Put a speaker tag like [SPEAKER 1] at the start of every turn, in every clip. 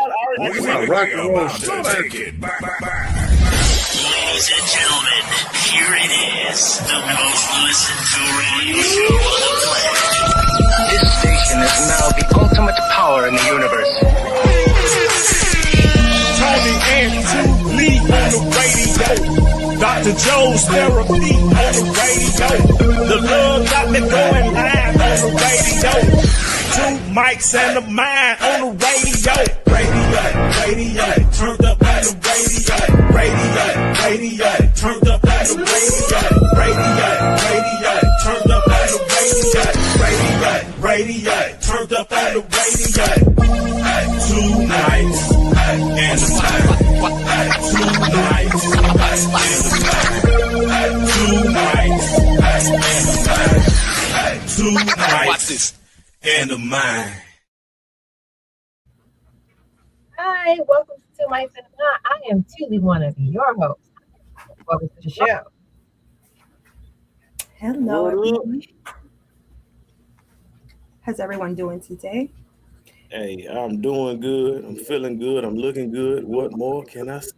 [SPEAKER 1] We are rock and roll.
[SPEAKER 2] Take it back. Ladies and gentlemen, here it is, the most listened to radio show on the planet.
[SPEAKER 3] This station is now the ultimate power in the universe.
[SPEAKER 4] Tony and Lee on the radio. Dr. Joe's therapy on the radio. The love got me going live on the radio. Two mics and a mind on the radio. Radio, turned up at the radio. Radio, turned up at the radio. Radio, turned up at the radio. Radio, turned up at the radio. Two nights and a mind. Two nights and a mind. Two nights and a mind. Two nights. Watch this. And a mind.
[SPEAKER 5] Hi, welcome to my seminar. I am truly one of your hosts. Welcome to the show.
[SPEAKER 6] Hello, everyone. How's everyone doing today?
[SPEAKER 7] Hey, I'm doing good. I'm feeling good. I'm looking good. What more can I say?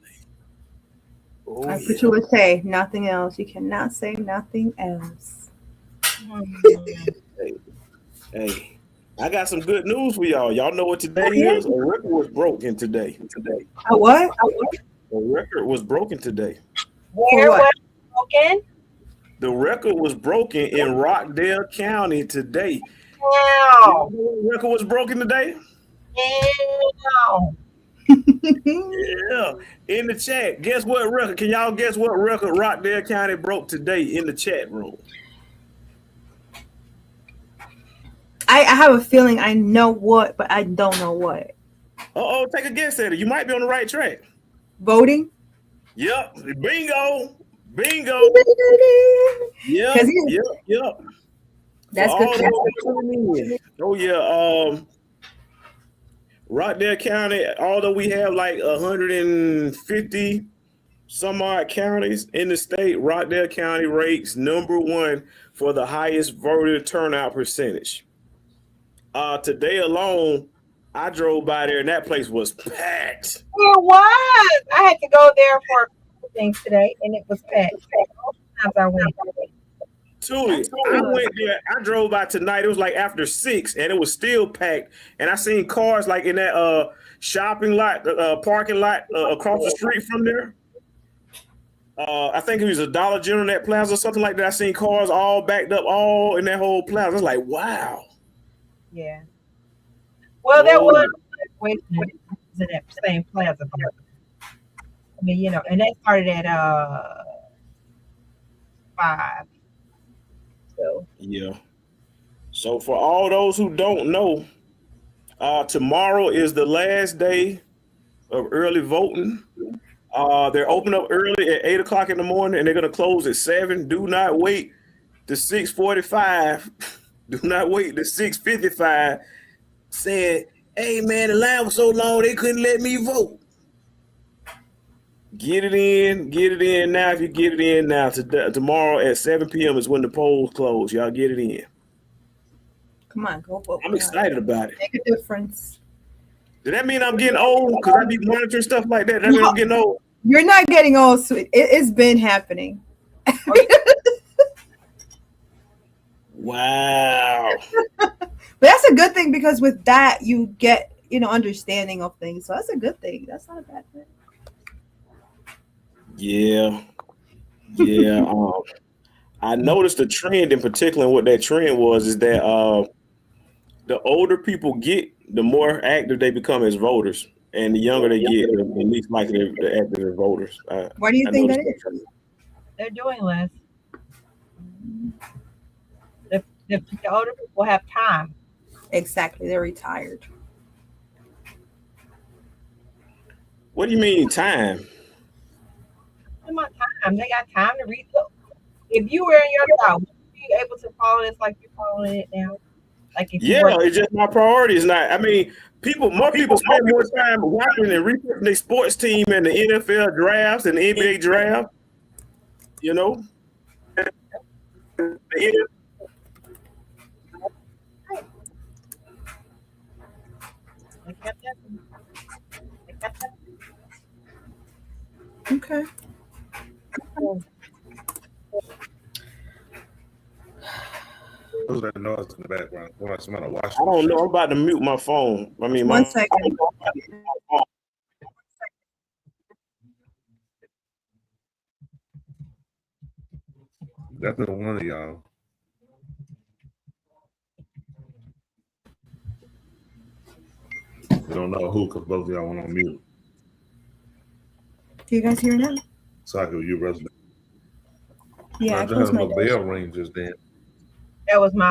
[SPEAKER 7] Oh,
[SPEAKER 6] That's what you would say. Nothing else. You cannot say nothing else.
[SPEAKER 7] Hey, I got some good news for y'all. Y'all know what today is? A record was broken today.
[SPEAKER 6] A what?
[SPEAKER 7] A record was broken today.
[SPEAKER 5] Where was it broken?
[SPEAKER 7] The record was broken in Rockdale County today.
[SPEAKER 5] Wow.
[SPEAKER 7] The record was broken today?
[SPEAKER 5] Wow.
[SPEAKER 7] Yeah. In the chat. Guess what record? Can y'all guess what record Rockdale County broke today in the chat room?
[SPEAKER 6] I have a feeling I know what, but I don't know what.
[SPEAKER 7] Uh-oh, take a guess at it. You might be on the right track.
[SPEAKER 6] Voting?
[SPEAKER 7] Yep. Bingo. Yep.
[SPEAKER 6] That's good.
[SPEAKER 7] Oh yeah. Rockdale County, although we have like 150 some odd counties in the state, Rockdale County ranks number one for the highest voter turnout percentage. Today alone, I drove by there and that place was packed.
[SPEAKER 5] It was. I had to go there for things today, and it was packed. All the times I went.
[SPEAKER 7] Tuli, I went there. I drove by tonight. It was like after 6, and it was still packed. And I seen cars like in that shopping lot, parking lot across the street from there. I think it was a Dollar General in that plaza or something like that. I seen cars all backed up, all in that whole plaza. I was like, wow.
[SPEAKER 5] Yeah. Well, there was in that same plaza. I mean, and that started at 5. So
[SPEAKER 7] yeah. So for all those who don't know, tomorrow is the last day of early voting. They're open up early at 8 o'clock in the morning, and they're gonna close at 7. Do not wait to 6:45. Do not wait to 6:55. Saying, "Hey man, the line was so long they couldn't let me vote." Get it in now. If you get it in now, tomorrow at 7 p.m. is when the polls close. Y'all get it in.
[SPEAKER 6] Come on, go vote.
[SPEAKER 7] I'm excited about it.
[SPEAKER 6] Make a difference.
[SPEAKER 7] Does that mean I'm getting old? Because I be monitoring stuff like that. That mean I'm getting old?
[SPEAKER 6] You're not getting old, sweet. It's been happening.
[SPEAKER 7] Wow.
[SPEAKER 6] But that's a good thing because with that you get, understanding of things. So that's a good thing. That's not a bad thing.
[SPEAKER 7] Yeah. I noticed a trend in particular, and what that trend was is that the older people get, the more active they become as voters, and the younger they get, the least likely they're active as voters.
[SPEAKER 6] Why do you think that is?
[SPEAKER 5] they're doing less. The older people have time.
[SPEAKER 6] Exactly, they're retired.
[SPEAKER 7] What do you mean time?
[SPEAKER 5] They got time to read books. If you were in your job, would you be able to follow this like you're following it now? Like if
[SPEAKER 7] it's just my priority is not. I mean, more people spend more time watching and researching their sports team and the NFL drafts and the NBA draft.
[SPEAKER 6] Okay.
[SPEAKER 1] Who's that noise in the background? Like somebody
[SPEAKER 7] I
[SPEAKER 1] watching.
[SPEAKER 7] don't know. I'm about to mute my phone. I mean,
[SPEAKER 6] One second.
[SPEAKER 1] Definitely one of y'all. We don't know who, because both of y'all went on mute.
[SPEAKER 6] Do you guys hear now?
[SPEAKER 1] Psycho, you resident.
[SPEAKER 6] Yeah, I
[SPEAKER 1] I just
[SPEAKER 6] closed
[SPEAKER 1] had
[SPEAKER 6] my
[SPEAKER 1] a
[SPEAKER 6] door.
[SPEAKER 1] bell ring just then.
[SPEAKER 5] That was me.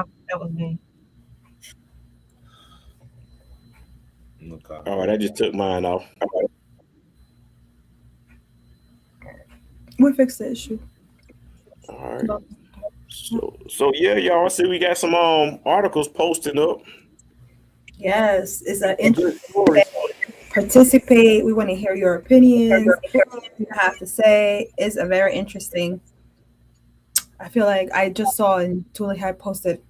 [SPEAKER 1] Okay.
[SPEAKER 7] all right, I just took mine off.
[SPEAKER 6] We fixed the issue.
[SPEAKER 7] All right. So yeah, y'all see we got some articles posted up.
[SPEAKER 6] Yes, it's an
[SPEAKER 7] Good
[SPEAKER 6] interesting
[SPEAKER 7] story.
[SPEAKER 6] participate. We want to hear your opinions. What you have to say is a very interesting. I feel like I just saw and Tuli had posted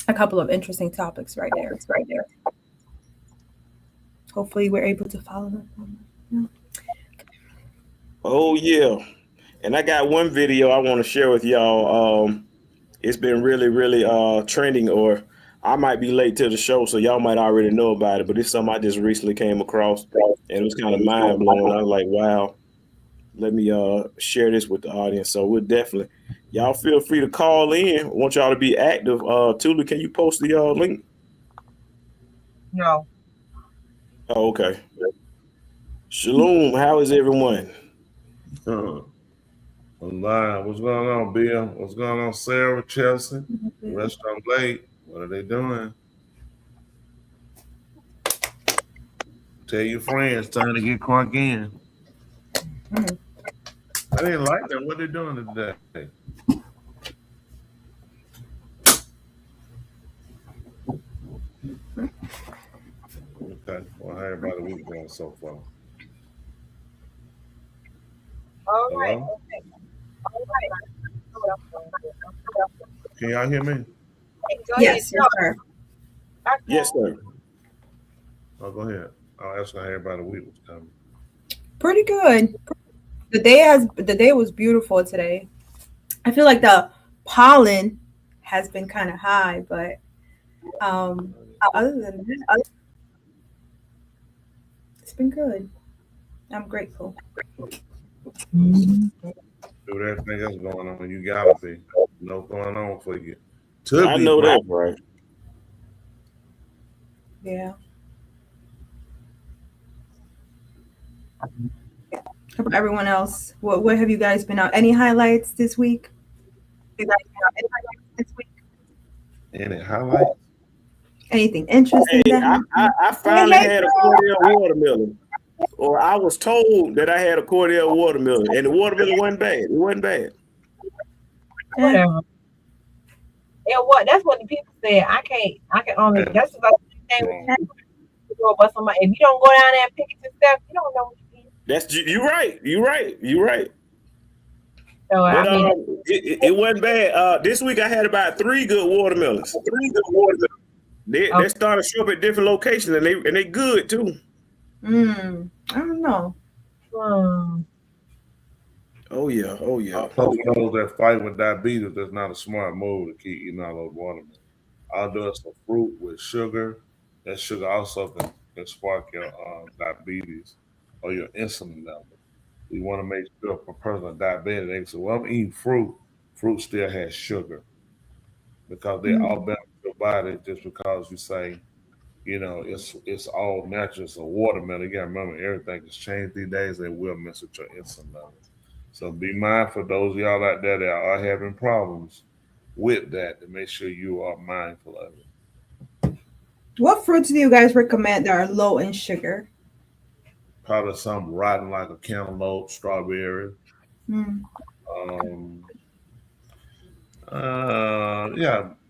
[SPEAKER 6] a couple of interesting topics right there. Hopefully, we're able to follow them.
[SPEAKER 7] Oh yeah, and I got one video I want to share with y'all. It's been really trending, or I might be late to the show, so y'all might already know about it. But it's something I just recently came across, and it was kind of mind blowing. I was like, wow. Let me share this with the audience. So we'll definitely, y'all feel free to call in. I want y'all to be active. Tulu, can you post the link?
[SPEAKER 5] No.
[SPEAKER 7] Oh, okay. Shalom, how is everyone?
[SPEAKER 1] Online. What's going on, Bill? What's going on, Sarah, Chelsea? Restaurant Late. What are they doing? Tell your friends, time to get crunk in. I didn't like them. What they doing today? Okay. Well, how everybody week going so far?
[SPEAKER 5] All right.
[SPEAKER 1] Hello?
[SPEAKER 5] Okay. All right.
[SPEAKER 1] Can y'all hear me?
[SPEAKER 5] Go
[SPEAKER 6] Yes,
[SPEAKER 5] ahead.
[SPEAKER 6] sir.
[SPEAKER 7] Yes, sir.
[SPEAKER 1] Oh, go ahead. I'll ask how everybody week was coming.
[SPEAKER 6] Pretty good. The day was beautiful today. I feel like the pollen has been kind of high, but other than that, it's been good. I'm grateful.
[SPEAKER 1] Do everything else going on. You gotta be. No going on for you.
[SPEAKER 7] I know that, right?
[SPEAKER 6] Yeah. How about everyone else? What have you guys been out? Any highlights this week?
[SPEAKER 1] Any highlights?
[SPEAKER 6] Anything interesting?
[SPEAKER 7] Hey, I finally had a Cordell watermelon. Or I was told that I had a Cordell watermelon, and the watermelon wasn't bad. It wasn't bad.
[SPEAKER 5] Whatever. Yeah, that's what the people said. I can only that's like the same thing with somebody. If you don't go down there and pick it yourself, you don't know what you eat.
[SPEAKER 7] You're right. You're right.
[SPEAKER 5] So
[SPEAKER 7] But
[SPEAKER 5] I mean,
[SPEAKER 7] it wasn't bad. This week I had about 3 good watermelons. They started to show up at different locations, and they good too.
[SPEAKER 6] I don't know.
[SPEAKER 7] Oh yeah.
[SPEAKER 1] For those that fight with diabetes, that's not a smart move to keep eating all those watermelons. I'll do it some fruit with sugar. That sugar also can spark your diabetes or your insulin level. You want to make sure for a person with diabetes, they say, well, I'm eating fruit. Fruit still has sugar because they all benefit your body just because you say, you know, it's all natural. It's a watermelon. You got to remember, everything has changed these days. They will mess with your insulin level. So be mindful, those of y'all out there that are having problems with that, to make sure you are mindful of it.
[SPEAKER 6] What fruits do you guys recommend that are low in sugar?
[SPEAKER 1] Probably something rotten like a cantaloupe, strawberry. Yeah,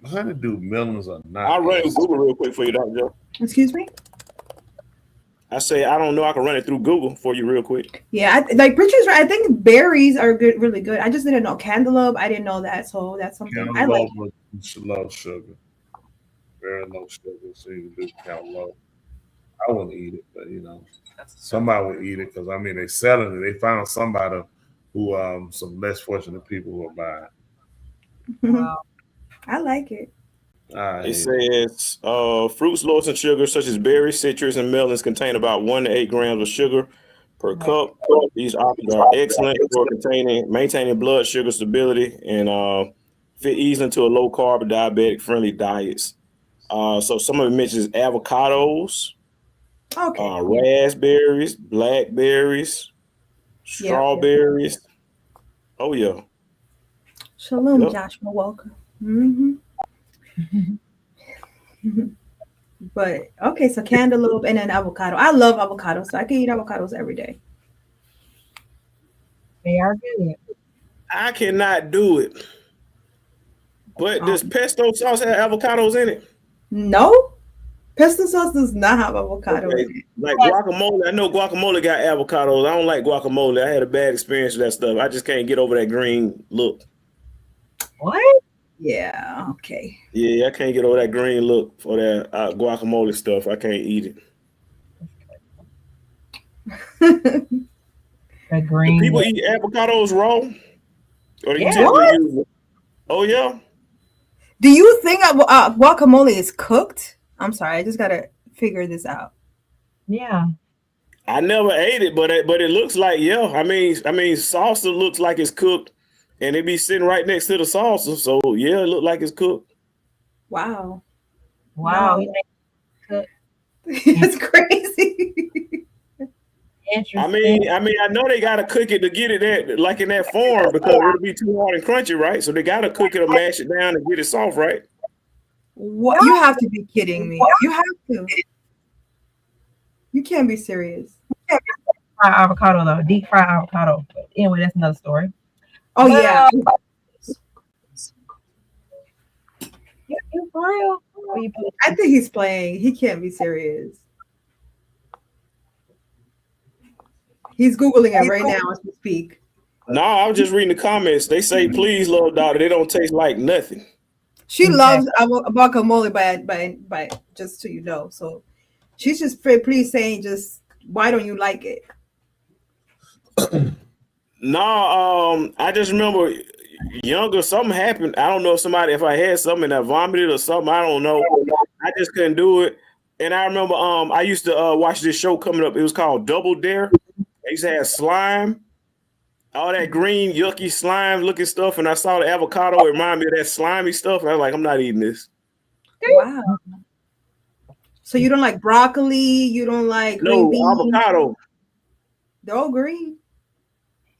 [SPEAKER 1] honeydew melons are not.
[SPEAKER 7] I'll run it Google real quick for you, Dr. Joe.
[SPEAKER 6] Excuse me?
[SPEAKER 7] I say I don't know. I can run it through Google for you real quick.
[SPEAKER 6] Yeah, like Richard's right. I think berries are good, really good. I just didn't know cantaloupe. I didn't know that, so that's something I like.
[SPEAKER 1] Low sugar, very low sugar. So you can do cantaloupe. I wouldn't eat it, but somebody would eat it because I mean they selling it. They found somebody who some less fortunate people will buy it.
[SPEAKER 5] Wow.
[SPEAKER 6] I like it.
[SPEAKER 7] It says fruits low in sugar, such as berries, citrus, and melons, contain about 1 to 8 grams of sugar per cup. These options are excellent for maintaining blood sugar stability and fit easily into a low carb, diabetic friendly diets. So some of it mentions avocados, raspberries, blackberries, strawberries. Oh yeah.
[SPEAKER 6] Shalom, Joshua. Welcome. But okay, so cantaloupe and then avocado. I love avocados, so I can eat avocados every day.
[SPEAKER 5] They are good.
[SPEAKER 7] I cannot do it. But does pesto sauce have avocados in it?
[SPEAKER 6] No. Pesto sauce does not have avocado in it.
[SPEAKER 7] Like guacamole. I know guacamole got avocados. I don't like guacamole. I had a bad experience with that stuff. I just can't get over that green look.
[SPEAKER 5] What?
[SPEAKER 6] Yeah, okay.
[SPEAKER 7] Yeah, I can't get over that green look for that guacamole stuff. I can't eat it.
[SPEAKER 5] The green.
[SPEAKER 7] Do people eat avocados raw? Or do you use it? Oh, yeah.
[SPEAKER 6] Do you think guacamole is cooked? I'm sorry, I just gotta figure this out.
[SPEAKER 5] Yeah.
[SPEAKER 7] I never ate it, but it looks like I mean salsa looks like it's cooked. And it be sitting right next to the salsa. So, yeah, it look like it's cooked.
[SPEAKER 6] Wow.
[SPEAKER 5] Wow.
[SPEAKER 6] It's crazy.
[SPEAKER 5] Interesting.
[SPEAKER 7] I mean, I know they got to cook it to get it in that form because it'll be too hard and crunchy, right? So they got to cook it or mash it down and get it soft, right?
[SPEAKER 6] What? You have to be kidding me. You have to. You can't be serious.
[SPEAKER 5] Fried avocado, though. Deep fried avocado. But anyway, that's another story.
[SPEAKER 6] Oh, yeah.
[SPEAKER 5] You for real?
[SPEAKER 6] I think he's playing. He can't be serious. He's Googling it right now as we speak.
[SPEAKER 7] No, I was just reading the comments. They say, please, love daughter, they don't taste like nothing.
[SPEAKER 6] She loves guacamole by just so you know. So she's just please saying just why don't you like it?
[SPEAKER 7] No, I just remember younger, something happened. I don't know if I had something and I vomited or something. I don't know. I just couldn't do it. And I remember I used to watch this show coming up. It was called Double Dare. They used to have slime, all that green, yucky slime looking stuff. And I saw the avocado. It reminded me of that slimy stuff. And I was like, I'm not eating this.
[SPEAKER 6] Wow. So you don't like broccoli? You don't like green beans?
[SPEAKER 7] Avocado.
[SPEAKER 6] They're all green.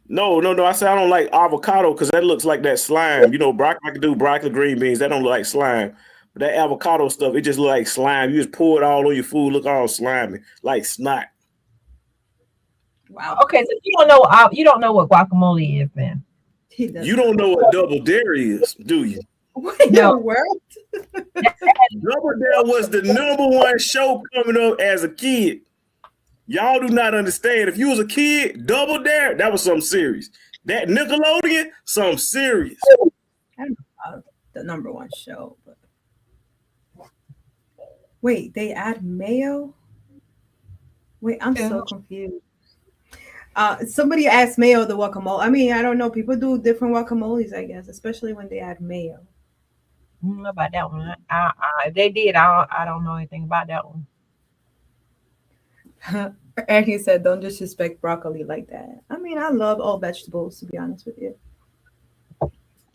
[SPEAKER 7] No. I said I don't like avocado because that looks like that slime. Broccoli, I can do broccoli, green beans. That don't look like slime. But that avocado stuff, it just look like slime. You just pour it all on your food, look all slimy, like snot.
[SPEAKER 6] Wow.
[SPEAKER 5] Okay, so you don't know what guacamole is then.
[SPEAKER 7] You don't know what Double Dare is, do you?
[SPEAKER 6] What in the world?
[SPEAKER 7] Double Dare was the #1 show coming up as a kid. Y'all do not understand. If you was a kid, Double Dare, that was something serious. That Nickelodeon, something serious.
[SPEAKER 6] I don't know the #1 show, but wait, they add mayo? Wait, I'm so confused. Somebody asked mayo the guacamole. I mean, I don't know. People do different guacamoles, I guess, especially when they add mayo.
[SPEAKER 5] I don't know about that one. If they did, I don't know anything about that one.
[SPEAKER 6] And he said, don't disrespect broccoli like that. I mean, I love all vegetables, to be honest with you.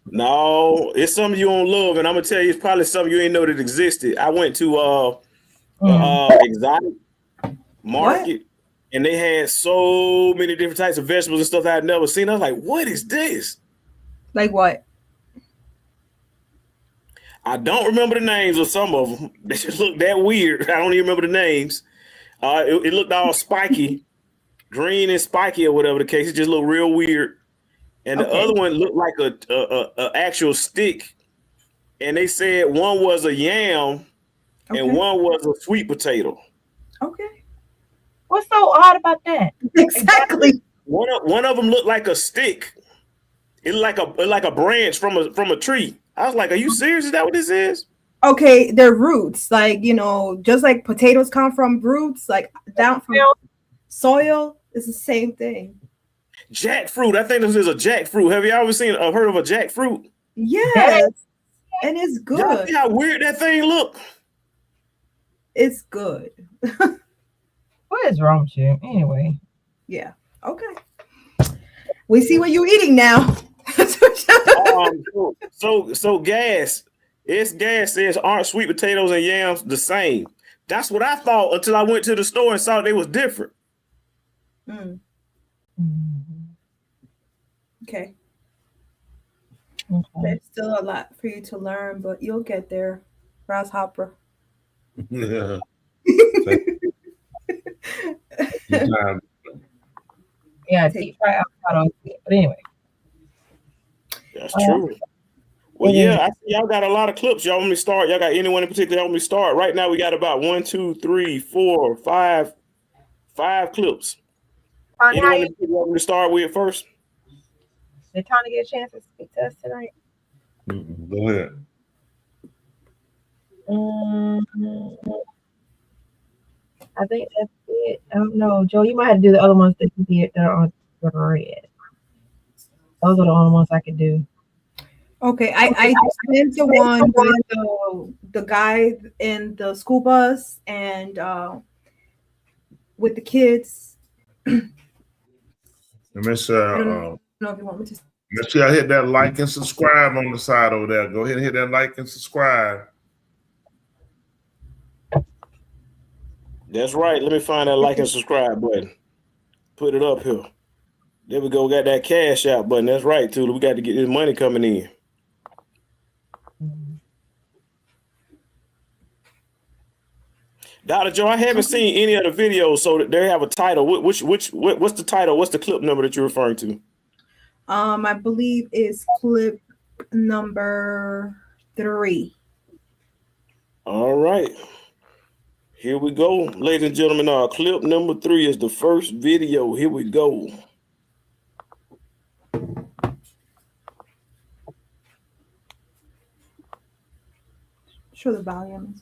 [SPEAKER 7] No, it's something you don't love, and I'm gonna tell you, it's probably something you ain't know that existed. I went to exotic market, and they had so many different types of vegetables and stuff that I'd never seen. I was like, "What is this?"
[SPEAKER 6] Like what?
[SPEAKER 7] I don't remember the names of some of them. They just look that weird. I don't even remember the names. It looked all spiky, green and spiky or whatever the case. It just looked real weird. And the other one looked like a actual stick. And they said one was a yam and one was a sweet potato.
[SPEAKER 6] Okay.
[SPEAKER 5] What's so odd about that?
[SPEAKER 6] Exactly.
[SPEAKER 7] One of them looked like a stick. It looked like a branch from a tree. I was like, "Are you serious? Is that what this is?"
[SPEAKER 6] Okay, they're roots, like, you know, just like potatoes come from roots, like down from soil. It's the same thing.
[SPEAKER 7] Jackfruit. I think this is a jackfruit. Have you ever heard of a jackfruit?
[SPEAKER 6] Yes, and it's
[SPEAKER 7] Y'all
[SPEAKER 6] good.
[SPEAKER 7] see how weird that thing look?
[SPEAKER 6] It's good.
[SPEAKER 5] What is wrong with you? Anyway.
[SPEAKER 6] Yeah. Okay. We see what you're eating now.
[SPEAKER 7] So gas. It's gas says aren't sweet potatoes and yams the same? That's what I thought until I went to the store and saw they was different.
[SPEAKER 6] Mm. Okay. There's still a lot for you to learn, but you'll get there, Grasshopper.
[SPEAKER 1] Yeah. Time.
[SPEAKER 5] Yeah, deep fried avocado. But anyway.
[SPEAKER 7] That's true. Well, yeah, I see y'all got a lot of clips. Y'all want me to start? Y'all got anyone in particular y'all want me to start? Right now, we got about 1, 2, 3, 4, 5 clips. Anyone in particular want me to start with first?
[SPEAKER 5] Did Tony get a chance to speak to us tonight?
[SPEAKER 1] Go ahead.
[SPEAKER 5] I think that's it. I don't know. Joe, you might have to do the other ones that you did that are on the red. Those are the only ones I could do.
[SPEAKER 6] Okay, I sent the one with the guy in the school bus and with the kids.
[SPEAKER 1] Miss,
[SPEAKER 6] I don't know if you want me to.
[SPEAKER 1] make sure y'all hit that like and subscribe on the side over there. Go ahead and hit that like and subscribe.
[SPEAKER 7] That's right. Let me find that like and subscribe button. Put it up here. There we go. Got that cash out button. That's right, Tula. We got to get this money coming in. Dr. Joe, I haven't seen any of the videos, so they have a title. What's the title? What's the clip number that you're referring to?
[SPEAKER 6] I believe is clip number 3.
[SPEAKER 7] All right. Here we go. Ladies and gentlemen, clip number 3 is the first video. Here we go.
[SPEAKER 6] Show the volume.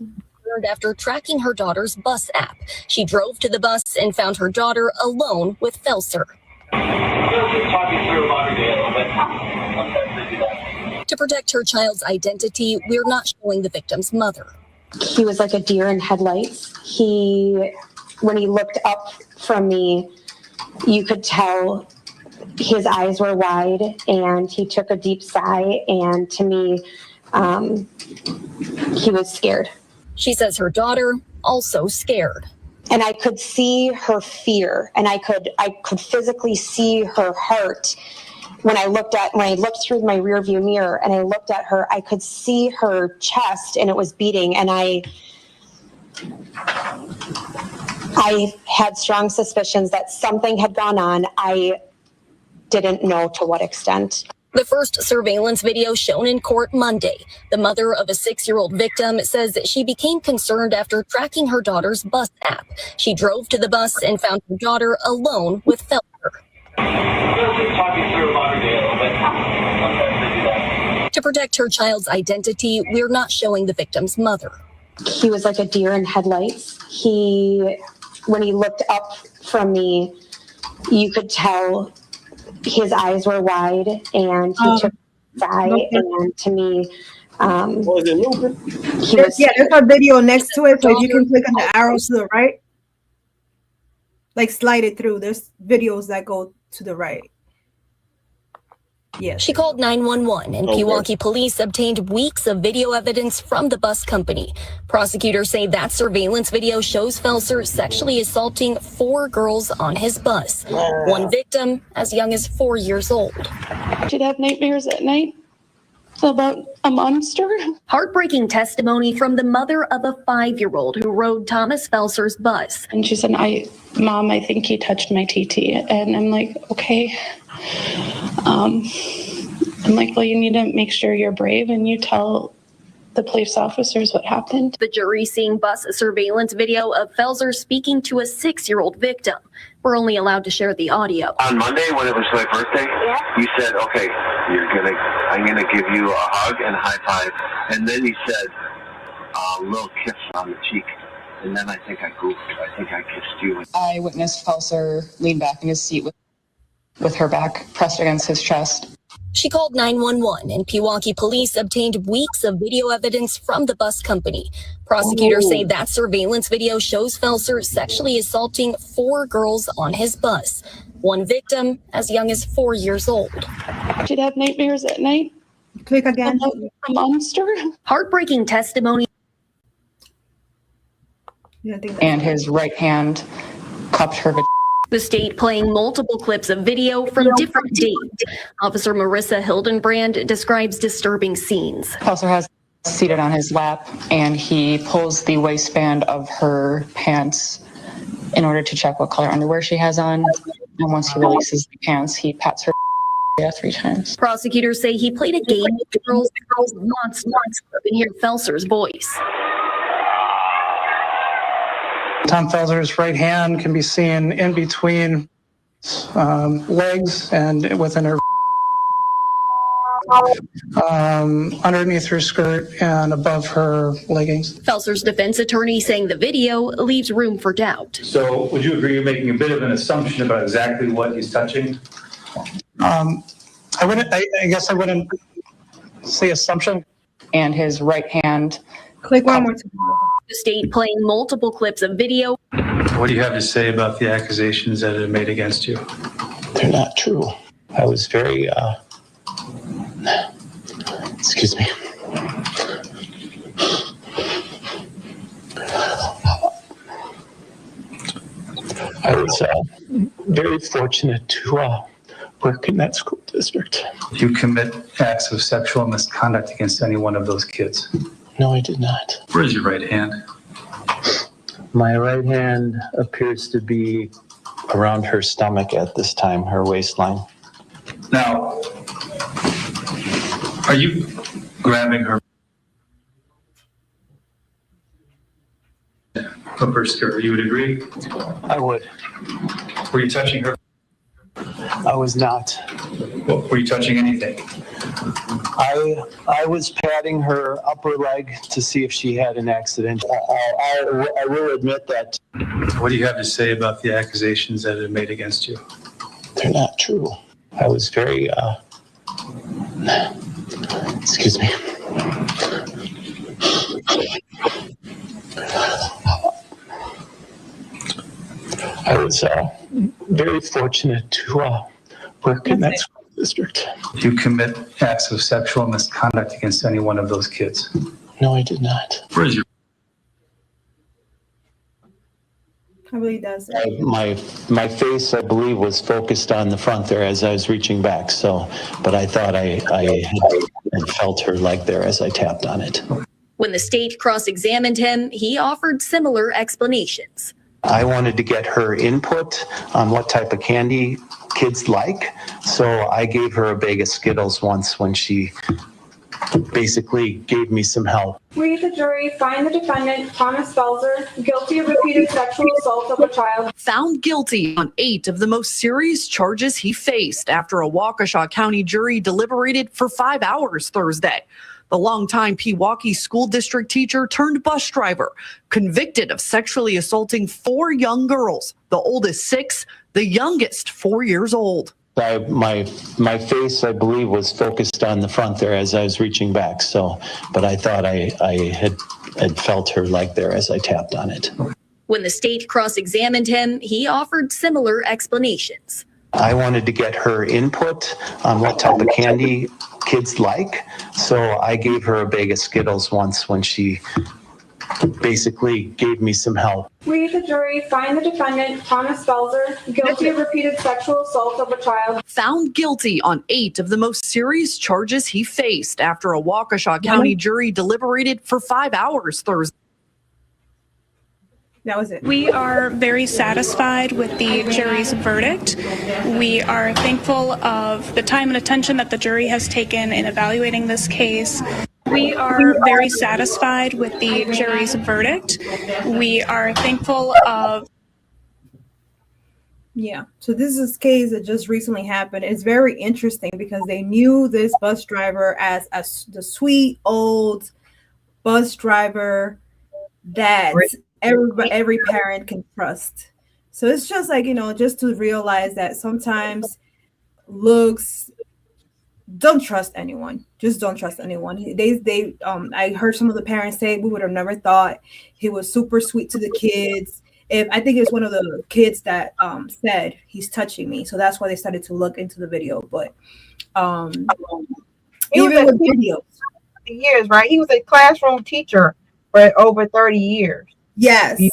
[SPEAKER 8] After tracking her daughter's bus app, she drove to the bus and found her daughter alone with Felser. To protect her child's identity, we're not showing the victim's mother.
[SPEAKER 9] He was like a deer in headlights. When he looked up from me, you could tell his eyes were wide and he took a deep sigh. And to me, he was scared.
[SPEAKER 8] She says her daughter also scared.
[SPEAKER 9] And I could see her fear, and I could physically see her heart. When I looked through my rearview mirror and I looked at her, I could see her chest and it was beating. And I had strong suspicions that something had gone on. I didn't know to what extent.
[SPEAKER 8] The first surveillance video shown in court Monday. The mother of a 6-year-old victim says that she became concerned after tracking her daughter's bus app. She drove to the bus and found her daughter alone with Felser. To protect her child's identity, we're not showing the victim's mother.
[SPEAKER 9] He was like a deer in headlights. When he looked up from me, you could tell his eyes were wide and he took a sigh. And to me,
[SPEAKER 7] Was it Lupin?
[SPEAKER 6] There's a video next to it, so if you can click on the arrows to the right, like slide it through. There's videos that go to the right. Yes.
[SPEAKER 8] She called 911 and Pewaukee police obtained weeks of video evidence from the bus company. Prosecutors say that surveillance video shows Felser sexually assaulting 4 girls on his bus. One victim as young as 4 years old.
[SPEAKER 10] She'd have nightmares at night about a monster.
[SPEAKER 8] Heartbreaking testimony from the mother of a 5-year-old who rode Thomas Felser's bus.
[SPEAKER 10] And she said, Mom, I think he touched my TT. And I'm like, okay. I'm like, well, you need to make sure you're brave and you tell the police officers what happened.
[SPEAKER 8] The jury seeing bus surveillance video of Felser speaking to a 6-year-old victim. We're only allowed to share the audio.
[SPEAKER 11] On Monday, when it was my birthday, you said, okay, I'm gonna give you a hug and a high five. And then he said, a little kiss on the cheek. And then I think I goofed. I think I kissed you.
[SPEAKER 12] I witnessed Felser lean back in his seat with her back pressed against his chest.
[SPEAKER 8] She called 911 and Pewaukee police obtained weeks of video evidence from the bus company. Prosecutors say that surveillance video shows Felser sexually assaulting 4 girls on his bus. One victim as young as 4 years old.
[SPEAKER 10] She'd have nightmares at night.
[SPEAKER 6] Click again.
[SPEAKER 10] A monster.
[SPEAKER 8] Heartbreaking testimony.
[SPEAKER 12] And his right hand cupped her.
[SPEAKER 8] The state playing multiple clips of video from different dates. Officer Marissa Hildenbrand describes disturbing scenes.
[SPEAKER 12] Felser has seated on his lap, and he pulls the waistband of her pants in order to check what color underwear she has on. And once he releases the pants, he pats her 3 times.
[SPEAKER 8] Prosecutors say he played a game with the girls once and hear Felser's voice.
[SPEAKER 13] Tom Felser's right hand can be seen in between legs and within her underneath her skirt and above her leggings.
[SPEAKER 8] Felser's defense attorney saying the video leaves room for doubt.
[SPEAKER 14] So would you agree you're making a bit of an assumption about exactly what he's touching?
[SPEAKER 13] I guess I wouldn't say assumption.
[SPEAKER 12] And his right hand.
[SPEAKER 6] Click one more time.
[SPEAKER 8] The state playing multiple clips of video.
[SPEAKER 14] What do you have to say about the accusations that are made against you?
[SPEAKER 15] They're not true. I was very, excuse me. I was very fortunate to work in that school district.
[SPEAKER 14] Did you commit acts of sexual misconduct against any one of those kids?
[SPEAKER 15] No, I did not.
[SPEAKER 14] Where's your right hand?
[SPEAKER 15] My right hand appears to be around her stomach at this time, her waistline.
[SPEAKER 14] Now, are you grabbing her up her skirt? You would agree?
[SPEAKER 15] I would.
[SPEAKER 14] Were you touching her?
[SPEAKER 15] I was not.
[SPEAKER 14] Well, were you touching anything?
[SPEAKER 15] I was patting her upper leg to see if she had an accident. I will admit that.
[SPEAKER 14] What do you have to say about the accusations that are made against you?
[SPEAKER 15] They're not true. I was very, excuse me. I was very fortunate to work in that school district.
[SPEAKER 14] Did you commit acts of sexual misconduct against any one of those kids?
[SPEAKER 15] No, I did not.
[SPEAKER 14] Where's your
[SPEAKER 6] Probably does.
[SPEAKER 15] My face, I believe, was focused on the front there as I was reaching back. So, but I thought I had felt her leg there as I tapped on it.
[SPEAKER 8] When the state cross-examined him, he offered similar explanations.
[SPEAKER 15] I wanted to get her input on what type of candy kids like. So I gave her a bag of Skittles once when she basically gave me some help.
[SPEAKER 16] We, the jury, find the defendant, Thomas Felser, guilty of repeated sexual assault of a child.
[SPEAKER 17] Found guilty on 8 of the most serious charges he faced after a Waukesha County jury deliberated for 5 hours Thursday. The longtime Pewaukee school district teacher turned bus driver, convicted of sexually assaulting 4 young girls, the oldest 6, the youngest 4 years old.
[SPEAKER 15] My face, I believe, was focused on the front there as I was reaching back. So, but I thought I had felt her leg there as I tapped on it.
[SPEAKER 8] When the state cross-examined him, he offered similar explanations.
[SPEAKER 15] I wanted to get her input on what type of candy kids like. So I gave her a bag of Skittles once when she basically gave me some help.
[SPEAKER 16] We, the jury, find the defendant, Thomas Felser, guilty of repeated sexual assault of a child.
[SPEAKER 17] Found guilty on 8 of the most serious charges he faced after a Waukesha County jury deliberated for 5 hours Thursday.
[SPEAKER 6] That was it.
[SPEAKER 18] We are very satisfied with the jury's verdict. We are thankful of the time and attention that the jury has taken in evaluating this case. We are very satisfied with the jury's verdict. We are thankful of.
[SPEAKER 6] Yeah, so this is a case that just recently happened. It's very interesting because they knew this bus driver as the sweet old bus driver that every parent can trust. So it's just like, just to realize that sometimes looks, don't trust anyone. Just don't trust anyone. I heard some of the parents say we would have never thought he was super sweet to the kids. I think it's one of the kids that said he's touching me, so that's why they started to look into the video. But even with videos,
[SPEAKER 5] years, right? He was a classroom teacher for over 30 years.
[SPEAKER 6] Yes,
[SPEAKER 5] he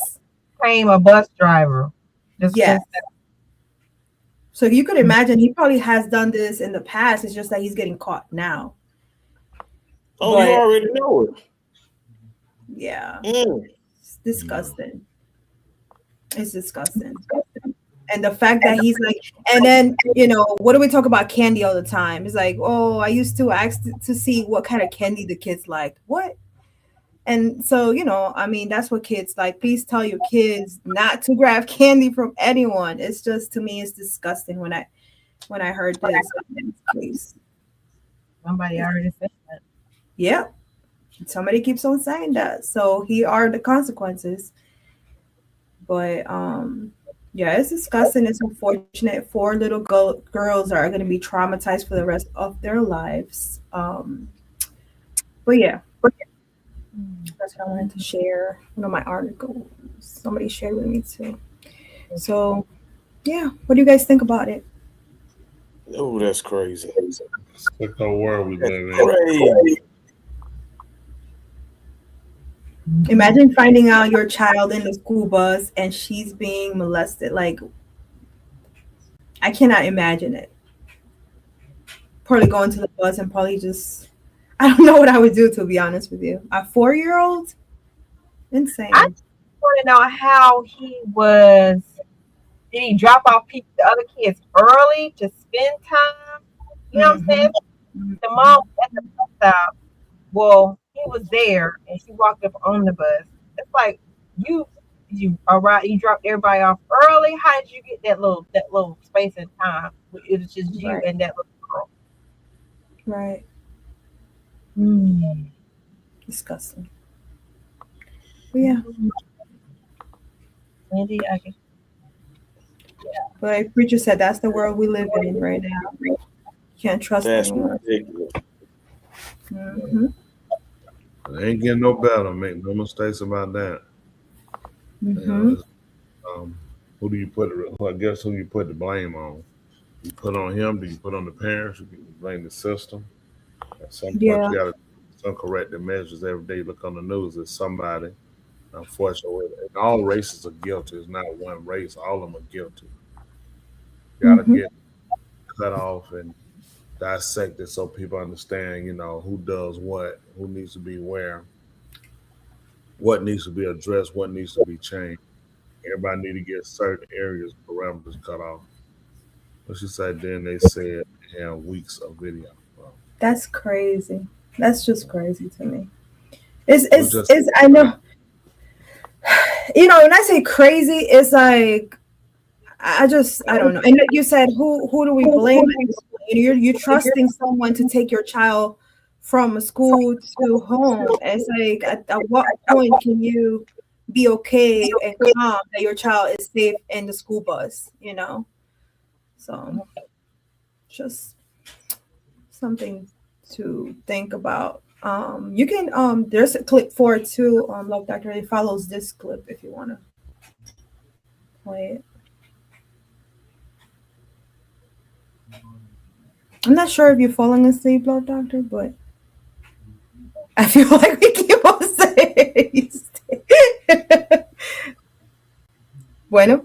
[SPEAKER 5] became a bus driver.
[SPEAKER 6] Yes. So you could imagine he probably has done this in the past. It's just that he's getting caught now.
[SPEAKER 7] Oh, you already know it.
[SPEAKER 6] Yeah. It's disgusting. It's disgusting. And the fact that he's like, and then, what do we talk about candy all the time? It's like, oh, I used to ask to see what kind of candy the kids liked. What? And so, that's what kids like. Please tell your kids not to grab candy from anyone. It's just, to me, it's disgusting when I heard this. Please.
[SPEAKER 5] Somebody already said that.
[SPEAKER 6] Yeah. Somebody keeps on saying that. So here are the consequences. But yeah, it's disgusting. It's unfortunate. 4 little girls are going to be traumatized for the rest of their lives. But yeah. That's what I wanted to share. One of my articles. Somebody shared with me too. So, yeah. What do you guys think about it?
[SPEAKER 7] Oh, that's crazy.
[SPEAKER 1] Look how world we live in.
[SPEAKER 6] Imagine finding out your child in the school bus and she's being molested. Like, I cannot imagine it. Probably going to the bus and probably just, I don't know what I would do, to be honest with you. A 4-year-old? Insane.
[SPEAKER 5] I just want to know how he was. Did he drop off the other kids early to spend time? You know what I'm saying? The mom at the bus stop. Well, he was there and she walked up on the bus. It's like you arrived, you dropped everybody off early. How did you get that little space in time? It was just you and that little girl.
[SPEAKER 6] Right. Disgusting. But yeah.
[SPEAKER 5] Andy, I guess.
[SPEAKER 6] Yeah. But like Preacher said, that's the world we live in right now. You can't trust anyone.
[SPEAKER 7] Ridiculous.
[SPEAKER 1] It ain't getting no better. Make no mistakes about that. Who do you put? I guess who you put the blame on? You put on him? Do you put on the parents? You blame the system? At some point, you got to some corrective measures every day. Look on the news. There's somebody. Unfortunately, and all races are guilty. It's not one race. All of them are guilty. You got to get cut off and dissect it so people understand, who does what, who needs to be where, what needs to be addressed, what needs to be changed. Everybody need to get certain areas, parameters cut off. But she said then they said they have weeks of video.
[SPEAKER 6] That's crazy. That's just crazy to me. It's I know. When I say crazy, it's like I don't know. And you said who do we blame? You're trusting someone to take your child from a school to home. It's like at what point can you be okay and calm that your child is safe in the school bus? So just something to think about. You can there's a clip for it too. Love Doctor, it follows this clip if you want to play it. I'm not sure if you're falling asleep, Love Doctor, but I feel like we keep on saying Bueno.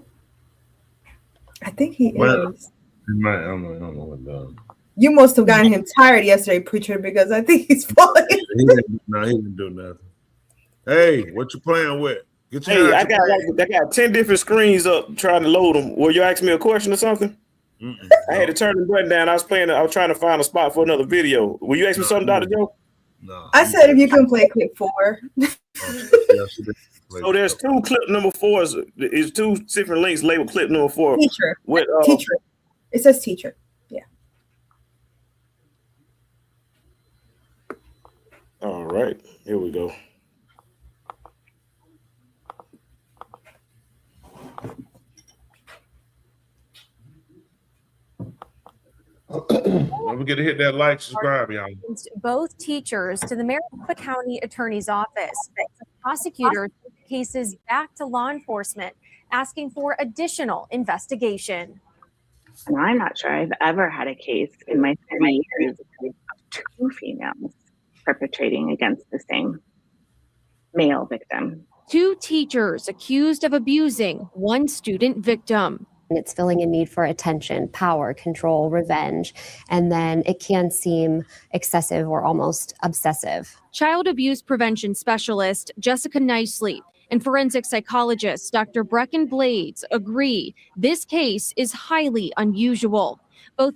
[SPEAKER 6] I think he is.
[SPEAKER 1] He might, I don't know what does.
[SPEAKER 6] You must have gotten him tired yesterday, Preacher, because I think he's falling.
[SPEAKER 1] He didn't do nothing. Hey, what you playing with?
[SPEAKER 7] I got 10 different screens up trying to load them. Will you ask me a question or something? I had to turn the button down. I was trying to find a spot for another video. Will you ask me something, Dr. Joe?
[SPEAKER 1] No.
[SPEAKER 6] I said if you can play clip 4.
[SPEAKER 7] So there's 2 clip number 4s. It's 2 different links labeled clip number 4.
[SPEAKER 6] Teacher.
[SPEAKER 7] With,
[SPEAKER 6] teacher. It says teacher. Yeah.
[SPEAKER 7] All right. Here we go.
[SPEAKER 1] Don't forget to hit that like, subscribe, y'all.
[SPEAKER 19] Both teachers to the Maricopa County Attorney's Office. The prosecutor took the cases back to law enforcement, asking for additional investigation.
[SPEAKER 20] And I'm not sure I've ever had a case in my 30 years of two females perpetrating against the same male victim.
[SPEAKER 19] Two teachers accused of abusing one student victim.
[SPEAKER 21] It's feeling a need for attention, power, control, revenge, and then it can seem excessive or almost obsessive.
[SPEAKER 19] Child abuse prevention specialist Jessica Nicely and forensic psychologist Dr. Brecken Blades agree this case is highly unusual. Both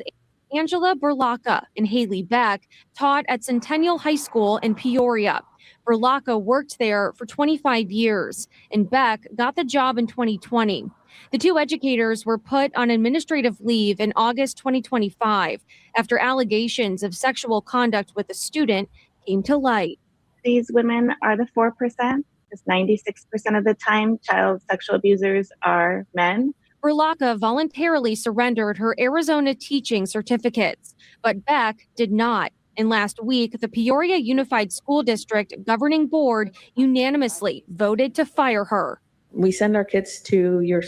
[SPEAKER 19] Angela Berlacca and Haley Beck taught at Centennial High School in Peoria. Berlacca worked there for 25 years, and Beck got the job in 2020. The two educators were put on administrative leave in August 2025 after allegations of sexual conduct with a student came to light.
[SPEAKER 20] These women are the 4%, because 96% of the time child sexual abusers are men.
[SPEAKER 19] Berlacca voluntarily surrendered her Arizona teaching certificates, but Beck did not. And last week, the Peoria Unified School District Governing Board unanimously voted to fire her.
[SPEAKER 22] We send our kids to your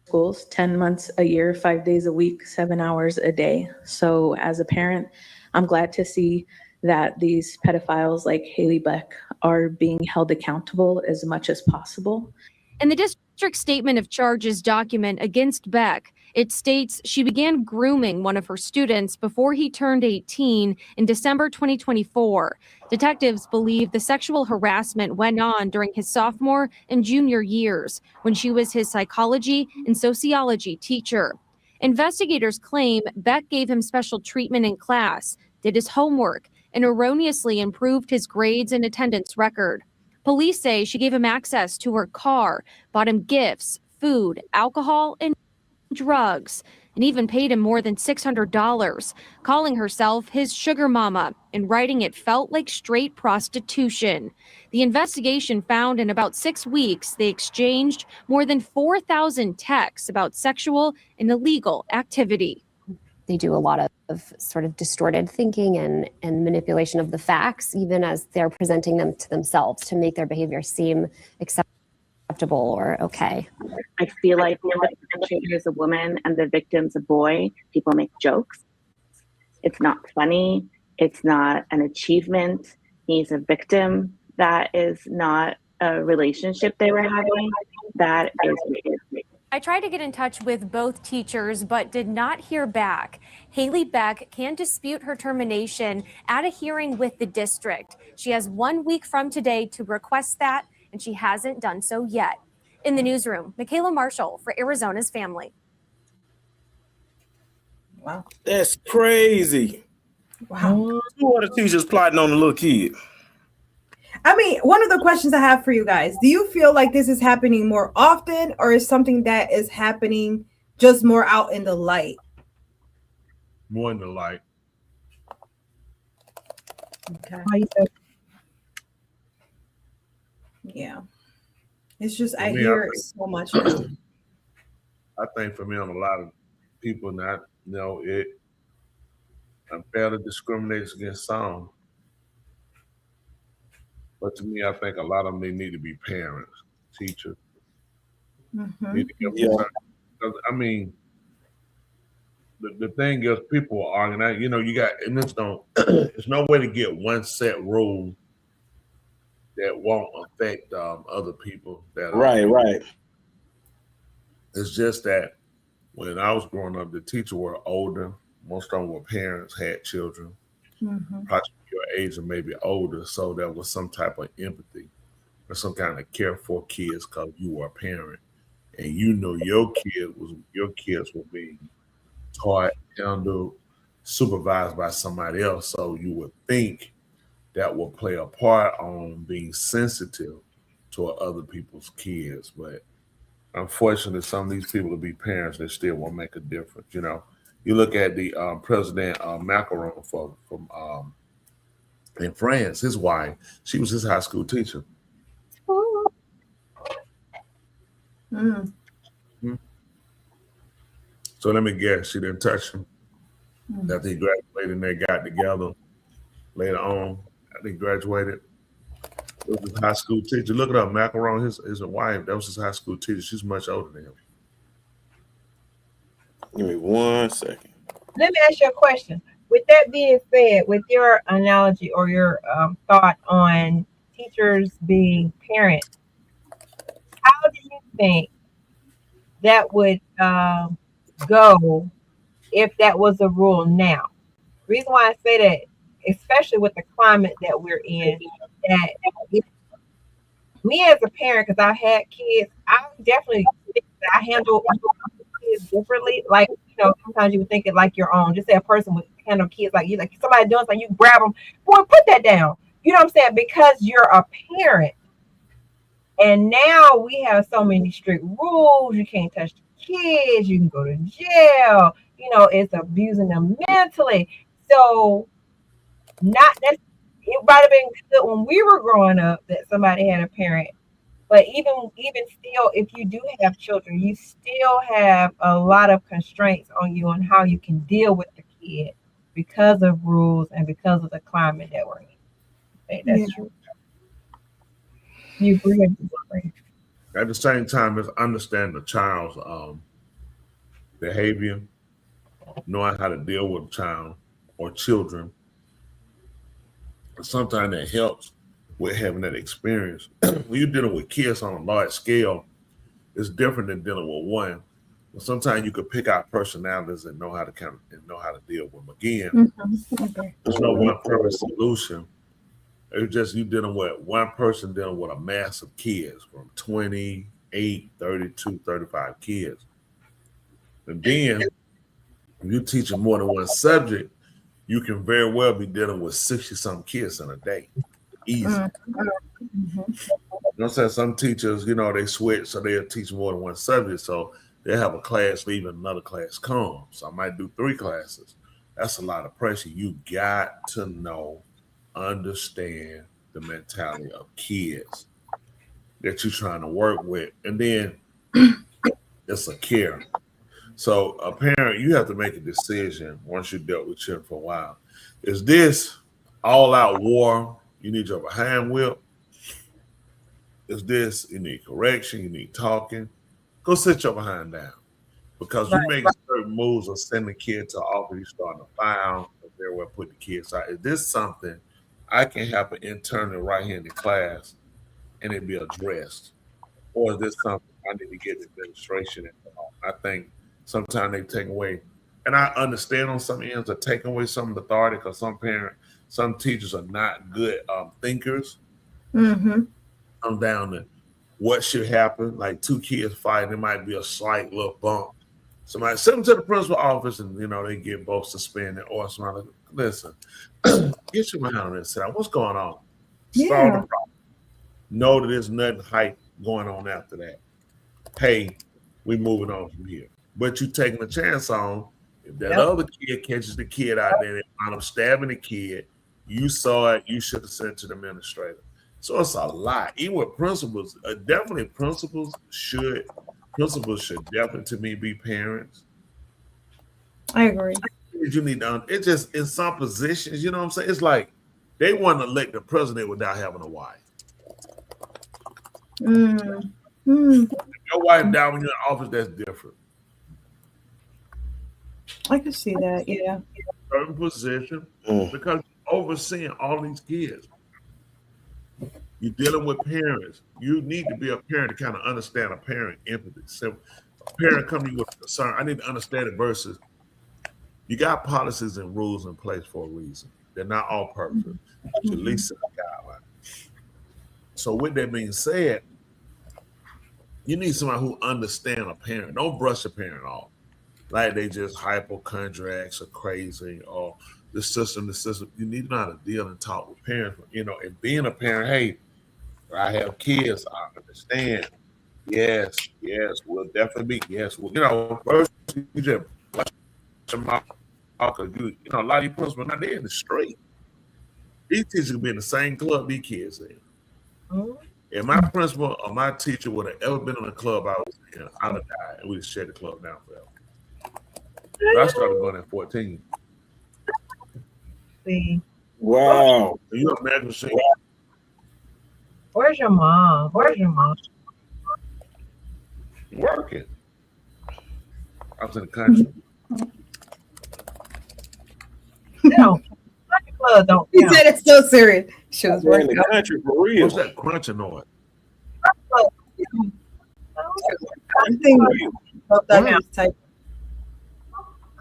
[SPEAKER 22] schools 10 months a year, 5 days a week, 7 hours a day. So as a parent, I'm glad to see that these pedophiles like Haley Beck are being held accountable as much as possible.
[SPEAKER 19] In the district statement of charges document against Beck, it states she began grooming one of her students before he turned 18 in December 2024. Detectives believe the sexual harassment went on during his sophomore and junior years when she was his psychology and sociology teacher. Investigators claim Beck gave him special treatment in class, did his homework, and erroneously improved his grades and attendance record. Police say she gave him access to her car, bought him gifts, food, alcohol, and drugs, and even paid him more than $600, calling herself his sugar mama and writing it felt like straight prostitution. The investigation found in about 6 weeks, they exchanged more than 4,000 texts about sexual and illegal activity.
[SPEAKER 21] They do a lot of sort of distorted thinking and manipulation of the facts, even as they're presenting them to themselves to make their behavior seem acceptable or okay.
[SPEAKER 20] I feel like when the perpetrator is a woman and the victim's a boy, people make jokes. It's not funny. It's not an achievement. He's a victim. That is not a relationship they were having. That is weird.
[SPEAKER 19] I tried to get in touch with both teachers, but did not hear back. Haley Beck can dispute her termination at a hearing with the district. She has 1 week from today to request that, and she hasn't done so yet. In the newsroom, Michaela Marshall for Arizona's Family.
[SPEAKER 6] Wow.
[SPEAKER 7] That's crazy.
[SPEAKER 6] Wow.
[SPEAKER 7] Two other teachers plotting on the little kid.
[SPEAKER 6] I mean, one of the questions I have for you guys, do you feel like this is happening more often, or is something that is happening just more out in the light?
[SPEAKER 1] More in the light.
[SPEAKER 6] Okay. Yeah. It's just, I hear so much.
[SPEAKER 1] I think for me, on a lot of people not know it unfairly discriminates against some. But to me, I think a lot of them, they need to be parents, teachers.
[SPEAKER 6] Mm-hmm.
[SPEAKER 1] Need to give them because, I mean, the thing is, people are arguing. You know, you got, and this don't. There's no way to get one set rule that won't affect other people. That
[SPEAKER 7] Right.
[SPEAKER 1] It's just that when I was growing up, the teachers were older. Most of them were parents, had children.
[SPEAKER 6] Mm-hmm.
[SPEAKER 1] Probably your age or maybe older, so there was some type of empathy or some kind of care for kids because you were a parent and you know your kids were being taught, handled, supervised by somebody else. So you would think that will play a part on being sensitive to other people's kids. But unfortunately, some of these people will be parents that still won't make a difference. You know, you look at the President Macron from in France, his wife, she was his high school teacher.
[SPEAKER 6] Mm.
[SPEAKER 1] So let me guess, she didn't touch him. After he graduated and they got together later on, after he graduated. It was his high school teacher. Look it up, Macaron, his wife, that was his high school teacher. She's much older than him.
[SPEAKER 7] Give me 1 second.
[SPEAKER 5] Let me ask you a question. With that being said, with your analogy or your thought on teachers being parents, how do you think that would go if that was a rule now? The reason why I say that, especially with the climate that we're in, that me as a parent, because I've had kids, I definitely think that I handle kids differently. Like, sometimes you would think it like your own. Just say a person would handle kids like you, like somebody doing something, you grab them, boy, put that down. You know what I'm saying? Because you're a parent. And now we have so many strict rules. You can't touch the kids. You can go to jail. It's abusing them mentally. So it might have been good when we were growing up that somebody had a parent. But even still, if you do have children, you still have a lot of constraints on you on how you can deal with the kid because of rules and because of the climate that we're in. That's true. You agree or disagree?
[SPEAKER 1] At the same time, is understand the child's behavior, knowing how to deal with a child or children. Sometimes that helps with having that experience. When you're dealing with kids on a large scale, it's different than dealing with one. Sometimes you could pick out personalities and know how to deal with them. Again, there's no one perfect solution. It's just you dealing with one person dealing with a mass of kids from 28, 32, 35 kids. And then when you teaching more than one subject, you can very well be dealing with 60-something kids in a day. Easy. I'm saying? Some teachers, they switch, so they'll teach more than one subject. So they have a class leave and another class come. So I might do 3 classes. That's a lot of pressure. You got to understand the mentality of kids that you're trying to work with. And then it's a care. So a parent, you have to make a decision once you dealt with children for a while. Is this all-out war? You need your behind whip? Is this, you need correction, you need talking? Go sit your behind down. Because you make certain moves of sending the kid to office, you starting to file, very well put the kids out. Is this something I can happen internally right here in the class and it be addressed? Or is this something I need to get the administration involved? I think sometimes they take away, and I understand on some ends they're taking away some of the authority because some teachers are not good thinkers. I'm down to what should happen. Like 2 kids fighting, there might be a slight little bump. Somebody send them to the principal office and they get both suspended or somebody, listen, get your mind on this. Sit down. What's going on? Solve the problem. Know that there's nothing hype going on after that. Hey, we moving on from here. But you taking a chance on if that other kid catches the kid out there and wind up stabbing the kid, you saw it, you should have sent it to the administrator. So it's a lot. Even with principals, definitely principals should definitely to me be parents.
[SPEAKER 6] I agree.
[SPEAKER 1] You need to, it's just in some positions, you know what I'm saying? It's like they want to elect the president without having a wife. Your wife down when you're in office, that's different.
[SPEAKER 6] I can see that, yeah.
[SPEAKER 1] Certain position because you're overseeing all these kids. You're dealing with parents. You need to be a parent to kind of understand a parent empathy. So a parent coming with concern, I need to understand it versus you got policies and rules in place for a reason. They're not all perfect. But at least set a guideline. So with that being said, you need somebody who understands a parent. Don't brush a parent off. Like they just hypochondriacs or crazy or the system. You need to know how to deal and talk with parents. And being a parent, hey, I have kids. I understand. Yes, we'll definitely be. Yes, first you just watch them out. A lot of these principals now they're in the street. These teachers will be in the same club these kids in. If my principal or my teacher would have ever been in a club I was in, I'd have died and we'd shut the club down forever. I started going at 14.
[SPEAKER 5] See,
[SPEAKER 7] Wow.
[SPEAKER 1] Can you imagine seeing
[SPEAKER 5] where's your mom? Where's your mom?
[SPEAKER 1] working? I was in the country.
[SPEAKER 5] No, country club don't
[SPEAKER 6] He
[SPEAKER 5] count.
[SPEAKER 6] said it's so serious. She was
[SPEAKER 7] We're in
[SPEAKER 6] working.
[SPEAKER 7] the country for real.
[SPEAKER 1] What's that crunching noise?
[SPEAKER 6] I think that was type.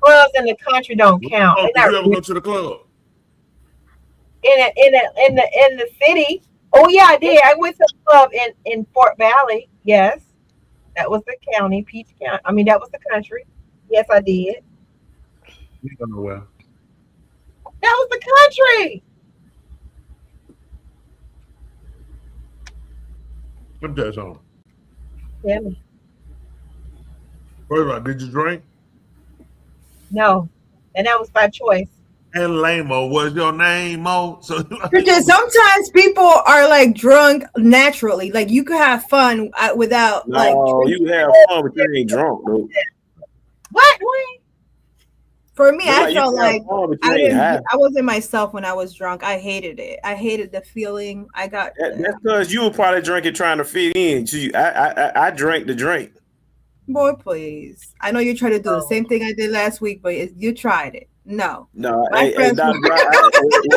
[SPEAKER 5] Clubs in the country don't count.
[SPEAKER 1] Oh,
[SPEAKER 5] They're
[SPEAKER 1] did you
[SPEAKER 5] not
[SPEAKER 1] ever go to the club?
[SPEAKER 5] in the city. Oh yeah, I did. I went to a club in Fort Valley. Yes, that was the county, Peach County. I mean, that was the country. Yes, I did.
[SPEAKER 1] You don't know where.
[SPEAKER 5] That was the country.
[SPEAKER 1] Let me tell you something.
[SPEAKER 5] Yeah, me.
[SPEAKER 1] First of all, did you drink?
[SPEAKER 5] No, and that was by choice.
[SPEAKER 1] And Lamo was your name, Mo. So
[SPEAKER 6] Because sometimes people are like drunk naturally. Like you could have fun without like.
[SPEAKER 7] No, you have fun, but you ain't drunk, though.
[SPEAKER 5] What? Wait.
[SPEAKER 6] For me,
[SPEAKER 7] Look
[SPEAKER 6] I
[SPEAKER 7] like you
[SPEAKER 6] felt
[SPEAKER 7] can have
[SPEAKER 6] like
[SPEAKER 7] fun, but you
[SPEAKER 6] I
[SPEAKER 7] ain't
[SPEAKER 6] didn't.
[SPEAKER 7] high.
[SPEAKER 6] I wasn't myself when I was drunk. I hated it. I hated the feeling. I got.
[SPEAKER 7] That's because you were probably drinking trying to fit in. So I drank the drink.
[SPEAKER 6] Boy, please. I know you're trying to do the same thing I did last week, but you tried it. No.
[SPEAKER 7] No,
[SPEAKER 6] My
[SPEAKER 7] hey,
[SPEAKER 6] friends
[SPEAKER 7] Dr.
[SPEAKER 6] were-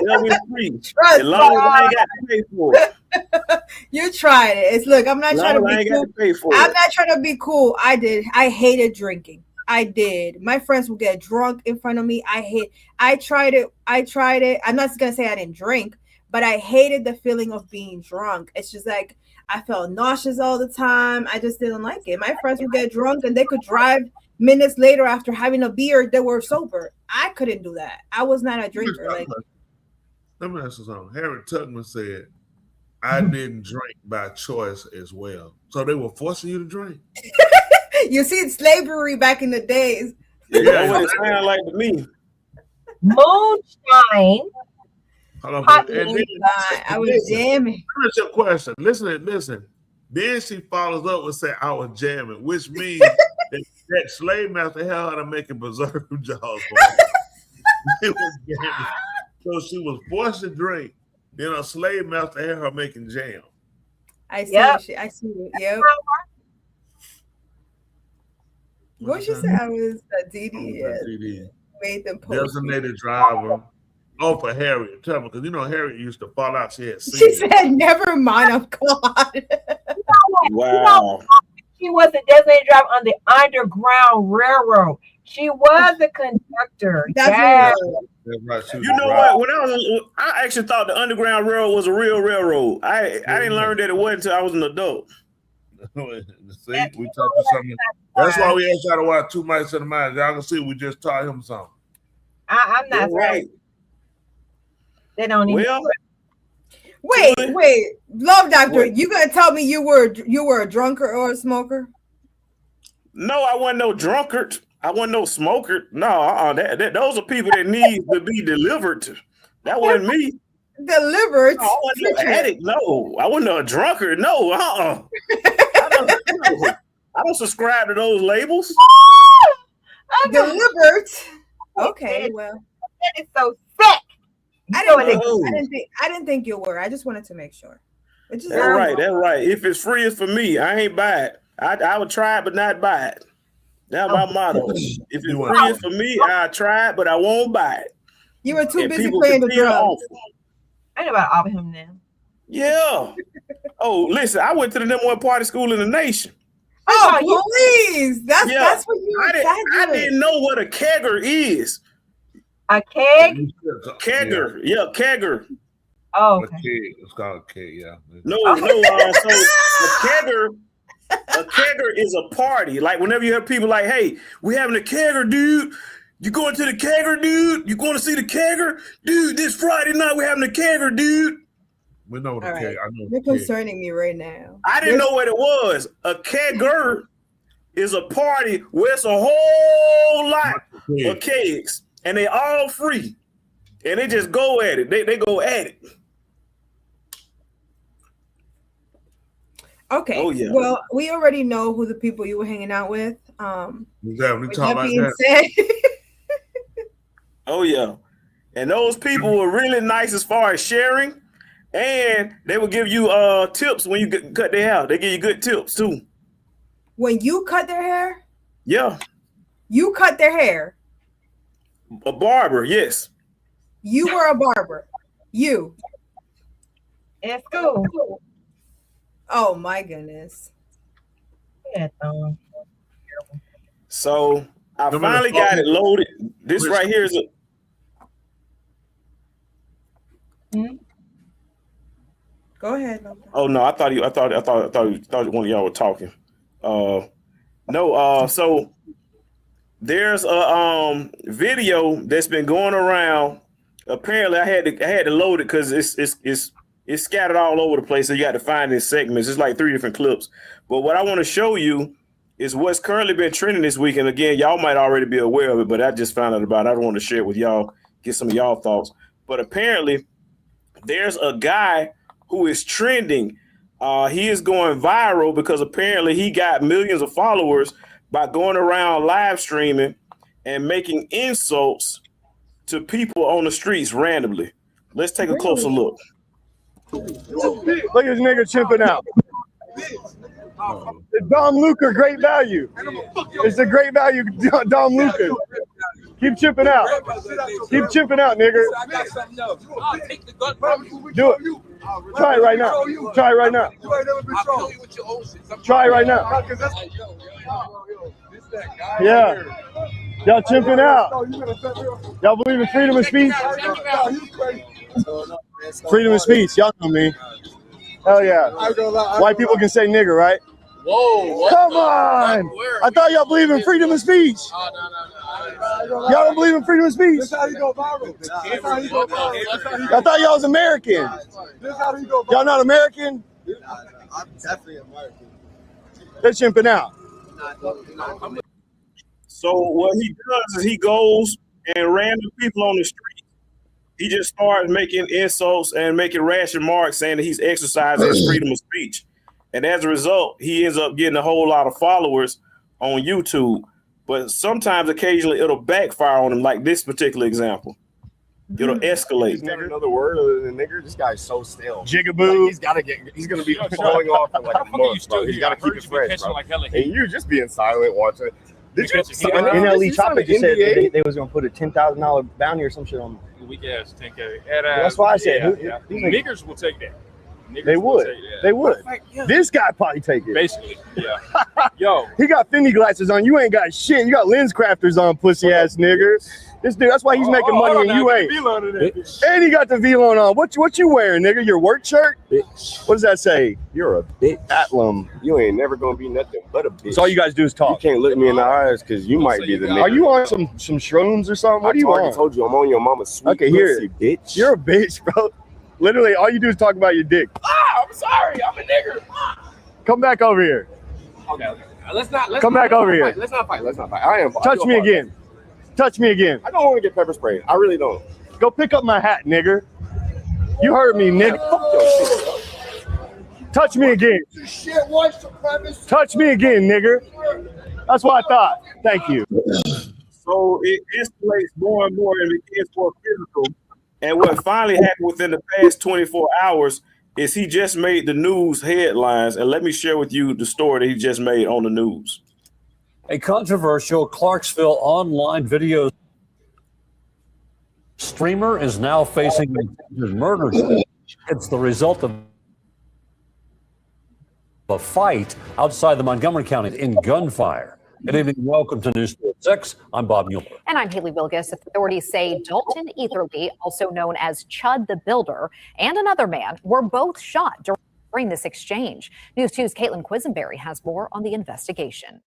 [SPEAKER 7] Whatever is free. As long as I ain't got to pay for it.
[SPEAKER 6] You tried it. It's look. I'm not
[SPEAKER 7] As
[SPEAKER 6] trying to
[SPEAKER 7] long as I
[SPEAKER 6] be
[SPEAKER 7] ain't got
[SPEAKER 6] cool.
[SPEAKER 7] to pay for
[SPEAKER 6] I'm
[SPEAKER 7] it.
[SPEAKER 6] not trying to be cool. I did. I hated drinking. I did. My friends would get drunk in front of me. I tried it. I'm not gonna say I didn't drink, but I hated the feeling of being drunk. It's just like I felt nauseous all the time. I just didn't like it. My friends would get drunk and they could drive minutes later after having a beer. They were sober. I couldn't do that. I was not a drinker. Like
[SPEAKER 1] Let me ask you something. Harriet Tubman said, I didn't drink by choice as well. So they were forcing you to drink?
[SPEAKER 6] you see, slavery back in the days.
[SPEAKER 7] Yeah, that's what it sounded like to me.
[SPEAKER 5] Moonshine.
[SPEAKER 1] Hold on,
[SPEAKER 5] Hot
[SPEAKER 1] and then,
[SPEAKER 6] I was jamming.
[SPEAKER 1] Finish your question. Listen. Then she follows up with saying, I was jamming, which means that slave master held her to making preserve jaws for her. It was jamming. So she was forced to drink. Then a slave master had her making jam.
[SPEAKER 6] I see.
[SPEAKER 5] Yep.
[SPEAKER 6] I see it. Yep. What she said? I was a DD. Yeah. Made them post.
[SPEAKER 1] Designated driver. Oh, for Harriet Tubman, because you know Harriet used to fall out. She had
[SPEAKER 6] She
[SPEAKER 1] seen it.
[SPEAKER 6] said, "Never mind, I'm God."
[SPEAKER 7] Wow.
[SPEAKER 5] She was a designated driver on the Underground Railroad. She was a conductor.
[SPEAKER 6] That's
[SPEAKER 5] Yes.
[SPEAKER 1] That's right. She was
[SPEAKER 7] You know
[SPEAKER 1] driving.
[SPEAKER 7] what? I actually thought the Underground Railroad was a real railroad. I didn't learn that it wasn't until I was an adult.
[SPEAKER 1] See, we taught you something. That's why we asked y'all to watch Two Mice in the Mind. Y'all can see we just taught him something.
[SPEAKER 5] I'm not
[SPEAKER 7] You're right.
[SPEAKER 5] They don't even.
[SPEAKER 7] Well,
[SPEAKER 6] Wait, love doctor. You gonna tell me you were a drunkard or a smoker?
[SPEAKER 7] no, I wasn't no drunkard. I wasn't no smoker. No, those are people that need to be delivered. That wasn't me.
[SPEAKER 6] Delivered.
[SPEAKER 7] No, I wasn't no addict. No, I wasn't a drunkard. No, I don't subscribe to those labels.
[SPEAKER 6] Delivered. Okay, well,
[SPEAKER 5] That is so sick.
[SPEAKER 6] I didn't think you were. I just wanted to make sure. It just
[SPEAKER 7] That's right. That's right. If it's free, it's for me. I ain't buy it. I would try it, but not buy it. That's my motto. If it's free, it's for me. I try it, but I won't buy it.
[SPEAKER 6] You were too
[SPEAKER 7] And
[SPEAKER 6] busy
[SPEAKER 7] people
[SPEAKER 6] playing the
[SPEAKER 7] continue to
[SPEAKER 6] drugs.
[SPEAKER 7] offer.
[SPEAKER 5] I know about all of him now.
[SPEAKER 7] Yeah. Oh, listen, I went to the number one party school in the nation.
[SPEAKER 6] Oh, please. That's what you were
[SPEAKER 7] I didn't know what a kegger is.
[SPEAKER 5] A keg?
[SPEAKER 7] Kegger. Yeah, kegger.
[SPEAKER 5] Oh,
[SPEAKER 1] A keg. It's called a keg, yeah.
[SPEAKER 7] No. So a kegger is a party. Like whenever you have people like, hey, we having a kegger, dude. You going to the kegger, dude? You going to see the kegger? Dude, this Friday night we're having a kegger, dude.
[SPEAKER 1] We know what
[SPEAKER 6] All
[SPEAKER 1] a
[SPEAKER 6] right.
[SPEAKER 1] keg. I know
[SPEAKER 6] You're
[SPEAKER 1] what a keg.
[SPEAKER 6] concerning me right now.
[SPEAKER 7] I didn't know what it was. A kegger is a party where it's a whole lot of kegs, and they all free, and they just go at it. They go at it.
[SPEAKER 6] Okay.
[SPEAKER 7] Oh, yeah.
[SPEAKER 6] Well, we already know who the people you were hanging out with.
[SPEAKER 1] We talking
[SPEAKER 6] With
[SPEAKER 1] about
[SPEAKER 6] that being
[SPEAKER 1] that.
[SPEAKER 6] said,
[SPEAKER 7] Oh yeah, and those people were really nice as far as sharing, and they will give you tips when you cut their hair. They give you good tips too.
[SPEAKER 6] when you cut their hair,
[SPEAKER 7] Yeah,
[SPEAKER 6] you cut their hair.
[SPEAKER 7] a barber. Yes.
[SPEAKER 6] You were a barber. You.
[SPEAKER 5] In school.
[SPEAKER 6] Oh my goodness.
[SPEAKER 5] Yeah,
[SPEAKER 7] So I
[SPEAKER 1] Remember
[SPEAKER 7] finally
[SPEAKER 1] the
[SPEAKER 7] got it loaded. This right here is a.
[SPEAKER 6] Go ahead.
[SPEAKER 7] Oh no, I thought one of y'all were talking. No. So there's a video that's been going around. Apparently, I had to load it because it's scattered all over the place. So you got to find it in segments. It's like 3 different clips. But what I want to show you is what's currently been trending this week. And again, y'all might already be aware of it, but I just found out about it. I don't want to share it with y'all, get some of y'all thoughts. But apparently, there's a guy who is trending. He is going viral because apparently he got millions of followers by going around live streaming and making insults to people on the streets randomly. Let's take a closer look.
[SPEAKER 2] Look at this nigga chimping out. It's Dom Luca, great value. It's a great value, Dom Luca. Keep chipping out. Keep chipping out, nigga. Do it. Try it right now. Try it right now. Try it right now. Yeah. Y'all chimping out. Y'all believe in freedom of speech? Freedom of speech. Y'all know me. Hell yeah. White people can say nigger, right?
[SPEAKER 3] Whoa.
[SPEAKER 2] Come on. I thought y'all believe in freedom of speech. Y'all don't believe in freedom of speech? That's how you go viral. I thought y'all was American. Y'all not American?
[SPEAKER 3] I'm definitely American.
[SPEAKER 2] They're chimping out.
[SPEAKER 7] So what he does is he goes and random people on the street, he just starts making insults and making rash remarks saying that he's exercising his freedom of speech. And as a result, he ends up getting a whole lot of followers on YouTube. But sometimes, occasionally, it'll backfire on him, like this particular example. It'll escalate.
[SPEAKER 3] He's never another word other than nigger. This guy's so stale.
[SPEAKER 2] Jigaboo.
[SPEAKER 3] Like, he's gonna be falling off for like a month, bro. He's gotta keep it fresh, bro. And you just being silent watching. Did you
[SPEAKER 23] NLE Chopper just said they was gonna put a $10,000 bounty or some shit on him.
[SPEAKER 24] Weak ass 10K.
[SPEAKER 2] That's why I said
[SPEAKER 24] Niggers will take that.
[SPEAKER 2] They would. They would. This guy probably take it.
[SPEAKER 24] Basically, yeah. Yo,
[SPEAKER 2] he got Fendi glasses on. You ain't got shit. You got lens crafters on, pussy ass nigga. This dude. That's why he's making money and you ain't. And he got the V-Lone on. What you wearing, nigga? Your work shirt?
[SPEAKER 3] Bitch.
[SPEAKER 2] What does that say?
[SPEAKER 3] You're a bitch.
[SPEAKER 2] Atlum.
[SPEAKER 3] You ain't never gonna be nothing but a bitch.
[SPEAKER 2] So all you guys do is talk.
[SPEAKER 3] You can't look me in the eyes because you might be the nigga.
[SPEAKER 2] Are you on some shrooms or something? What are you on?
[SPEAKER 3] I told you I'm on your mama's sweet pussy, bitch.
[SPEAKER 2] You're a bitch, bro. Literally, all you do is talk about your dick.
[SPEAKER 24] I'm sorry, I'm a nigger.
[SPEAKER 2] Come back over here.
[SPEAKER 3] Okay. Let's not.
[SPEAKER 2] Come back over here.
[SPEAKER 3] Let's not fight. I am.
[SPEAKER 2] Touch me again. Touch me again.
[SPEAKER 3] I don't want to get pepper sprayed. I really don't.
[SPEAKER 2] Go pick up my hat, nigger. You heard me, nigga. Touch me again. Touch me again, nigger. That's what I thought. Thank you.
[SPEAKER 7] So it escalates more and more and it gets more physical. And what finally happened within the past 24 hours is he just made the news headlines. And let me share with you the story that he just made on the news.
[SPEAKER 25] A controversial Clarksville online video streamer is now facing a murder charge. It's the result of a fight outside the Montgomery County in gunfire. Good evening. Welcome to News 6. I'm Bob Mueller.
[SPEAKER 26] And I'm Haley Wilgus. Authorities say Dalton Etherly, also known as Chud the Builder, and another man were both shot during this exchange. News 2's Caitlin Quisenberry has more on the investigation.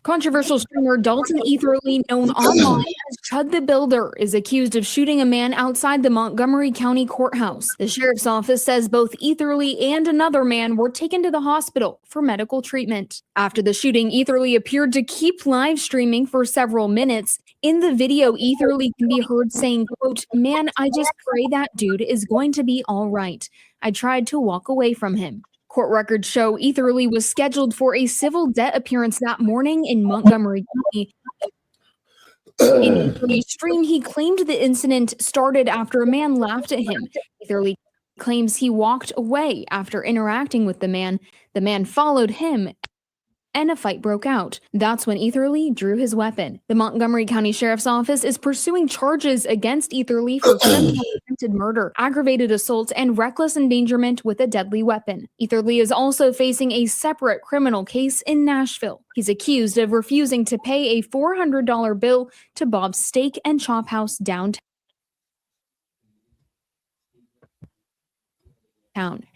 [SPEAKER 27] Controversial streamer Dalton Etherly, known online as Chud the Builder, is accused of shooting a man outside the Montgomery County Courthouse. The sheriff's office says both Etherly and another man were taken to the hospital for medical treatment. After the shooting, Etherly appeared to keep live streaming for several minutes. In the video, Etherly can be heard saying, quote, "Man, I just pray that dude is going to be all right. I tried to walk away from him." Court records show Etherly was scheduled for a civil debt appearance that morning in Montgomery County. In Etherly's stream, he claimed the incident started after a man laughed at him. Etherly claims he walked away after interacting with the man. The man followed him, and a fight broke out. That's when Etherly drew his weapon. The Montgomery County Sheriff's Office is pursuing charges against Etherly for attempted murder, aggravated assault, and reckless endangerment with a deadly weapon. Etherly is also facing a separate criminal case in Nashville. He's accused of refusing to pay a $400 bill to Bob's Steak and Chop House downtown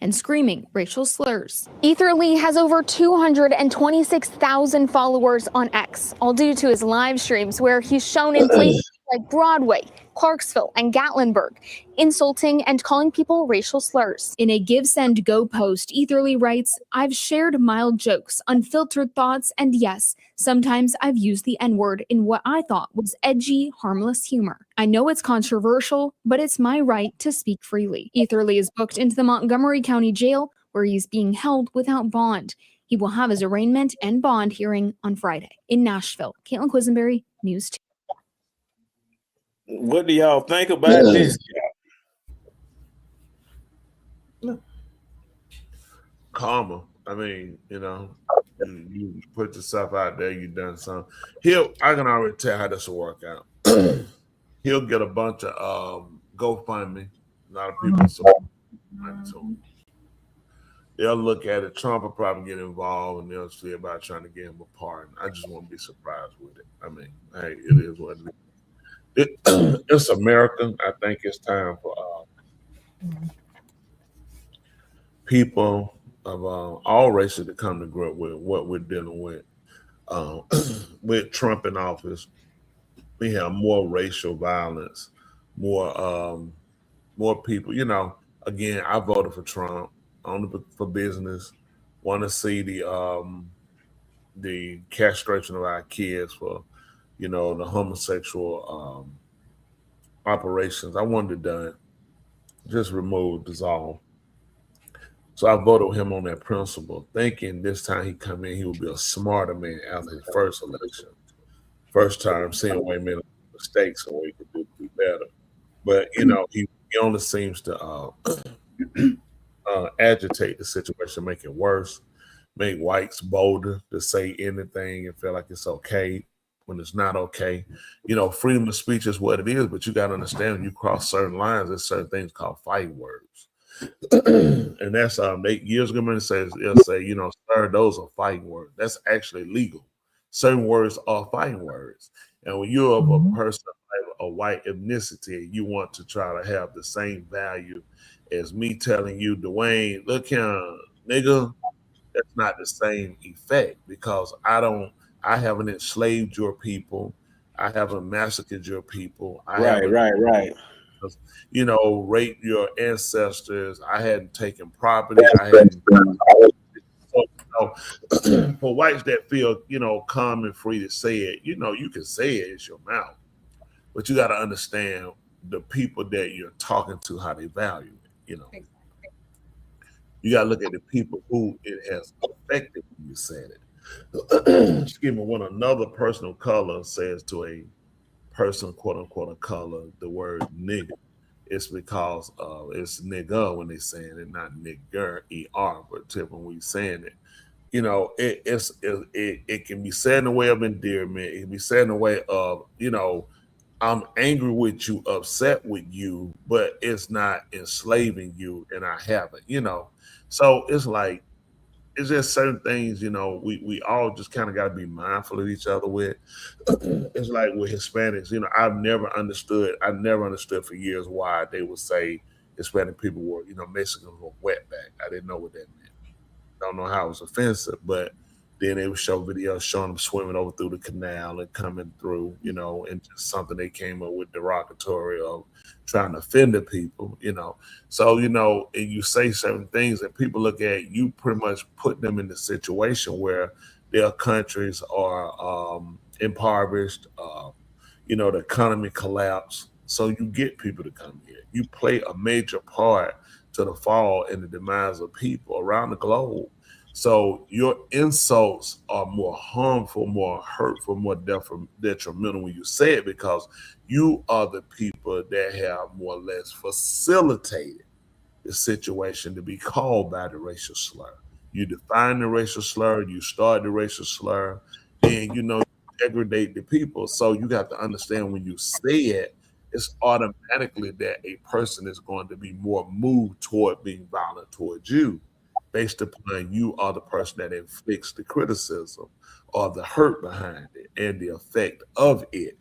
[SPEAKER 27] and screaming racial slurs. Etherly has over 226,000 followers on X, all due to his live streams where he's shown in places like Broadway, Clarksville, and Gatlinburg, insulting and calling people racial slurs. In a Give Send Go post, Etherly writes, "I've shared mild jokes, unfiltered thoughts, and yes, sometimes I've used the N-word in what I thought was edgy, harmless humor. I know it's controversial, but it's my right to speak freely." Etherly is booked into the Montgomery County Jail, where he's being held without bond. He will have his arraignment and bond hearing on Friday. In Nashville, Caitlin Quisenberry, News 2.
[SPEAKER 7] What do y'all think about this?
[SPEAKER 1] Karma. I mean, you put yourself out there, you done something. I can already tell how this will work out. He'll get a bunch of GoFundMe. A lot of people support him. They'll look at it. Trump will probably get involved, and they'll see about trying to get him a pardon. I just won't be surprised with it. I mean, hey, it is what it is. It's America. I think it's time for people of all races to come to grip with what we're dealing with. With Trump in office, we have more racial violence, more people. Again, I voted for Trump only for business. Want to see the castration of our kids for the homosexual operations. I wanted it done. Just removed, dissolved. So I voted him on that principle, thinking this time he come in, he would be a smarter man after his first election. First time, seeing where he made mistakes and where he could do better. But, he only seems to agitate the situation, make it worse, make whites bolder to say anything and feel like it's okay when it's not okay. Freedom of speech is what it is, but you got to understand when you cross certain lines, there's certain things called fighting words. And that's years ago, they'll say, sir, those are fighting words. That's actually legal. Certain words are fighting words. And when you're of a person of a white ethnicity, you want to try to have the same value as me telling you, Dwayne, look here, nigga, that's not the same effect, because I haven't enslaved your people. I haven't massacred your people.
[SPEAKER 7] Right.
[SPEAKER 1] Raped your ancestors. I hadn't taken property. I hadn't. For whites that feel, calm and free to say it, you can say it. It's your mouth, but you got to understand the people that you're talking to, how they value it. You got to look at the people who it has affected when you said it. Excuse me, when another person of color says to a person, quote unquote, of color, the word nigga, it's because it's nigga when they saying it, not nigger, ER, but tip when we saying it. It can be said in a way of endearment. It can be said in a way of, I'm angry with you, upset with you, but it's not enslaving you, and I haven't, So it's like, it's just certain things, we all just kind of got to be mindful of each other with. It's like with Hispanics, I never understood for years why they would say Hispanic people were, Mexicans were wetback. I didn't know what that meant. Don't know how it was offensive, but then they would show videos showing them swimming over through the canal and coming through, and just something they came up with derogatory of trying to offend the people, So, and you say certain things and people look at you, pretty much put them in the situation where their countries are impoverished, the economy collapsed. So you get people to come here. You play a major part to the fall and the demise of people around the globe. So your insults are more harmful, more hurtful, more detrimental when you say it, because you are the people that have more or less facilitated the situation to be called by the racial slur. You define the racial slur, you start the racial slur, and you degrade the people. So you got to understand when you say it, it's automatically that a person is going to be more moved toward being violent towards you, based upon you are the person that inflicts the criticism or the hurt behind it and the effect of it.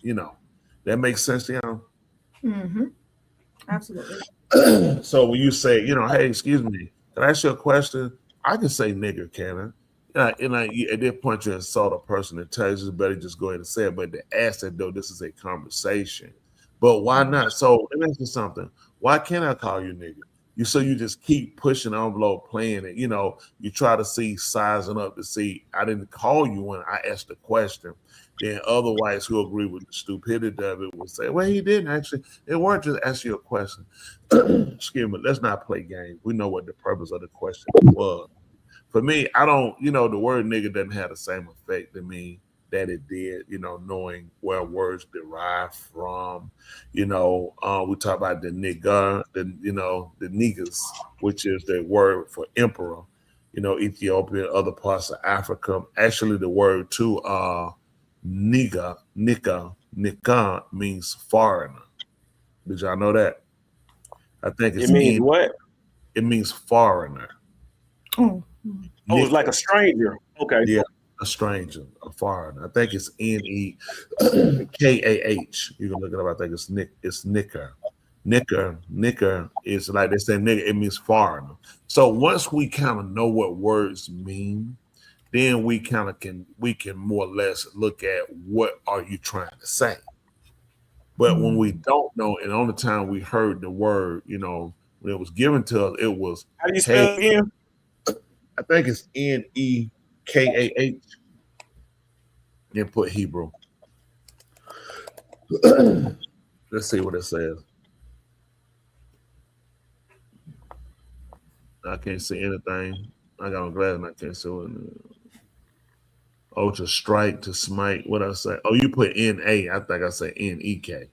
[SPEAKER 1] That makes sense to you?
[SPEAKER 6] Mm-hmm. Absolutely.
[SPEAKER 1] So when you say, hey, excuse me, can I ask you a question? I can say nigger, can I? At this point, you insult a person and tell you it's better just go ahead and say it. But to ask that, though, this is a conversation. But why not? So let me ask you something. Why can't I call you nigger? You just keep pushing the envelope, playing it. You try to see, sizing up to see. I didn't call you when I asked the question. Then other whites who agree with the stupidity of it will say, well, he didn't actually. It weren't just ask you a question. Excuse me. Let's not play games. We know what the purpose of the question was. For me, I don't, the word nigga doesn't have the same effect to me that it did, knowing where words derive from. We talk about the nigga, the niggas, which is the word for emperor, Ethiopia, other parts of Africa. Actually, the word too, nika means foreigner. Did y'all know that? I think it means
[SPEAKER 7] what?
[SPEAKER 1] It means foreigner.
[SPEAKER 7] Oh, it's like a stranger. Okay.
[SPEAKER 1] Yeah. A stranger, a foreigner. I think it's Nekah. You can look it up. I think it's Nicker. Nicker is like they say nigga, it means foreigner. So once we kind of know what words mean, then we can more or less look at what are you trying to say. But when we don't know, and the only time we heard the word, when it was given to us, it was
[SPEAKER 7] how do you spell it again?
[SPEAKER 1] I think it's Nekah. Then put Hebrew. Let's see what it says. I can't see anything. I got my glasses and I can't see it. Oh, to strike, to smite. What I say? Oh, you put N-A. I think I said N-E-K.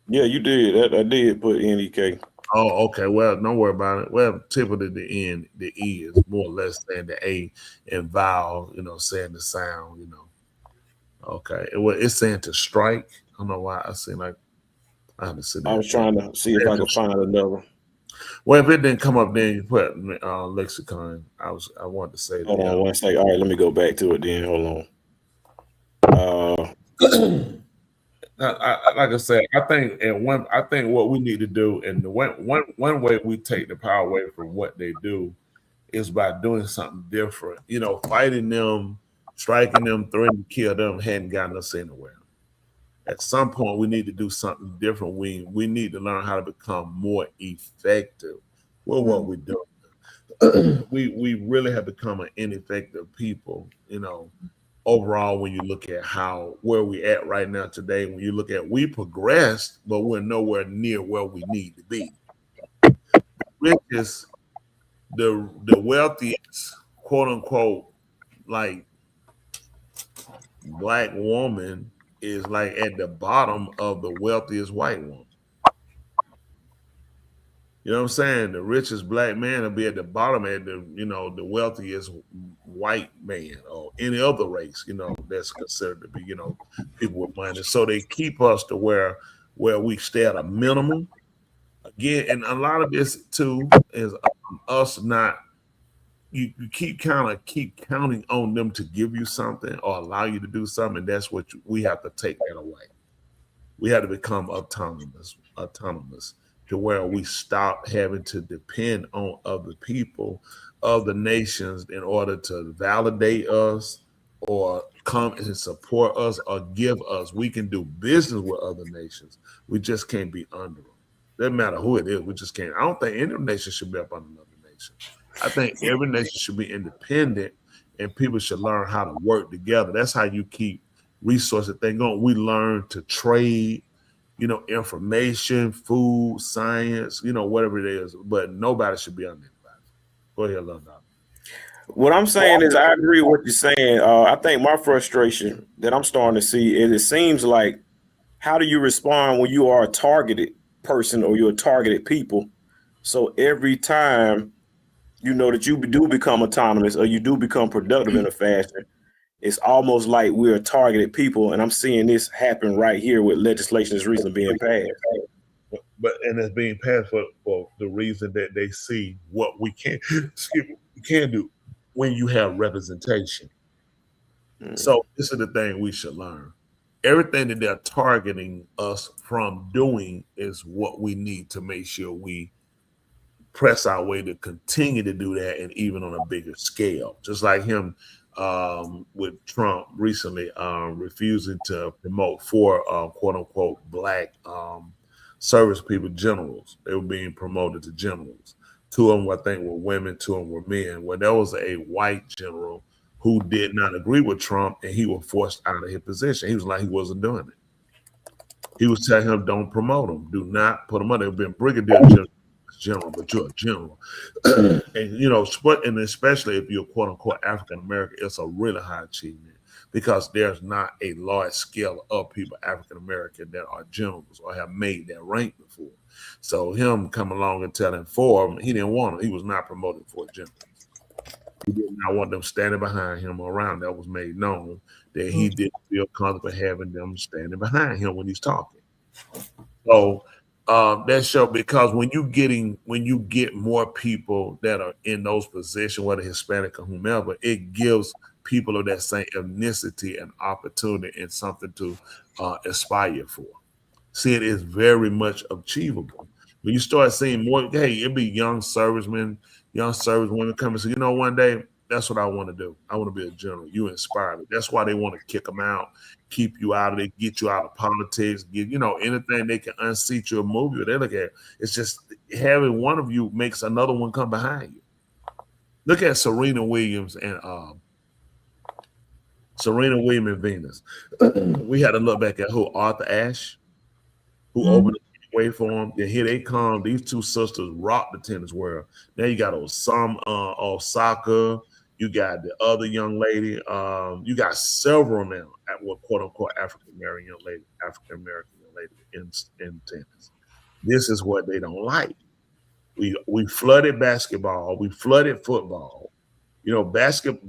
[SPEAKER 7] Yeah, you did. I did put N-E-K.
[SPEAKER 1] Oh, okay. Well, don't worry about it. Well, typically the N, the E is more or less saying the A, and vowel, saying the sound, Okay. It's saying to strike. I don't know why I seem like I haven't seen.
[SPEAKER 7] I was trying to see if I could find another.
[SPEAKER 1] Well, if it didn't come up, then you put lexicon. I wanted to say that.
[SPEAKER 7] Hold on one second. All right, let me go back to it then. Hold on.
[SPEAKER 1] Like I said, I think what we need to do, and the one way we take the power away from what they do is by doing something different. Fighting them, striking them, threatening to kill them hadn't gotten us anywhere. At some point, we need to do something different. We need to learn how to become more effective with what we do. We really have become an ineffective people, overall, when you look at where we at right now today, when you look at we progressed, but we're nowhere near where we need to be. The richest, the wealthiest, quote unquote, like black woman is like at the bottom of the wealthiest white woman. You know what I'm saying? The richest black man will be at the bottom at the wealthiest white man or any other race, that's considered to be, people with money. So they keep us to where we stay at a minimum. Again, and a lot of this too is us not, you keep counting on them to give you something or allow you to do something. And that's what we have to take that away. We have to become autonomous to where we stop having to depend on other people, other nations in order to validate us or come and support us or give us. We can do business with other nations. We just can't be under them. Doesn't matter who it is. We just can't. I don't think any nation should be up under another nation. I think every nation should be independent and people should learn how to work together. That's how you keep resources thing going. We learn to trade information, food, science, whatever it is. But nobody should be under anybody. Go ahead, Lil Dog.
[SPEAKER 7] What I'm saying is I agree with what you're saying. I think my frustration that I'm starting to see is it seems like, how do you respond when you are a targeted person or you're a targeted people? So every time that you do become autonomous or you do become productive in a fashion, it's almost like we're targeted people. And I'm seeing this happen right here with legislation that's recently being passed.
[SPEAKER 1] And it's being passed for the reason that they see what we can do when you have representation. So this is the thing we should learn. Everything that they're targeting us from doing is what we need to make sure we press our way to continue to do that, and even on a bigger scale. Just like him with Trump recently refusing to promote 4 quote unquote black service people, generals. They were being promoted to generals. 2 of them, I think, were women, 2 of them were men. Well, there was a white general who did not agree with Trump, and he was forced out of his position. He was like, he wasn't doing it. He was telling him, don't promote him. Do not put him on. They've been brigadier general, but you're a general. And especially if you're quote unquote African American, it's a really high achievement, because there's not a large scale of people, African American, that are generals or have made that rank before. So him come along and telling 4 of them, he didn't want them. He was not promoting 4 generals. He did not want them standing behind him or around. That was made known that he didn't feel comfortable having them standing behind him when he's talking. So that show, because when you get more people that are in those positions, whether Hispanic or whomever, it gives people of that same ethnicity an opportunity and something to aspire for. See, it is very much achievable. When you start seeing more, hey, it'd be young servicemen, young servicewomen come and say, one day, that's what I want to do. I want to be a general. You inspire me. That's why they want to kick them out, keep you out of it, get you out of politics, get, anything they can unseat you or move you. They look at it. It's just having one of you makes another one come behind you. Look at Serena Williams and Venus. We had to look back at who? Arthur Ashe, who opened the way for them. Then here they come. These 2 sisters rock the tennis world. Now you got Osaka. You got the other young lady. You got several now at what quote unquote African American young lady in tennis. This is what they don't like. We flooded basketball. We flooded football.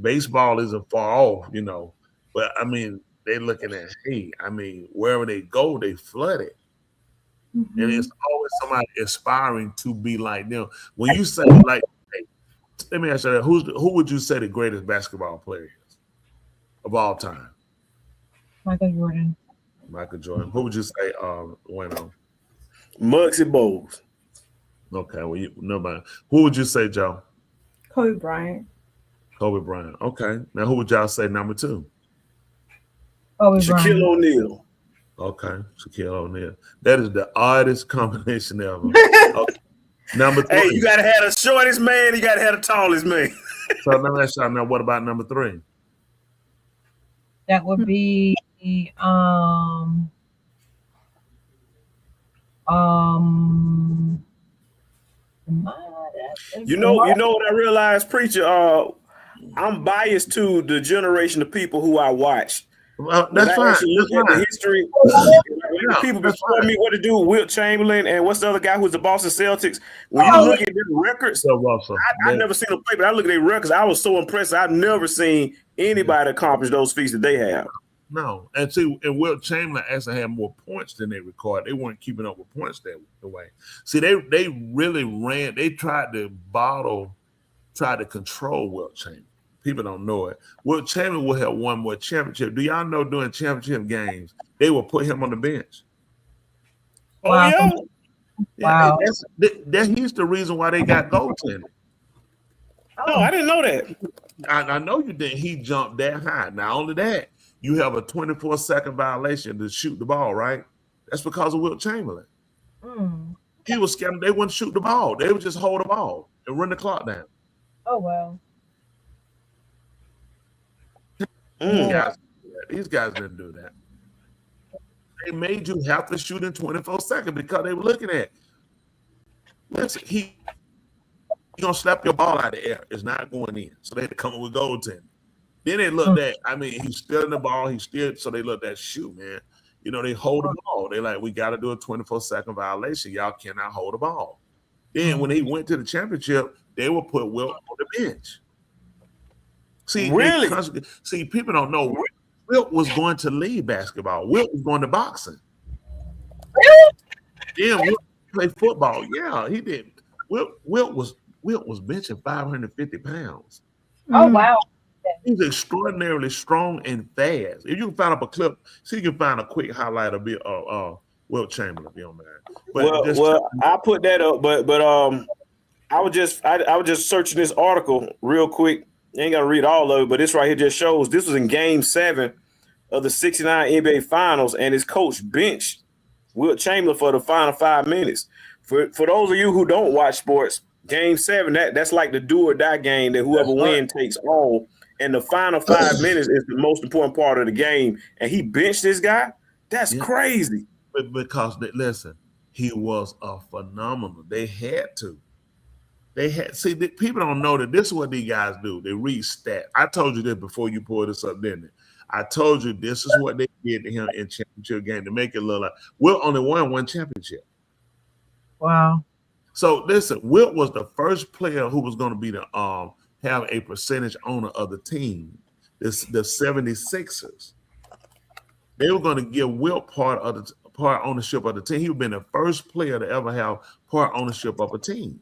[SPEAKER 1] Baseball isn't far off. But I mean, they're looking at, hey, I mean, wherever they go, they flood it. Mm-hmm. And it's always somebody aspiring to be like them. When you say, like, hey, let me ask you that, who would you say the greatest basketball player is of all time?
[SPEAKER 5] Michael Jordan.
[SPEAKER 1] Michael Jordan. Who would you say went
[SPEAKER 7] Muggsy Bogues.
[SPEAKER 1] Okay, well, nobody. Who would you say, Joe?
[SPEAKER 6] Kobe Bryant.
[SPEAKER 1] Kobe Bryant. Okay. Now, who would y'all say number 2?
[SPEAKER 7] Shaquille O'Neal.
[SPEAKER 1] Okay, Shaquille O'Neal. That is the oddest combination ever. Okay. Number 3.
[SPEAKER 7] Hey, you gotta have the shortest man. You gotta have the tallest man.
[SPEAKER 1] So let me ask y'all now. What about number 3?
[SPEAKER 5] That would be
[SPEAKER 7] You know what I realized, preacher. I'm biased to the generation of people who I watched.
[SPEAKER 1] Well, that's fine.
[SPEAKER 7] Look at the history. People before me, what to do? Wilt Chamberlain and what's the other guy who's the Boston Celtics? When you look at their records, I've never seen them play, but I look at their records. I was so impressed. I've never seen anybody accomplish those feats that they have.
[SPEAKER 1] No, and see, and Wilt Chamberlain actually had more points than they recorded. They weren't keeping up with points that way. See, they really ran. They tried to control Wilt Chamberlain. People don't know it. Wilt Chamberlain would have won more championship. Do y'all know during championship games they will put him on the bench?
[SPEAKER 7] Wow. Oh, yeah.
[SPEAKER 5] Wow.
[SPEAKER 1] He's the reason why they got goaltending.
[SPEAKER 7] No, I didn't know that.
[SPEAKER 1] I know you didn't. He jumped that high. Not only that, you have a 24-second violation to shoot the ball, right? That's because of Wilt Chamberlain. He was scared. They wouldn't shoot the ball. They would just hold the ball and run the clock down.
[SPEAKER 5] Oh, well.
[SPEAKER 1] These guys didn't do that. They made you have to shoot in 24 seconds because they were looking at. Listen, he gonna slap your ball out of the air. It's not going in. So they had to come up with goaltending. Then they looked at, I mean, he's still in the ball. So they looked at, shoot, man. You know, they hold the ball. They like, we got to do a 24-second violation. Y'all cannot hold the ball. Then when he went to the championship, they would put Wilt on the bench. See,
[SPEAKER 7] really?
[SPEAKER 1] See, people don't know. Wilt was going to leave basketball. Wilt was going to boxing. Then Wilt played football. Yeah, he did. Wilt was benching 550 pounds.
[SPEAKER 5] Oh, wow.
[SPEAKER 1] He's extraordinarily strong and fast. If you can find up a clip, see, you can find a quick highlight of Wilt Chamberlain, if you don't mind. But
[SPEAKER 7] well, I put that up, but I was just searching this article real quick. You ain't got to read all of it, but this right here just shows this was in Game 7 of the '69 NBA Finals, and his coach benched Wilt Chamberlain for the final 5 minutes. For those of you who don't watch sports, Game 7 that's like the do or die game that whoever wins takes all. And the final 5 minutes is the most important part of the game. And he benched this guy? That's crazy.
[SPEAKER 1] But because, listen, he was a phenomenal. They had to. See, people don't know that this is what these guys do. They read stats. I told you this before you pulled this up, didn't I? I told you this is what they did to him in championship game to make it look like Wilt only won one championship.
[SPEAKER 5] Wow.
[SPEAKER 1] So listen, Wilt was the first player who was going to be the have a percentage owner of the team. The 76ers. They were going to give Wilt part ownership of the team. He would have been the first player to ever have part ownership of a team.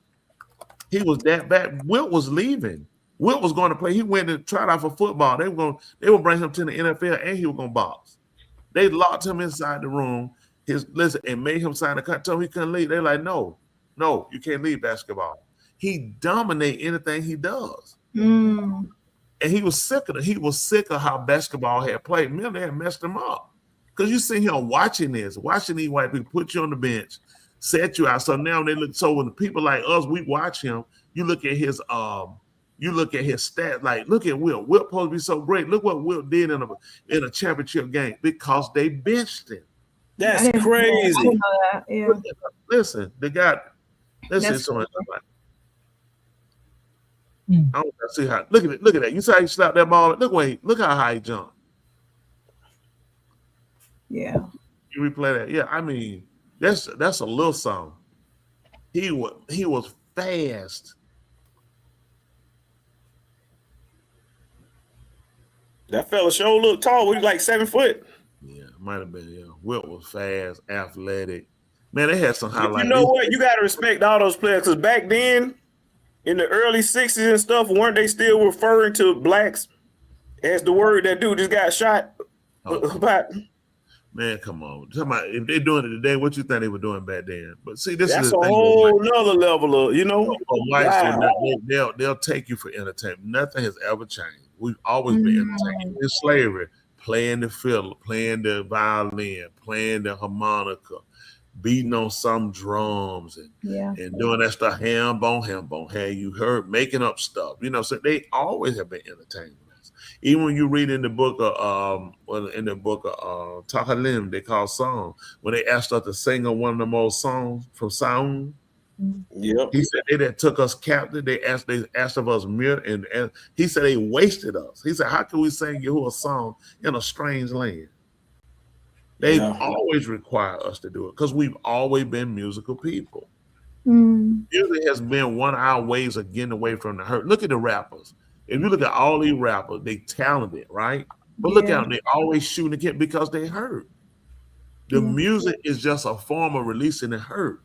[SPEAKER 1] He was that bad. Wilt was leaving. Wilt was going to play. He went and tried out for football. They would bring him to the NFL, and he was going to box. They locked him inside the room. And made him sign a contract. Told him he couldn't leave. They're like, no, you can't leave basketball. He dominates anything he does. And he was sick of it. He was sick of how basketball had played. Man, they had messed him up. Because you see him watching these white people put you on the bench, set you out. So now they look. So when the people like us, we watch him. You look at his stats. Like, look at Wilt. Wilt supposed to be so great. Look what Wilt did in a championship game because they benched him.
[SPEAKER 7] That's crazy.
[SPEAKER 6] I didn't know that. Yeah.
[SPEAKER 1] Listen, they got. Let's see so much. I don't see how. Look at that. You see how he slapped that ball? Look how high he jumped.
[SPEAKER 6] Yeah.
[SPEAKER 1] You replay that. Yeah, I mean, that's a little song. He was fast.
[SPEAKER 7] That fella sure looked tall. We like 7 foot.
[SPEAKER 1] Yeah, might have been. Yeah, Wilt was fast, athletic. Man, they had some highlights.
[SPEAKER 7] You know what? You got to respect all those players because back then, in the early 60s and stuff, weren't they still referring to blacks as the word that dude just got shot?
[SPEAKER 1] Man, come on. If they're doing it today, what you think they were doing back then? But see, this
[SPEAKER 7] that's
[SPEAKER 1] is
[SPEAKER 7] a whole nother level of,
[SPEAKER 1] they'll take you for entertainment. Nothing has ever changed. We've always been entertained. In slavery, playing the fiddle, playing the violin, playing the harmonica, beating on some drums and doing that stuff, ham bone. Have you heard making up stuff? So they always have been entertainment. Even when you read in the book of Tahalim, they call song, when they asked us to sing on one of the most songs from Sound.
[SPEAKER 7] Yep.
[SPEAKER 1] He said they that took us captive. They asked of us and he said they wasted us. He said, how can we sing you a song in a strange land? They always require us to do it because we've always been musical people. Music has been one of our ways of getting away from the hurt. Look at the rappers. If you look at all these rappers, they talented, right? But look at them, they always shooting again because they hurt. The music is just a form of releasing the hurt.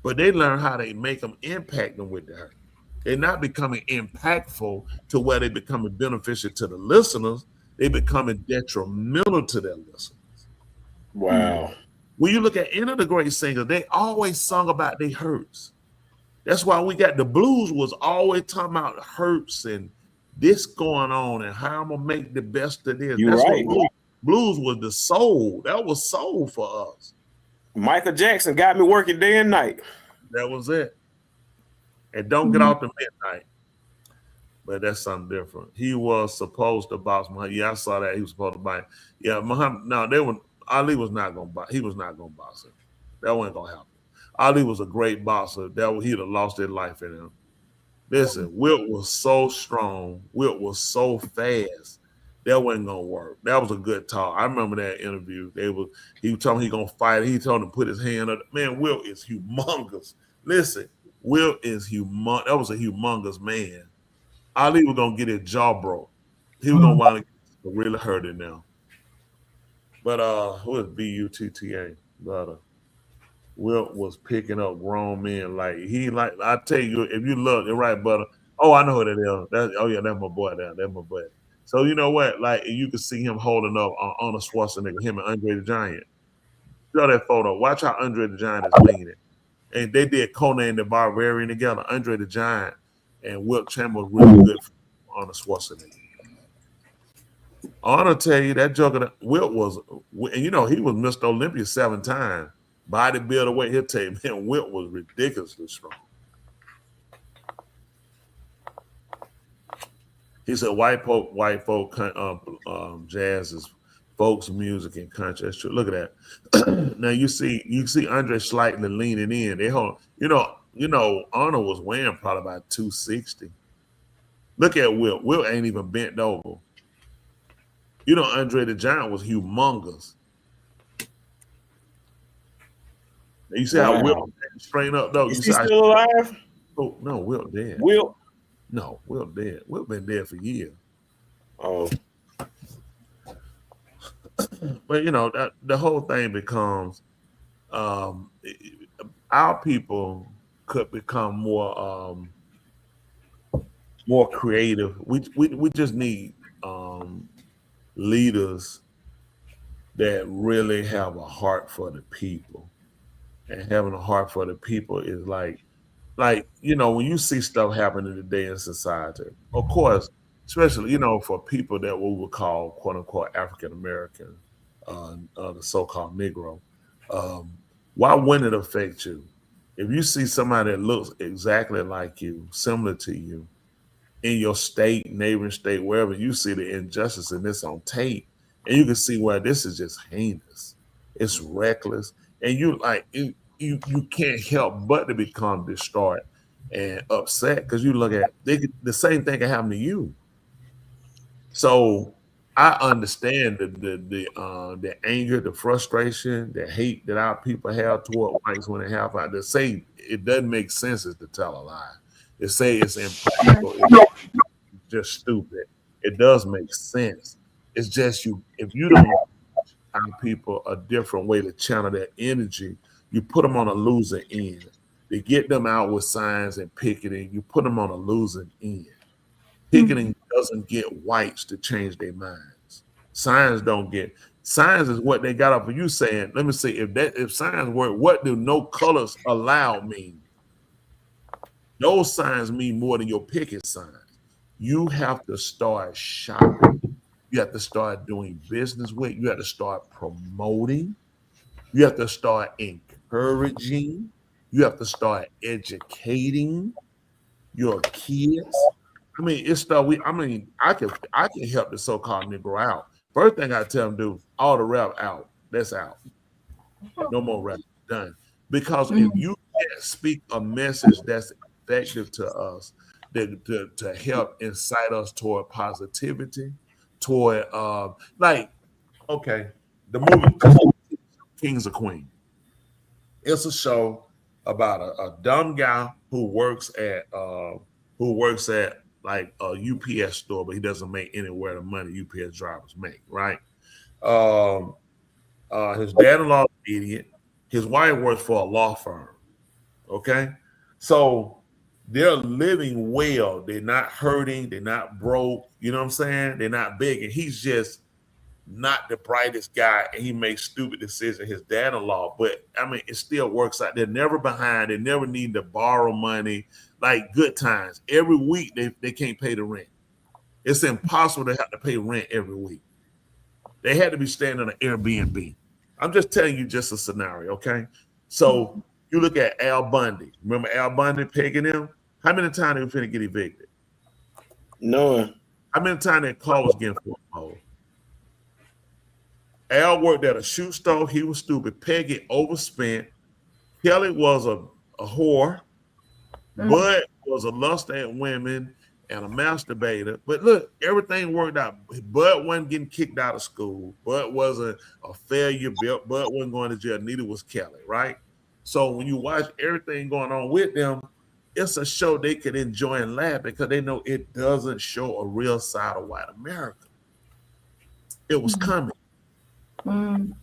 [SPEAKER 1] But they learn how to make them impact them with the hurt. They're not becoming impactful to where they becoming beneficial to the listeners. They becoming detrimental to their listeners.
[SPEAKER 7] Wow.
[SPEAKER 1] When you look at any of the great singers, they always sung about their hurts. That's why we got the blues was always talking about hurts and this going on and how I'm gonna make the best of this.
[SPEAKER 7] You're right.
[SPEAKER 1] What blues was the soul. That was soul for us.
[SPEAKER 7] Michael Jackson got me working day and night.
[SPEAKER 1] That was it. And don't get off the midnight. But that's something different. He was supposed to box Muhammad. Yeah, I saw that. He was supposed to buy. Yeah, Muhammad. No, they were Ali was not gonna box. He was not gonna box him. That wasn't gonna happen. Ali was a great boxer. He'd have lost his life in him. Listen, Wilt was so strong. Wilt was so fast. That wasn't gonna work. That was a good talk. I remember that interview. He told him he gonna fight. He told him to put his hand up. Man, Wilt is humongous. Listen, Wilt is humongous. That was a humongous man. Ali was gonna get his jaw broke. He was gonna wind up really hurting now. But who is Butta? But Wilt was picking up grown men I tell you, if you look, you're right, brother. Oh, I know who that is. That's my boy down. That's my boy. So you know what? Like you can see him holding up Arnold Schwarzenegger, him and Andre the Giant. Show that photo. Watch how Andre the Giant is leaning. And they did Conan the Barbarian together. Andre the Giant and Wilt Chamberlain was really good for Arnold Schwarzenegger. I want to tell you that joker, Wilt was, and he was Mr. Olympia 7 times. Bodybuilder weight, he'll tell you, man, Wilt was ridiculously strong. He said white folk jazz is folks music and country. That's true. Look at that. Now you see Andre slightly leaning in. Arnold was weighing probably about 260. Look at Wilt. Wilt ain't even bent over. Andre the Giant was humongous. You see how Wilt straight up though.
[SPEAKER 7] Is he still alive?
[SPEAKER 1] Oh no, Wilt dead.
[SPEAKER 7] Wilt?
[SPEAKER 1] No, Wilt dead. Wilt been dead for years.
[SPEAKER 7] Oh.
[SPEAKER 1] But the whole thing becomes our people could become more creative. We just need leaders that really have a heart for the people. And having a heart for the people is like when you see stuff happening today in society, of course, especially, for people that we would call quote unquote African American, the so-called Negro, why wouldn't it affect you? If you see somebody that looks exactly like you, similar to you, in your state, neighboring state, wherever you see the injustice in this on tape, and you can see where this is just heinous, it's reckless, and you can't help but to become distraught and upset because you look at the same thing can happen to you. So I understand the anger, the frustration, the hate that our people have toward whites when they have to say it doesn't make sense is to tell a lie. To say it's impossible, it's just stupid. It does make sense. It's just if you don't give our people a different way to channel that energy, you put them on a losing end. To get them out with signs and picketing, you put them on a losing end. Picketing doesn't get whites to change their minds. Signs is what they got up for you saying. Let me see if signs work. What do no colors allowed mean? Those signs mean more than your picket signs. You have to start shopping. You have to start doing business with. You have to start promoting. You have to start encouraging. You have to start educating your kids. It's stuff I can help the so-called Negro out. First thing I tell them do, all the rap out. That's out. No more rap. Done. Because if you can't speak a message that's effective to us, to help incite us toward positivity, toward the movie Kings of Queens. It's a show about a dumb guy who works at like a UPS store, but he doesn't make anywhere the money UPS drivers make, right? His dad-in-law is an idiot. His wife works for a law firm. Okay? So they're living well. They're not hurting. They're not broke. You know what I'm saying? They're not begging. He's just not the brightest guy, and he makes stupid decisions. His dad-in-law, but it still works out. They're never behind. They never need to borrow money. Like good times. Every week they can't pay the rent. It's impossible to have to pay rent every week. They had to be staying on an Airbnb. I'm just telling you just a scenario, okay? So you look at Al Bundy. Remember Al Bundy pegging him? How many times they finna get evicted?
[SPEAKER 7] None.
[SPEAKER 1] How many times that car was getting foreclosed? Al worked at a shoe store. He was stupid. Peggy overspent. Kelly was a whore. Bud was a lust at women and a masturbator. But look, everything worked out. Bud wasn't getting kicked out of school. Bud wasn't a failure. Bud wasn't going to jail. Neither was Kelly, right? So when you watch everything going on with them, it's a show they could enjoy and laugh because they know it doesn't show a real side of white America. It was coming. When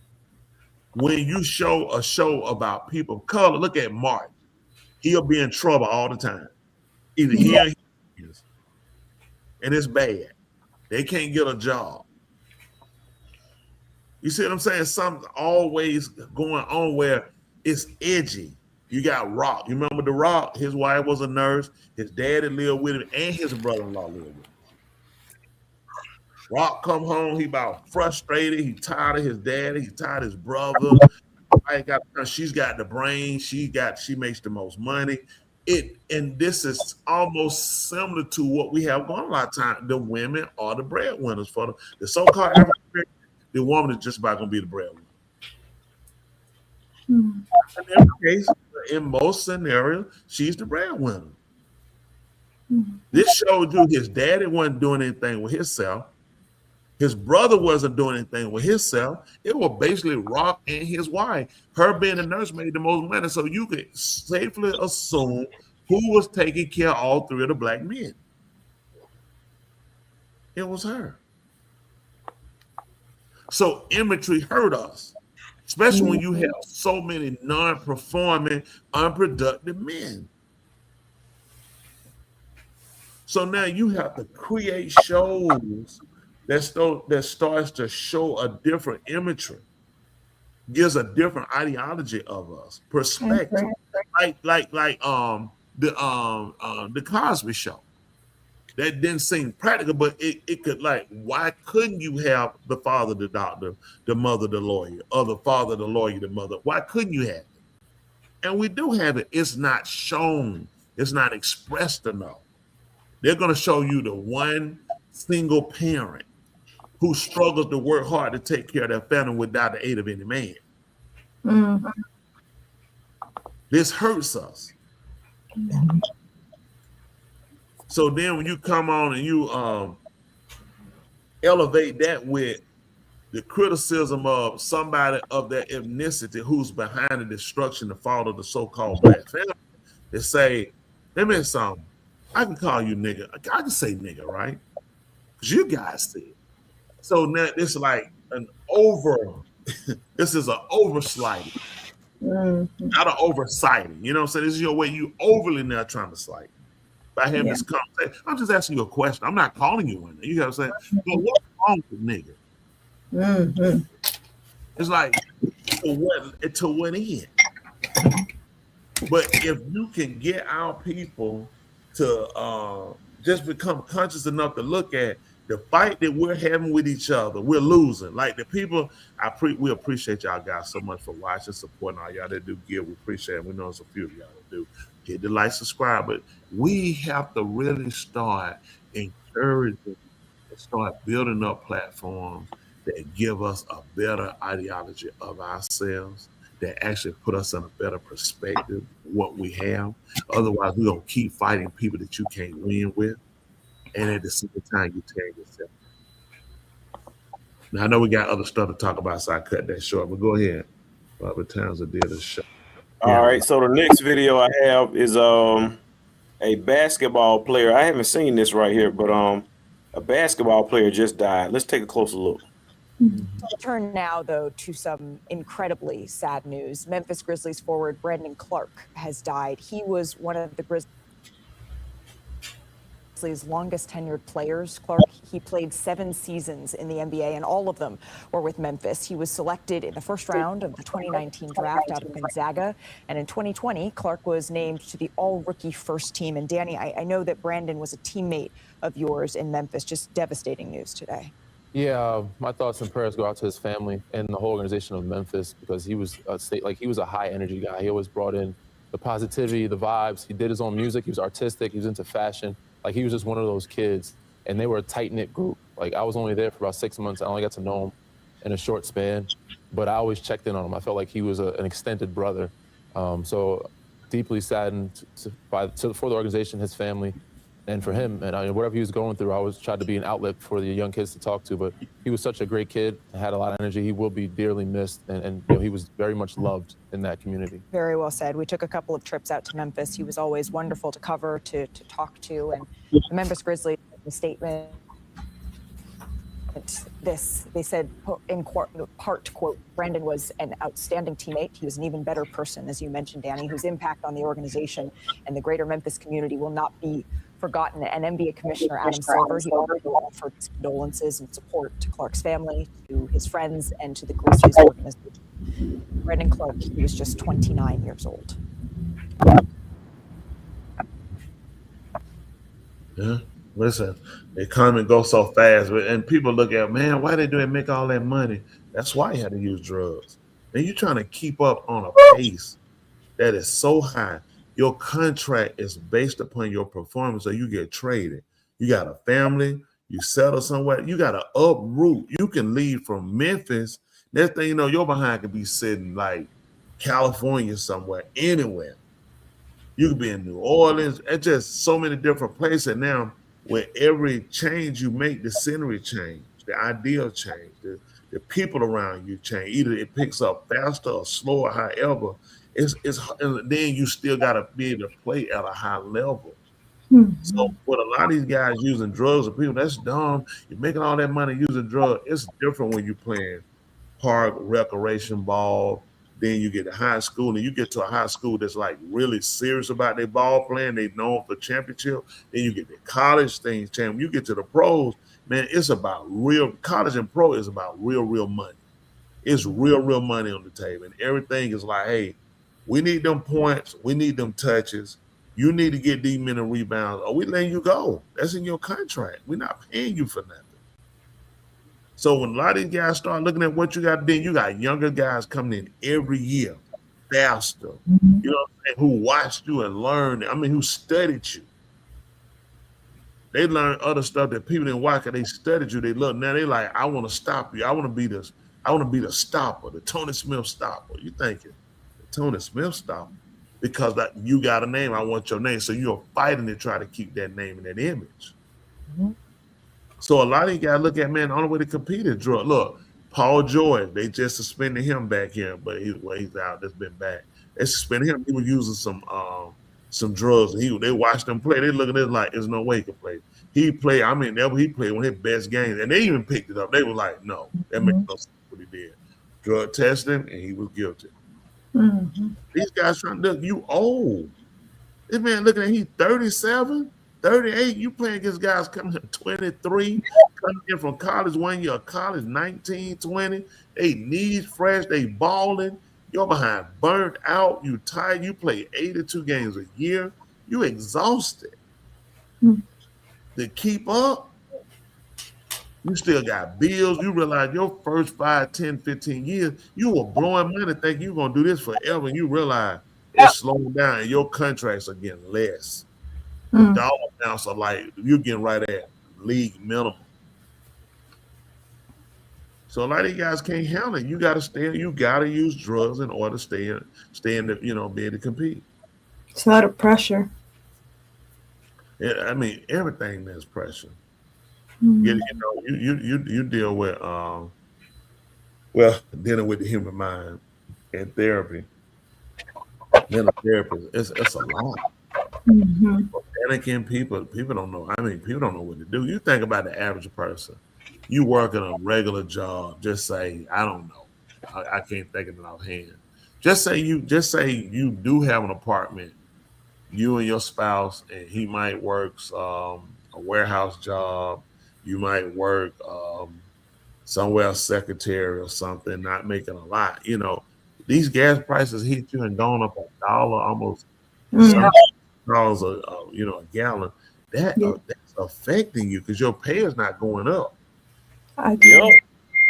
[SPEAKER 1] you show a show about people of color, look at Martin. He'll be in trouble all the time. Either he or he is. And it's bad. They can't get a job. You see what I'm saying? Something's always going on where it's edgy. You got Rock. You remember The Rock? His wife was a nurse. His daddy lived with him, and his brother-in-law lived with him. Rock come home, he about frustrated. He tired of his daddy. He tired of his brother. She's got the brain. She makes the most money. And this is almost similar to what we have going on a lot of times. The women are the breadwinners for the so-called African American. The woman is just about going to be the breadwinner. In every case, in most scenarios, she's the breadwinner. This showed you his daddy wasn't doing anything with himself. His brother wasn't doing anything with himself. It was basically Rock and his wife. Her being a nurse made the most money, so you could safely assume who was taking care of all three of the black men. It was her. So imagery hurt us, especially when you have so many non-performing, unproductive men. So now you have to create shows that starts to show a different imagery, gives a different ideology of us, perspective, like the Cosby Show. That didn't seem practical, but it could, like, why couldn't you have the father, the doctor, the mother, the lawyer, or the father, the lawyer, the mother? Why couldn't you have it? And we do have it. It's not shown. It's not expressed enough. They're going to show you the one single parent who struggles to work hard to take care of their family without the aid of any man. This hurts us. So then when you come on and you elevate that with the criticism of somebody of that ethnicity who's behind the destruction, the fall of the so-called black family, they say, let me something. I can call you nigga. I can say nigga, right? Because you guys see it. So now it's like an this is an overslighting, not an oversighting. You know what I'm saying? This is your way. You overly now trying to slight. By having this conversation, I'm just asking you a question. I'm not calling you one. You got to say, but what's wrong with nigga? It's like, to what end? But if you can get our people to just become conscious enough to look at the fight that we're having with each other, we're losing. Like the people, we appreciate y'all guys so much for watching, supporting all y'all that do give. We appreciate it. We know there's a few of y'all that do. Hit the like, subscribe, but we have to really start encouraging, start building up platforms that give us a better ideology of ourselves, that actually put us in a better perspective of what we have. Otherwise, we're going to keep fighting people that you can't win with. And at the same time, you tear yourself. Now, I know we got other stuff to talk about, so I cut that short, but go ahead. Robert Townsend did a show.
[SPEAKER 7] All right, so the next video I have is a basketball player. I haven't seen this right here, but a basketball player just died. Let's take a closer look.
[SPEAKER 4] Turn now, though, to some incredibly sad news. Memphis Grizzlies forward Brandon Clark has died. He was one of the Grizzlies' longest tenured players. Clark, he played 7 seasons in the NBA, and all of them were with Memphis. He was selected in the first round of the 2019 draft out of Gonzaga, and in 2020, Clark was named to the all-rookie first team. And Danny, I know that Brandon was a teammate of yours in Memphis. Just devastating news today.
[SPEAKER 9] Yeah, my thoughts and prayers go out to his family and the whole organization of Memphis, because he was he was a high energy guy. He always brought in the positivity, the vibes. He did his own music. He was artistic. He was into fashion. Like, he was just one of those kids, and they were a tight-knit group. Like, I was only there for about 6 months. I only got to know him. in a short span, but I always checked in on him. I felt like he was an extended brother. So deeply saddened for the organization, his family, and for him. And whatever he was going through, I always tried to be an outlet for the young kids to talk to. But he was such a great kid, had a lot of energy. He will be dearly missed, and he was very much loved in that community.
[SPEAKER 4] Very well said. We took a couple of trips out to Memphis. He was always wonderful to cover, to talk to. And the Memphis Grizzlies, the statement, they said in part, quote, Brandon was an outstanding teammate. He was an even better person, as you mentioned, Danny, whose impact on the organization and the greater Memphis community will not be forgotten. And NBA Commissioner Adam Silver, he also offered his condolences and support to Clark's family, to his friends, and to the Grizzlies organization. Brandon Clark, he was just 29 years old.
[SPEAKER 1] Yeah. Listen, the economy goes so fast, and people look at, man, why they do they make all that money? That's why you had to use drugs. And you're trying to keep up on a pace that is so high. Your contract is based upon your performance, or you get traded. You got a family, you settle somewhere, you got to uproot. You can leave from Memphis. Next thing you know, your behind could be sitting like California somewhere, anywhere. You could be in New Orleans. It's just so many different places now. Where every change you make, the scenery change, the ideal change, the people around you change. Either it picks up faster or slower, however, and then you still got to be able to play at a high level. Mm-hmm. So with a lot of these guys using drugs, and people, that's dumb. You're making all that money using drugs. It's different when you're playing park, recreation ball. Then you get to high school, and you get to a high school that's like really serious about their ball playing. They known for championship. Then you get to college, things change. When you get to the pros, man, it's about real college and pro is about real money. It's real money on the table. And everything is like, hey, we need them points. We need them touches. You need to get these many rebounds, or we letting you go. That's in your contract. We're not paying you for nothing. So when a lot of these guys start looking at what you got to do, you got younger guys coming in every year, faster. Mm-hmm. You know what I'm saying? Who watched you and learned. I mean, who studied you. They learned other stuff that people didn't watch. They studied you. They look now. They like, I want to stop you. I want to be this. I want to be the stopper, the Tony Smith stopper. You thinking the Tony Smith stopper because that you got a name. I want your name. So you're fighting to try to keep that name and that image. Mm-hmm. So a lot of you guys look at, man, the only way to compete is drug. Look, Paul George, they just suspended him back here, but he's out. That's been back. They suspended him. He was using some drugs. They watched him play. They looking at it like there's no way he could play. He played. I mean, he played one of his best games, and they even picked it up. They were like, no, that makes no sense what he did. Drug testing, and he was guilty. Mm-hmm. These guys trying to look. You old. This man looking at he 37. 38, you playing against guys coming in 23, coming in from college 1 year of college, 19, 20. They knees fresh, they balling. You're behind, burnt out, you tired. You play 82 games a year. You exhausted. Mm-hmm. To keep up, you still got bills. You realize your first 5, 10, 15 years, you were blowing money thinking you're going to do this forever. And you realize it's slowing down and your contracts are getting less. The dollar amounts are like you're getting right at league minimum. So a lot of you guys can't handle it. You got to stay. You got to use drugs in order to stay in the, be able to compete.
[SPEAKER 6] It's a lot of pressure.
[SPEAKER 1] Yeah, I mean everything there's pressure. Mm-hmm. You deal with dealing with the human mind and therapy. Mental therapy, it's a lot. Mm-hmm. Panicking people don't know. I mean, people don't know what to do. You think about the average person. You working a regular job. Just say, I don't know. I can't think of it offhand. Just say you do have an apartment. You and your spouse, and he might work a warehouse job. You might work somewhere else, secretary or something, not making a lot. These gas prices hit you and gone up $1 almost. Mm-hmm. $1 a gallon. That's affecting you because your pay is not going up. I do.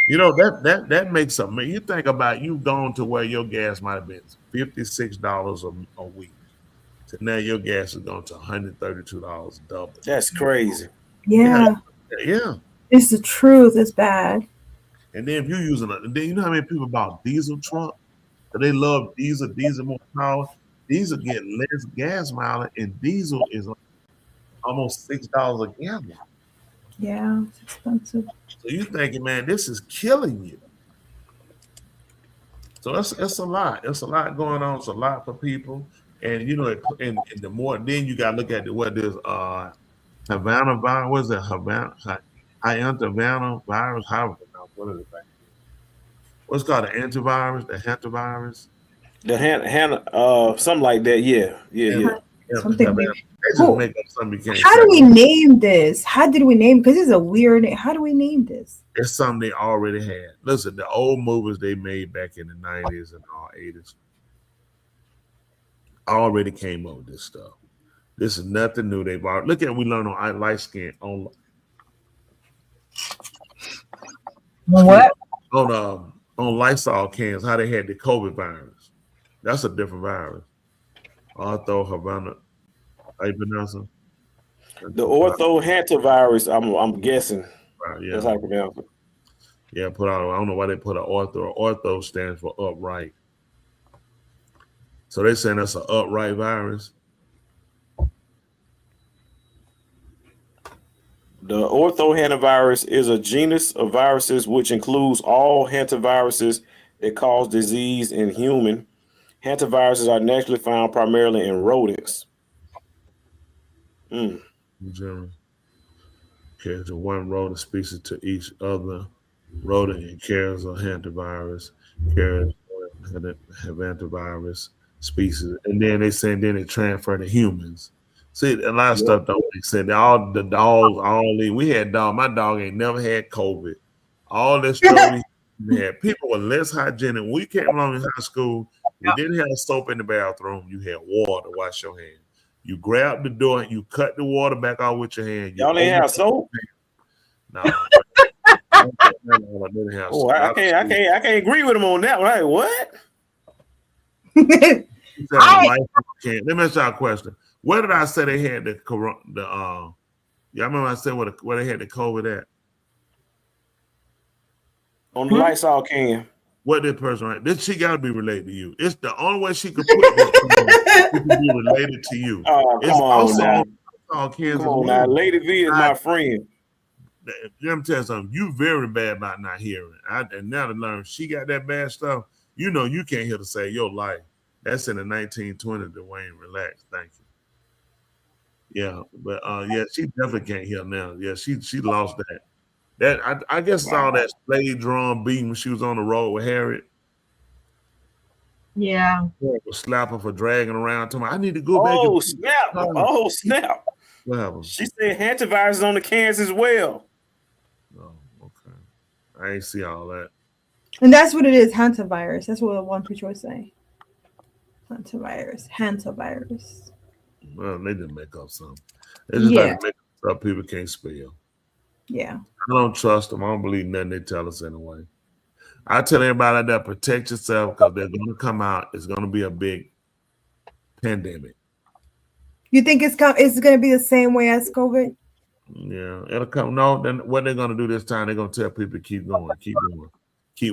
[SPEAKER 1] That makes something. You think about you going to where your gas might have been $56 a week. So now your gas is going to $132 double.
[SPEAKER 7] That's crazy.
[SPEAKER 6] Yeah.
[SPEAKER 1] Yeah.
[SPEAKER 6] It's the truth. It's bad.
[SPEAKER 1] And then if you're using it, then you know how many people bought diesel truck? They love diesel more power. Diesel get less gas mileage, and diesel is almost $6 a gallon.
[SPEAKER 6] Yeah, it's expensive.
[SPEAKER 1] So you thinking, man, this is killing you. So it's a lot. It's a lot going on. It's a lot for people. And you know, and the more, then you got to look at what there's Havana virus. What is it? Havana virus. What is it? What's called the antivirus? The hantavirus.
[SPEAKER 7] The something like that. Yeah.
[SPEAKER 6] Something.
[SPEAKER 1] They just make up something you can't
[SPEAKER 6] How
[SPEAKER 1] say.
[SPEAKER 6] do we name this? How did we name? Because it's a weird name. How do we name this?
[SPEAKER 1] It's something they already had. Listen, the old movies they made back in the 90s and 80s already came up with this stuff. This is nothing new. They've already look at we learned on light skin on
[SPEAKER 5] what
[SPEAKER 1] on Lysol cans how they had the COVID virus. That's a different virus. Ortho Havana. How you pronounce it?
[SPEAKER 7] The ortho hantavirus, I'm guessing.
[SPEAKER 1] Right, yeah.
[SPEAKER 7] That's how I pronounce it.
[SPEAKER 1] Yeah, I don't know why they put an ortho. Ortho stands for upright. So they're saying that's an upright virus.
[SPEAKER 7] The orthohantavirus is a genus of viruses which includes all hantaviruses that cause disease in human. Hantaviruses are naturally found primarily in rodents.
[SPEAKER 1] General carries a one rodent species to each other rodent and carries a hantavirus, carries have antivirus species, and then they say then they transfer to humans. See, a lot of stuff don't make sense. All the dogs, we had dog. My dog ain't never had COVID. All this stuff we had. People were less hygienic. When we came along in high school, we didn't have soap in the bathroom. You had water to wash your hands. You grab the door and you cut the water back out with your hand.
[SPEAKER 7] Y'all didn't have soap?
[SPEAKER 1] No.
[SPEAKER 7] Oh, I can't agree with him on that one. Like, what?
[SPEAKER 1] Let me ask y'all a question. Where did I say they had the y'all remember I said where they had the COVID at?
[SPEAKER 7] On the Lysol can.
[SPEAKER 1] What did person right? This she gotta be related to you. It's the only way she could put this she can be related to you.
[SPEAKER 7] Oh,
[SPEAKER 1] it's
[SPEAKER 7] come on now.
[SPEAKER 1] Come
[SPEAKER 7] on now. Lady V is my friend.
[SPEAKER 1] Let me tell you something. You very bad about not hearing. And now to learn she got that bad stuff, you know you can't hear to save your life. That's in the 1920s, Dwayne. Relax. Thank you. Yeah, but yeah, she definitely can't hear now. Yeah, she lost that. That I guess saw that slave drum beating when she was on the road with Harriet.
[SPEAKER 5] Yeah.
[SPEAKER 1] Was slap her for dragging around. To I need to go back.
[SPEAKER 7] Oh snap! Oh snap!
[SPEAKER 1] What happened?
[SPEAKER 7] She said hantavirus is on the cans as well.
[SPEAKER 1] Oh, okay. I ain't see all that.
[SPEAKER 6] And that's what it is, hantavirus. That's what one picture was saying. Hantavirus.
[SPEAKER 1] Well, they didn't make up something. They just like to make up stuff people can't spell.
[SPEAKER 6] Yeah.
[SPEAKER 1] I don't trust them. I don't believe nothing they tell us anyway. I tell everybody out there, protect yourself because they're going to come out. It's going to be a big pandemic.
[SPEAKER 6] You think it's going to be the same way as COVID?
[SPEAKER 1] Yeah, it'll come. No, then what they're going to do this time, they're going to tell people to keep going, keep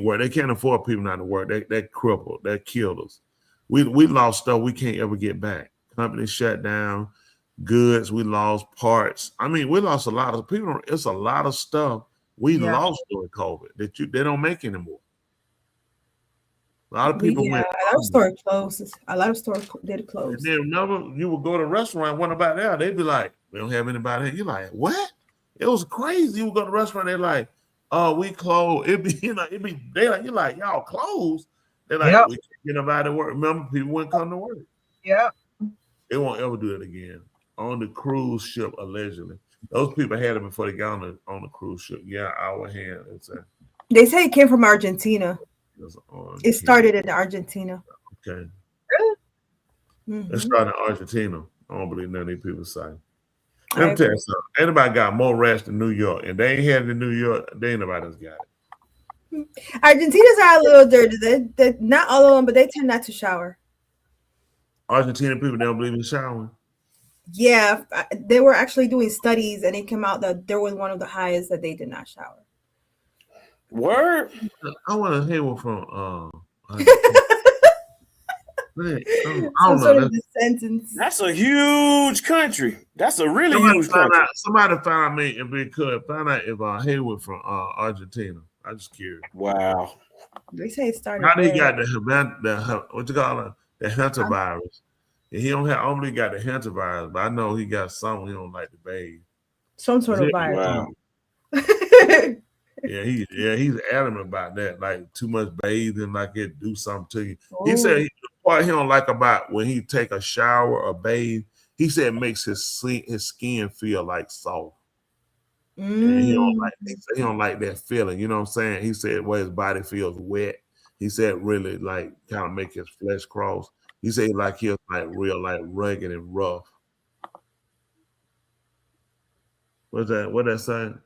[SPEAKER 1] working. They can't afford people not to work. They're crippled. They're killed us. We lost stuff we can't ever get back. Companies shut down. Goods, we lost parts. I mean, we lost a lot of people. It's a lot of stuff we lost during COVID that they don't make anymore. A lot of people went.
[SPEAKER 6] A lot of stores closed. A lot of stores did close.
[SPEAKER 1] And then remember, you would go to a restaurant, what about there? They'd be like, we don't have anybody here. You're like, what? It was crazy. You would go to a restaurant, they're like, oh, we closed. It'd be, they like, you're like, y'all closed. They're like, we can't get nobody to work. Remember, people wouldn't come to work.
[SPEAKER 5] Yeah.
[SPEAKER 1] They won't ever do it again. On the cruise ship, allegedly. Those people had it before they got on the cruise ship. Yeah, our hand.
[SPEAKER 6] They say it came from Argentina. It started in Argentina.
[SPEAKER 1] Okay.
[SPEAKER 5] Really?
[SPEAKER 6] Mm-hmm.
[SPEAKER 1] It started in Argentina. I don't believe none of these people say. Let me tell you something. Anybody got more rats than New York, and they ain't had it in New York, they ain't nobody else got it.
[SPEAKER 6] Argentinians are a little dirty. They not all of them, but they tend not to shower.
[SPEAKER 1] Argentinian people don't believe in showering.
[SPEAKER 6] Yeah, they were actually doing studies, and it came out that there was one of the highest that they did not shower.
[SPEAKER 7] Word.
[SPEAKER 1] I want to hear one from man, I
[SPEAKER 6] Some
[SPEAKER 1] don't
[SPEAKER 6] sort
[SPEAKER 1] know.
[SPEAKER 6] of the sentence.
[SPEAKER 7] That's a huge country. That's a really huge country.
[SPEAKER 1] Somebody found me if we could find out if Hayward from Argentina. I'm just curious.
[SPEAKER 7] Wow.
[SPEAKER 6] They say it started.
[SPEAKER 1] How did he
[SPEAKER 6] there.
[SPEAKER 1] got the what you call it? The Hunter virus. And he don't have only got the Hunter virus, but I know he got something he don't like to bathe.
[SPEAKER 6] Some sort of virus.
[SPEAKER 7] Wow.
[SPEAKER 1] He's adamant about that. Like too much bathing, like it do something to you. He said the part he don't like about when he take a shower or bathe, he said it makes his skin feel like soft. And he don't like that feeling. You know what I'm saying? He said where his body feels wet. He said really like kind of make his flesh cross. He said like he's like real like rugged and rough. What's that? What that saying?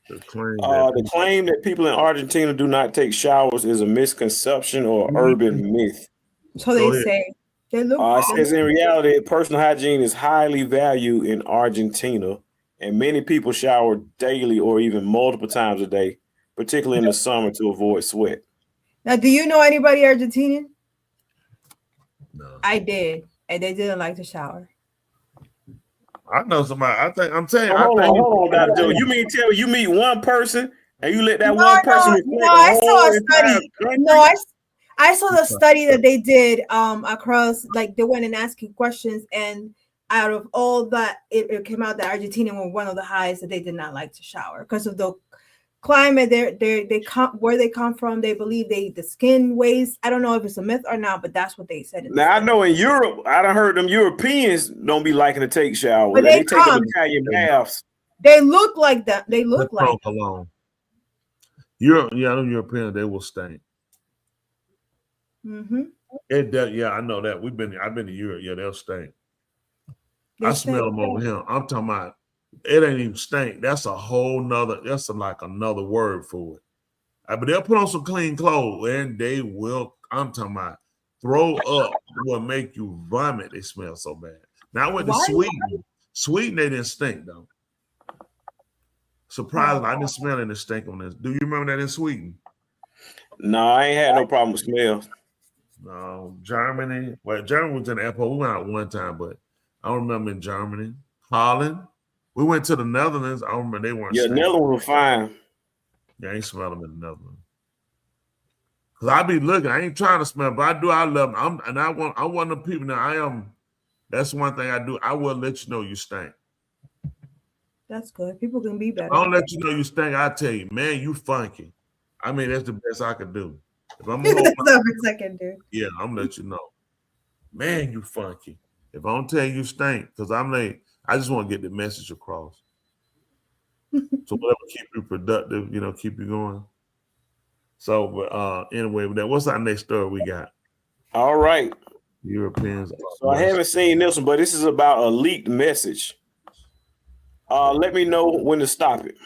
[SPEAKER 1] The
[SPEAKER 7] claim that people in Argentina do not take showers is a misconception or urban myth.
[SPEAKER 6] So they say. They look.
[SPEAKER 7] It says in reality, personal hygiene is highly valued in Argentina, and many people shower daily or even multiple times a day, particularly in the summer to avoid sweat.
[SPEAKER 6] Now, do you know anybody Argentinian? No. I did, and they didn't like to shower.
[SPEAKER 1] I know somebody. I'm saying.
[SPEAKER 7] Hold on, Dr. Joe. You mean tell me you meet one person and you let that one person?
[SPEAKER 6] No, I saw a study. No, I saw the study that they did across, like they went and asking questions, and out of all that, it came out that Argentina were one of the highest that they did not like to shower because of the climate. Where they come from, they believe the skin weighs. I don't know if it's a myth or not, but that's what they said.
[SPEAKER 7] Now I know in Europe, I done heard them Europeans don't be liking to take showers.
[SPEAKER 6] But
[SPEAKER 7] they take them Italian baths.
[SPEAKER 6] They look like that. They look like
[SPEAKER 1] alone. Europe, them Europeans, they will stink.
[SPEAKER 6] Mm-hmm.
[SPEAKER 1] I know that. I've been to Europe. Yeah, they'll stink. I smell them over here. I'm talking about. It ain't even stink. That's a whole nother. That's like another word for it. But they'll put on some clean clothes and they will. I'm talking about throw up. Will make you vomit. They smell so bad. Now with the Sweden, they didn't stink though. Surprisingly, I didn't smell any stink on this. Do you remember that in Sweden?
[SPEAKER 7] No, I ain't had no problem with smells.
[SPEAKER 1] No, Germany. Well, Germany was in the airport. We went out one time, but I don't remember in Germany. Holland. We went to the Netherlands. I remember they weren't.
[SPEAKER 7] Yeah, Netherlands were fine.
[SPEAKER 1] Yeah, I ain't smell them in the Netherlands. Cause I be looking. I ain't trying to smell, but I do. I love them. I want the people. Now I am. That's one thing I do. I will let you know you stink.
[SPEAKER 6] That's good. People can be better.
[SPEAKER 1] If I don't let you know you stink, I tell you, man, you funky. I mean, that's the best I could do. If I'm yeah, I'm gonna let you know, man, you funky. If I don't tell you stink, because I'm like, I just want to get the message across. So whatever keep you productive, keep you going. So, but anyway, what's our next story we got?
[SPEAKER 7] All right,
[SPEAKER 1] Europeans.
[SPEAKER 7] So I haven't seen this one, but this is about a leaked message. Let me know when to stop it.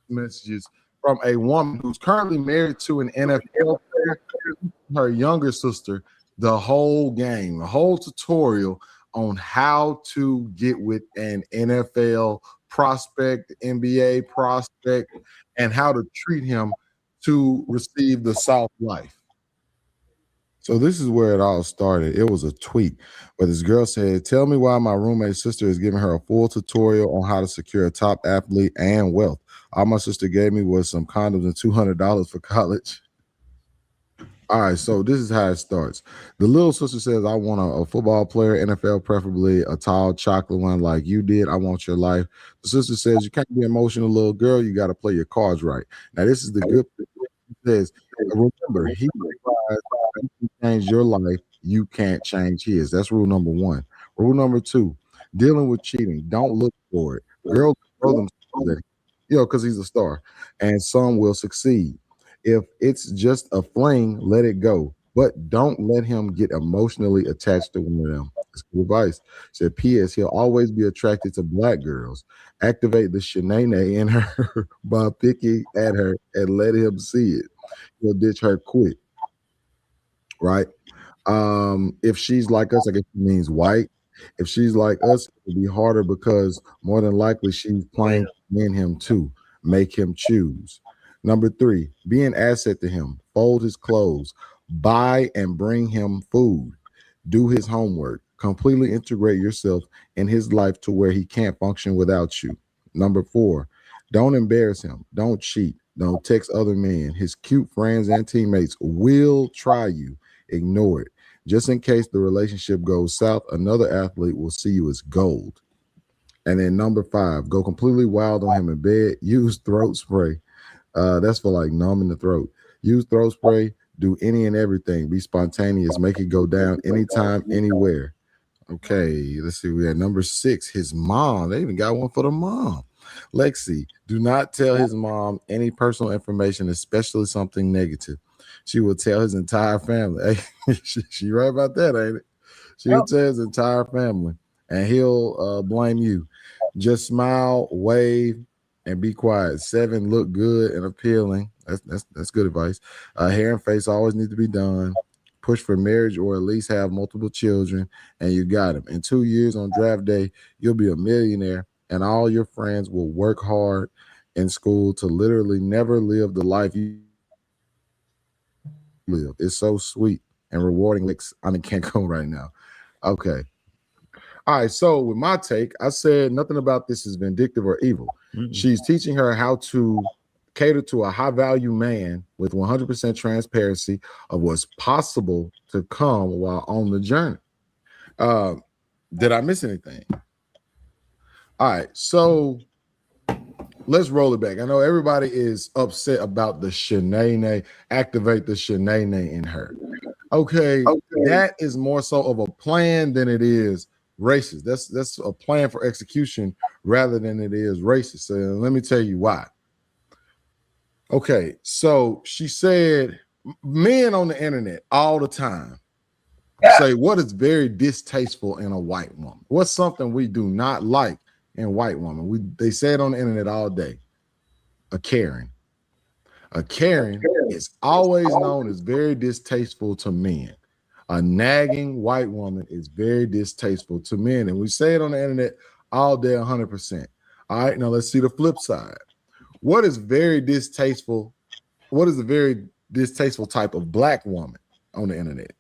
[SPEAKER 8] Messages from a woman who's currently married to an NFL player, her younger sister, the whole game, the whole tutorial on how to get with an NFL prospect, NBA prospect, and how to treat him to receive the South life. So this is where it all started. It was a tweet where this girl said, "Tell me why my roommate's sister is giving her a full tutorial on how to secure a top athlete and wealth. All my sister gave me was some condoms and $200 for college." All right, so this is how it starts. The little sister says, "I want a football player, NFL, preferably a tall chocolate one like you did. I want your life." The sister says, "You can't be emotional, little girl. You got to play your cards right." Now, this is the good thing. It says, remember, he realized you can change your life. You can't change his. That's rule number one. Rule number two, dealing with cheating. Don't look for it. Girls throw themselves at him, because he's a star, and some will succeed. If it's just a fling, let it go. But don't let him get emotionally attached to one of them. That's good advice. Said, P.S. He'll always be attracted to black girls. Activate the shenanigans in her by picking at her and let him see it. He'll ditch her quick. Right? If she's like us, I guess it means white. If she's like us, it'll be harder because more than likely she's playing in him too. Make him choose. Number 3, be an asset to him. Fold his clothes. Buy and bring him food. Do his homework. Completely integrate yourself in his life to where he can't function without you. Number 4, don't embarrass him. Don't cheat. Don't text other men. His cute friends and teammates will try you. Ignore it. Just in case the relationship goes south, another athlete will see you as gold. And then number 5, go completely wild on him in bed. Use throat spray. That's for like numbing the throat. Use throat spray. Do any and everything. Be spontaneous. Make it go down anytime, anywhere. Okay, let's see. We had number 6, his mom. They even got one for the mom. Lexi, do not tell his mom any personal information, especially something negative. She will tell his entire family. Hey, she right about that, ain't it? She will tell his entire family, and he'll blame you. Just smile, wave, and be quiet. 7, look good and appealing. That's good advice. Hair and face always need to be done. Push for marriage or at least have multiple children, and you got him. In 2 years on draft day, you'll be a millionaire, and all your friends will work hard in school to literally never live the life you live. It's so sweet and rewarding. Like, I can't go right now. Okay. All right. So with my take, I said nothing about this is vindictive or evil. Mm-hmm. She's teaching her how to cater to a high value man with 100% transparency of what's possible to come while on the journey. Did I miss anything? All right. So let's roll it back. I know everybody is upset about the Shanae. Activate the Shanae in her. Okay, that is more so of a plan than it is racist. That's a plan for execution rather than it is racist. So let me tell you why. Okay, so she said men on the internet all the time say what is very distasteful in a white woman. What's something we do not like in white woman? They say it on the internet all day. A Karen. A Karen is always known as very distasteful to men. A nagging white woman is very distasteful to men. And we say it on the internet all day 100%. All right, now let's see the flip side. What is very distasteful? What is a very distasteful type of black woman on the internet?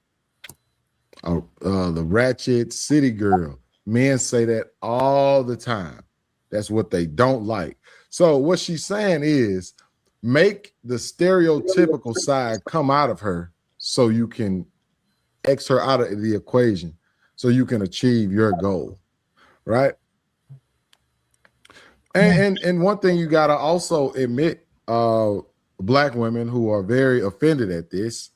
[SPEAKER 8] The ratchet city girl. Men say that all the time. That's what they don't like. So what she's saying is make the stereotypical side come out of her so you can X her out of the equation so you can achieve your goal, right? And one thing you got to also admit, black women who are very offended at this,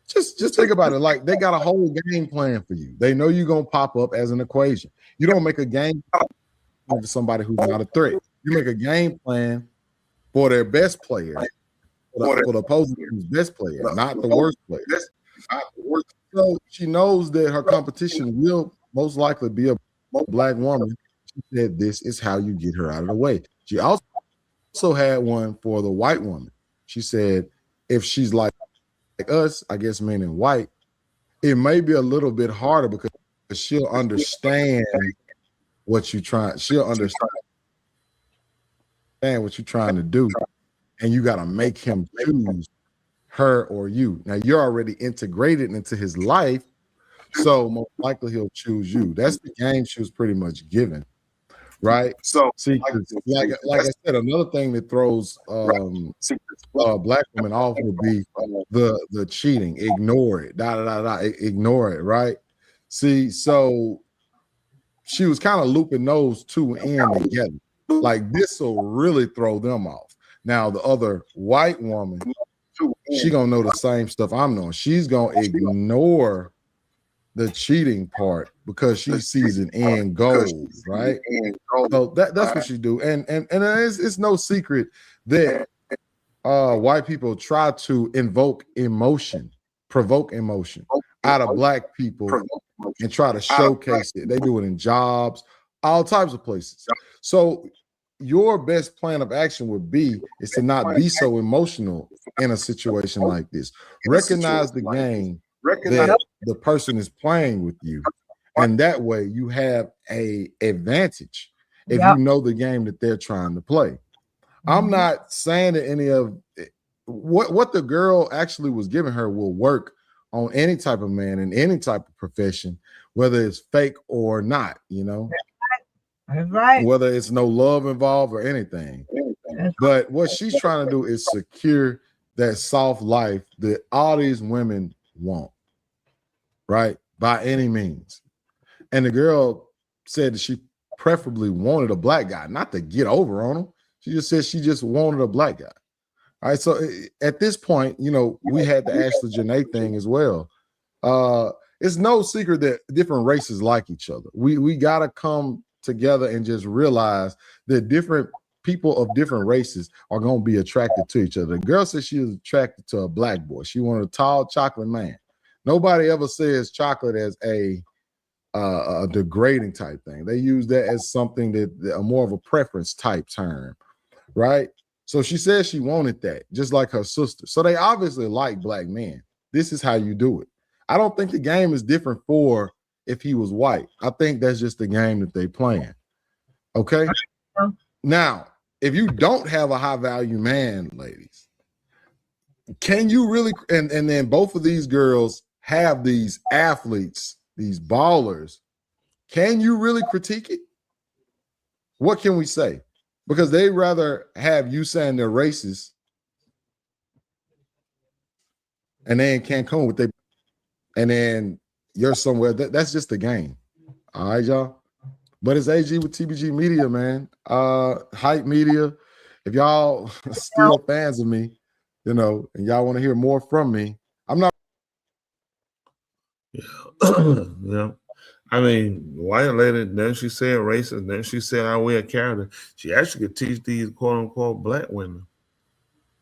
[SPEAKER 8] just think about it. Like they got a whole game plan for you. They know you're going to pop up as an equation. You don't make a game plan for somebody who's not a threat. You make a game plan for their best player, for the opposing team's best player, not the worst player. So she knows that her competition will most likely be a black woman. She said this is how you get her out of the way. She also had one for the white woman. She said if she's like us, I guess men in white, it may be a little bit harder because she'll understand what you're trying. She'll understand what you're trying to do, and you got to make him choose her or you. Now you're already integrated into his life, so most likely he'll choose you. That's the game she was pretty much given, right? So see, like I said, another thing that throws black women off would be the cheating. Ignore it, ignore it, right? See, so she was kind of looping those two in together. Like this will really throw them off. Now the other white woman, she gonna know the same stuff I'm knowing. She's gonna ignore the cheating part because she sees an end goal, right? So that's what she do. And it's no secret that white people try to provoke emotion out of black people and try to showcase it. They do it in jobs, all types of places. So your best plan of action would be is to not be so emotional in a situation like this. Recognize the game that the person is playing with you, and that way you have a advantage if you know the game that they're trying to play. I'm not saying that any of what the girl actually was giving her will work on any type of man in any type of profession, whether it's fake or not, you know.
[SPEAKER 5] That's right.
[SPEAKER 8] Whether it's no love involved or anything. But what she's trying to do is secure that soft life that all these women want, right? By any means. And the girl said that she preferably wanted a black guy, not to get over on him. She just said she just wanted a black guy. All right. So at this point, you know, we had the Ashley Janae thing as well. It's no secret that different races like each other. We got to come together and just realize that different people of different races are going to be attracted to each other. The girl said she was attracted to a black boy. She wanted a tall chocolate man. Nobody ever says chocolate as a degrading type thing. They use that as something that more of a preference type term, right? So she said she wanted that, just like her sister. So they obviously like black men. This is how you do it. I don't think the game is different for if he was white. I think that's just the game that they playing. Okay. Now, if you don't have a high value man, ladies, can you really, and then both of these girls have these athletes, these ballers, can you really critique it? What can we say? Because they rather have you saying they're racist and they in Cancun with and then you're somewhere. That's just the game. All right, y'all. But it's AG with TBG Media, man. Hype Media. If y'all still fans of me, you know, and y'all want to hear more from me, I'm not.
[SPEAKER 1] Yeah. I mean, white lady, then she said racist, then she said I wear a character. She actually could teach these quote unquote black women.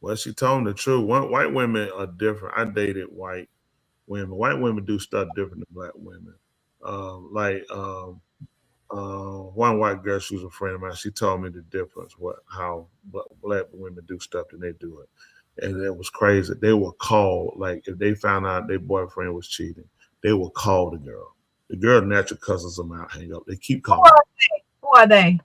[SPEAKER 1] Well, she told them the truth. White women are different. I dated white women. White women do stuff different than black women. One white girl, she was a friend of mine. She told me the difference, how black women do stuff and they do it. And it was crazy. They were called, like if they found out their boyfriend was cheating, they will call the girl. The girl naturally cusses them out, hang up. They keep calling.
[SPEAKER 5] Who are they?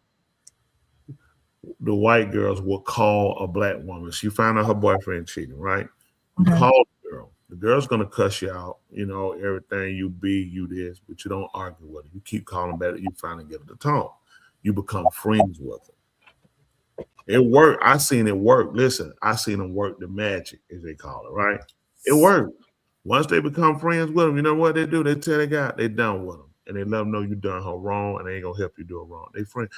[SPEAKER 1] The white girls will call a black woman. She found out her boyfriend cheating, right? You call the girl. The girl's gonna cuss you out, you know, everything you be, you this, but you don't argue with her. You keep calling back, you finally get her to talk. You become friends with her. It worked. I seen it work. Listen, I seen them work the magic, as they call it, right? It worked. Once they become friends with them, you know what they do? They tell the guy they done with them. And they let them know you done her wrong and they ain't gonna help you do it wrong. They friends.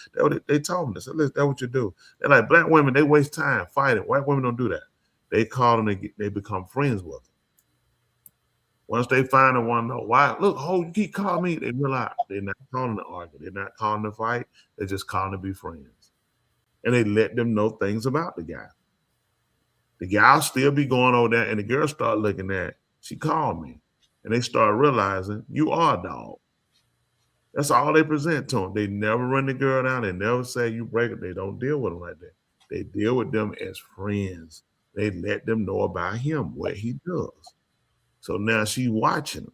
[SPEAKER 1] They told them, they said, listen, that's what you do. They're like, black women, they waste time fighting. White women don't do that. They call them, they become friends with them. Once they find and want to know why, look, you keep calling me, they realize they're not calling to argue. They're not calling to fight. They're just calling to be friends. And they let them know things about the guy. The guy will still be going over there, and the girl start looking at, she called me. And they start realizing you are a dog. That's all they present to them. They never run the girl down. They never say you break it. They don't deal with them like that. They deal with them as friends. They let them know about him, what he does. So now she's watching them.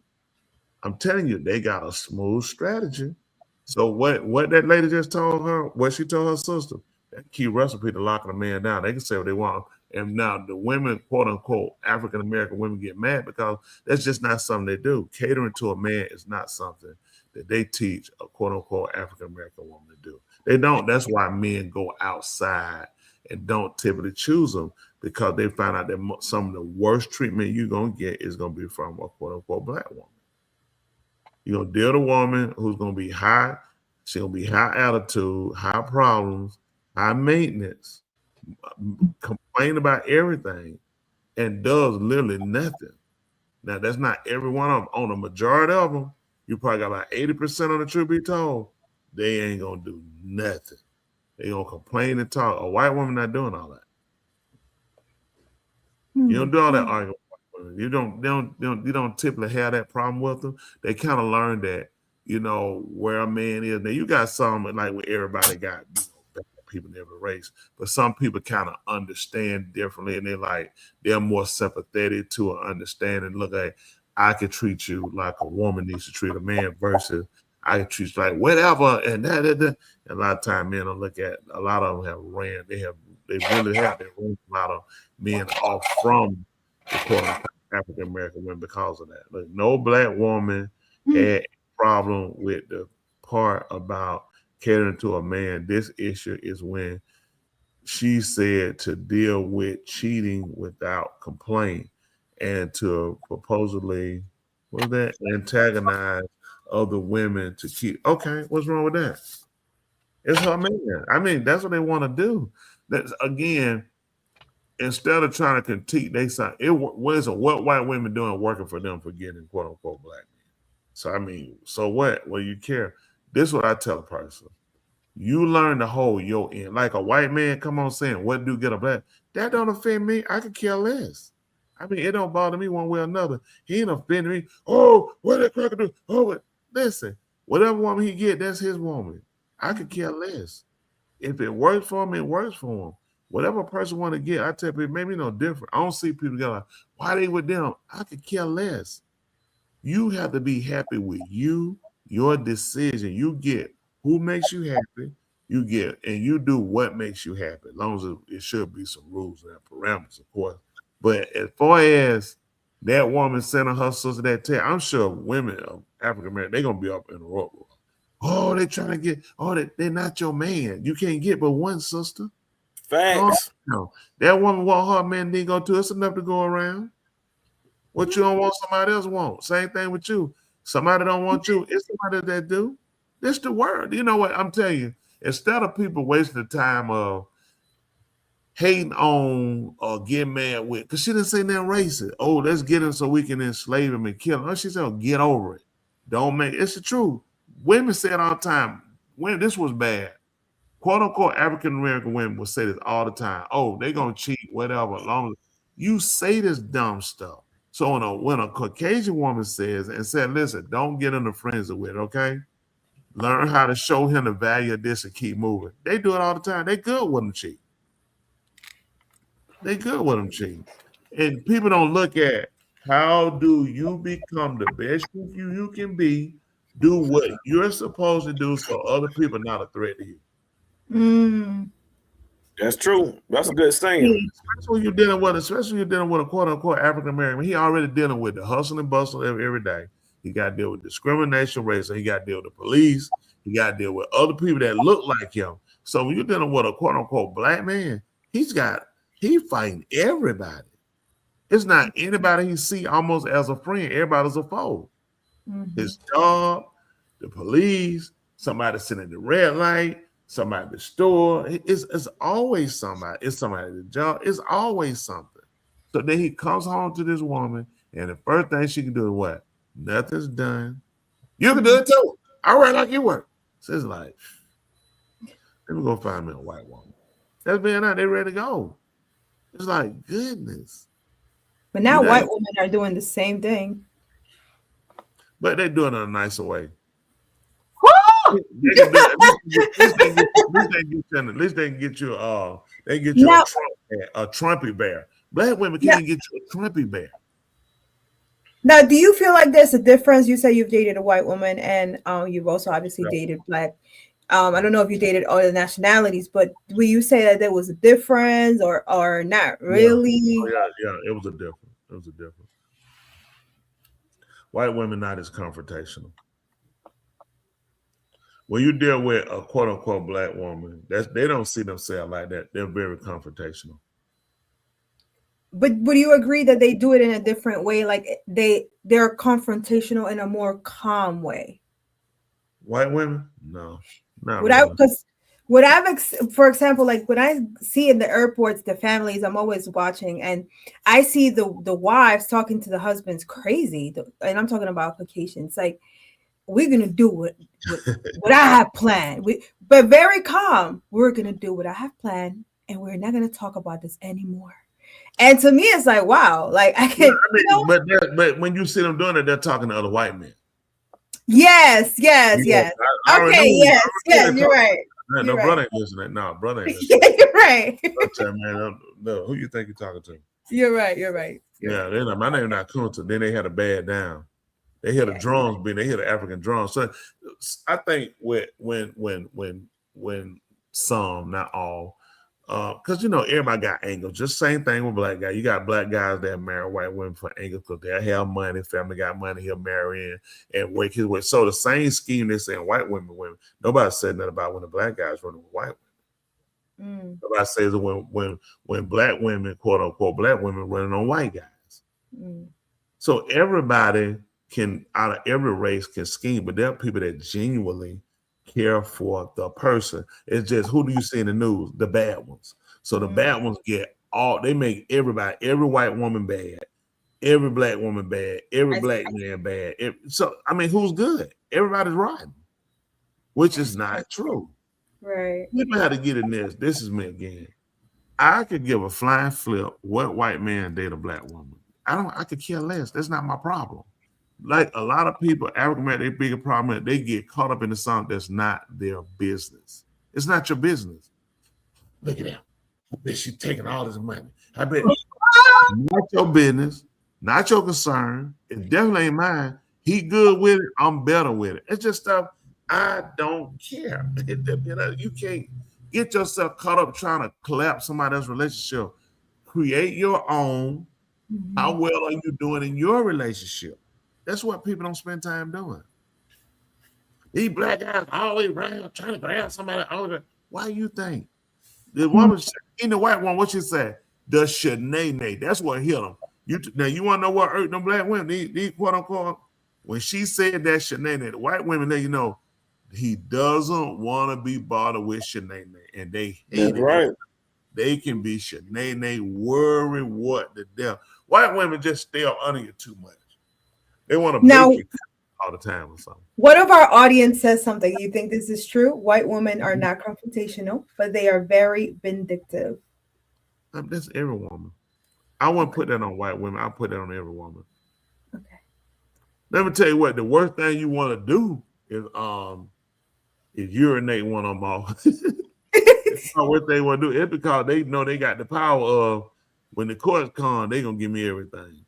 [SPEAKER 1] I'm telling you, they got a smooth strategy. So what that lady just told her, what she told her sister, that key recipe to locking a man down. They can say what they want. And now the women, quote unquote, African American women get mad because that's just not something they do. Catering to a man is not something that they teach a quote unquote African American woman to do. They don't. That's why men go outside and don't typically choose them, because they find out that some of the worst treatment you're going to get is going to be from a quote unquote black woman. You're going to deal with a woman who's going to be high. She's going to be high attitude, high problems, high maintenance, complain about everything, and does literally nothing. Now, that's not every one of them. On a majority of them, you probably got like 80% on the truth be told, they ain't going to do nothing. They going to complain and talk. A white woman not doing all that. You don't do all that arguing. You don't typically have that problem with them. They kind of learn that, you know, where a man is. Now, you got some, like where everybody got, you know, people in every race, but some people kind of understand differently, and they're more sympathetic to an understanding. Look, I could treat you like a woman needs to treat a man versus I choose like whatever, and that. And a lot of time men don't look at. A lot of them have ran. They really have ran a lot of men off from the quote African American women because of that. Like no black woman had a problem with the part about catering to a man. This issue is when she said to deal with cheating without complaint and to supposedly antagonize other women to keep. Okay, what's wrong with that? It's her man. I mean, that's what they want to do. That's again, instead of trying to critique, they say what white women doing working for them for getting quote unquote black men. So I mean, so what? Well, you care. This is what I tell a person. You learn to hold your end. Like a white man come on saying, what do get a black? That don't offend me. I could care less. I mean, it don't bother me one way or another. He ain't offending me. Oh, what that cracker do? Oh, listen, whatever woman he get, that's his woman. I could care less. If it works for him, it works for him. Whatever person want to get, I tell people, maybe no different. I don't see people go like, why they with them? I could care less. You have to be happy with you, your decision. You get who makes you happy, you get, and you do what makes you happy. As long as it should be some rules and parameters, of course. But as far as that woman sending her sister that text, I'm sure women of African American, they're gonna be up in the rope. Oh, they trying to get, they're not your man. You can't get but one sister.
[SPEAKER 7] Facts.
[SPEAKER 1] Oh, no. That woman want her man to go to. It's enough to go around. What you don't want, somebody else want. Same thing with you. Somebody don't want you. It's somebody that do. This the word. You know what? I'm telling you, instead of people wasting the time of hating on or getting mad with, because she didn't say nothing racist. Oh, let's get him so we can enslave him and kill him. She said, oh, get over it. Don't make it's the truth. Women say it all the time. When this was bad, quote unquote African American women will say this all the time. Oh, they're gonna cheat, whatever. As long as you say this dumb stuff. So when a Caucasian woman says and said, listen, don't get into friends with, okay? Learn how to show him the value of this and keep moving. They do it all the time. They good with them cheat. They good with them cheat. And people don't look at how do you become the best you can be, do what you're supposed to do so other people not a threat to you.
[SPEAKER 7] That's true. That's a good saying.
[SPEAKER 1] Especially when you're dealing with a quote unquote African American. He already dealing with the hustle and bustle every day. He got to deal with discrimination, racism. He got to deal with the police. He got to deal with other people that look like him. So when you're dealing with a quote unquote black man, he fighting everybody. It's not anybody he see almost as a friend. Everybody's a foe. His job, the police, somebody sitting at the red light, somebody at the store. It's always somebody. It's somebody at the job. It's always something. So then he comes home to this woman, and the first thing she can do is what? Nothing's done. You can do it too. All right, like you work. So it's like, let me go find me a white woman. That's being out. They ready to go. It's like, goodness.
[SPEAKER 6] But now white women are doing the same thing.
[SPEAKER 1] But they're doing it in a nicer way. At least they can get you a Trumpy bear. Black women can't get you a Trumpy bear.
[SPEAKER 6] Now, do you feel like there's a difference? You say you've dated a white woman and you've also obviously dated black. I don't know if you dated all the nationalities, but will you say that there was a difference or not really?
[SPEAKER 1] Yeah, it was a difference. White women not as confrontational. When you deal with a quote unquote black woman, they don't see themselves like that. They're very confrontational.
[SPEAKER 6] But would you agree that they do it in a different way? Like they're confrontational in a more calm way?
[SPEAKER 1] White women? No.
[SPEAKER 6] For example, like when I see in the airports the families, I'm always watching, and I see the wives talking to the husbands crazy, and I'm talking about Caucasians. Like, we're gonna do what I have planned, but very calm. We're gonna do what I have planned, and we're not gonna talk about this anymore. And to me, it's like, wow, like I can't.
[SPEAKER 1] But when you see them doing it, they're talking to other white men.
[SPEAKER 6] Yes. Okay, yes, you're right.
[SPEAKER 1] No, brother ain't listening. No, brother ain't listening.
[SPEAKER 6] Yeah, you're right.
[SPEAKER 1] Man, no, who you think you're talking to?
[SPEAKER 6] You're right.
[SPEAKER 1] Yeah, my name not Kunta. Then they had a bad down. They hear the drums being, they hear the African drums. So I think when some, not all, because everybody got angles. Just same thing with black guys. You got black guys that marry white women for angles because they have money, family got money, he'll marry in and work his way. So the same scheme they saying white women. Nobody said nothing about when the black guys running with white women. Nobody says when black women, quote unquote, black women running on white guys. So everybody can, out of every race, can scheme, but there are people that genuinely care for the person. It's just, who do you see in the news? The bad ones. So the bad ones they make everybody, every white woman bad, every black woman bad, every black man bad. So I mean, who's good? Everybody's rotten, which is not true.
[SPEAKER 6] Right.
[SPEAKER 1] People have to get in this. This is me again. I could give a flying flip what white man date a black woman. I could care less. That's not my problem. Like a lot of people, African American, their bigger problem is they get caught up in the something that's not their business. It's not your business. Look at that. I bet she's taking all this money. I bet not your business, not your concern. It definitely ain't mine. He good with it. I'm better with it. It's just stuff I don't care. You can't get yourself caught up trying to collapse somebody else's relationship. Create your own. How well are you doing in your relationship? That's what people don't spend time doing. These black guys always around trying to grab somebody. Why you think? The woman, in the white one, what she said? The shenanay. That's what hit them. Now, you want to know what hurt them black women? These quote unquote, when she said that shenanay, the white women, he doesn't want to be bothered with shenanay. And they hate it.
[SPEAKER 7] Right.
[SPEAKER 1] They can be shenanay, worry what the devil. White women just stay up under you too much. They want to make you all the time or something.
[SPEAKER 6] What if our audience says something? You think this is true? White women are not confrontational, but they are very vindictive.
[SPEAKER 1] That's every woman. I wouldn't put that on white women. I'll put that on every woman.
[SPEAKER 6] Okay.
[SPEAKER 1] Let me tell you what, the worst thing you want to do is urinate one of them off. It's not what they want to do. It's because they know they got the power of, when the courts come, they're going to give me everything.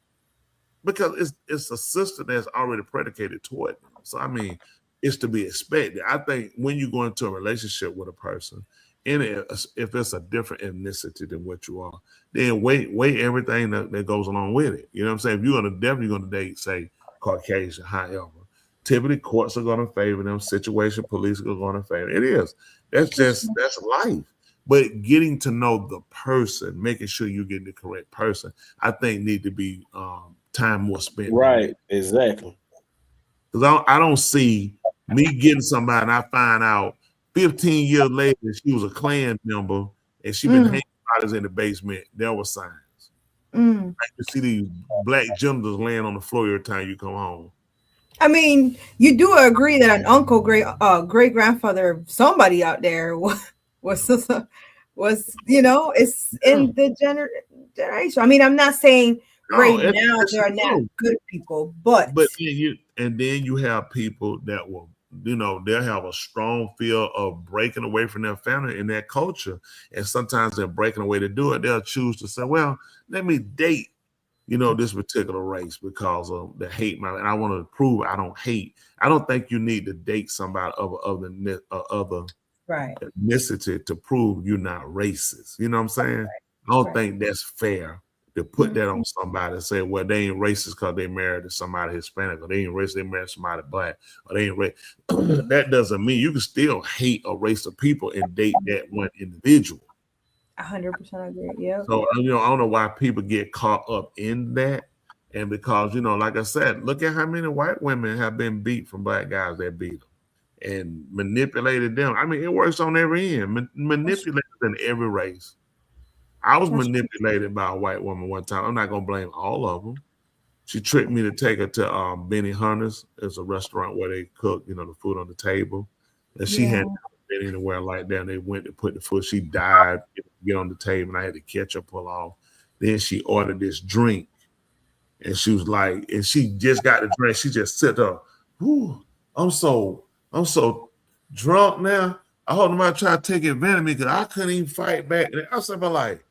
[SPEAKER 1] Because it's a system that's already predicated toward them. So, I mean, it's to be expected. I think when you go into a relationship with a person, and if it's a different ethnicity than what you are, then weigh everything that goes along with it. You know what I'm saying? If you're definitely going to date, say, Caucasian, however, typically courts are going to favor them. Situation police are going to favor. It is. That's life. But getting to know the person, making sure you're getting the correct person, I think need to be time more spent.
[SPEAKER 7] Right, exactly.
[SPEAKER 1] Because I don't see me getting somebody and I find out 15 years later she was a Klan member and she been hanging bodies in the basement. There were signs. Like you see these black genitals laying on the floor every time you come home.
[SPEAKER 6] I mean, you do agree that an uncle, great grandfather, somebody out there was it's in the generation. I mean, I'm not saying now there are not good people, but
[SPEAKER 1] then you have people that will, they'll have a strong feel of breaking away from their family and their culture, and sometimes they're breaking away to do it. They'll choose to say, well, let me date this particular race because of the hate. And I want to prove I don't hate. I don't think you need to date somebody of other ethnicity to prove you're not racist. You know what I'm saying? I don't think that's fair to put that on somebody and say, well, they ain't racist because they married to somebody Hispanic, or they ain't racist, they married somebody black, or they ain't racist. That doesn't mean you can still hate a race of people and date that one individual.
[SPEAKER 6] 100% agree. Yeah.
[SPEAKER 1] So I don't know why people get caught up in that, and because like I said, look at how many white women have been beat from black guys that beat them and manipulated them. I mean, it works on every end. Manipulated in every race. I was manipulated by a white woman one time. I'm not gonna blame all of them. She tricked me to take her to Benny Hunter's. It's a restaurant where they cook, the food on the table, and she hadn't been anywhere like that. And they went to put the food. She died, get on the table, and I had to catch her, pull off. Then she ordered this drink, and she was like, and she just got the drink. She just sit up. I'm so drunk now. I hope nobody try to take advantage of me because I couldn't even fight back. And I was like,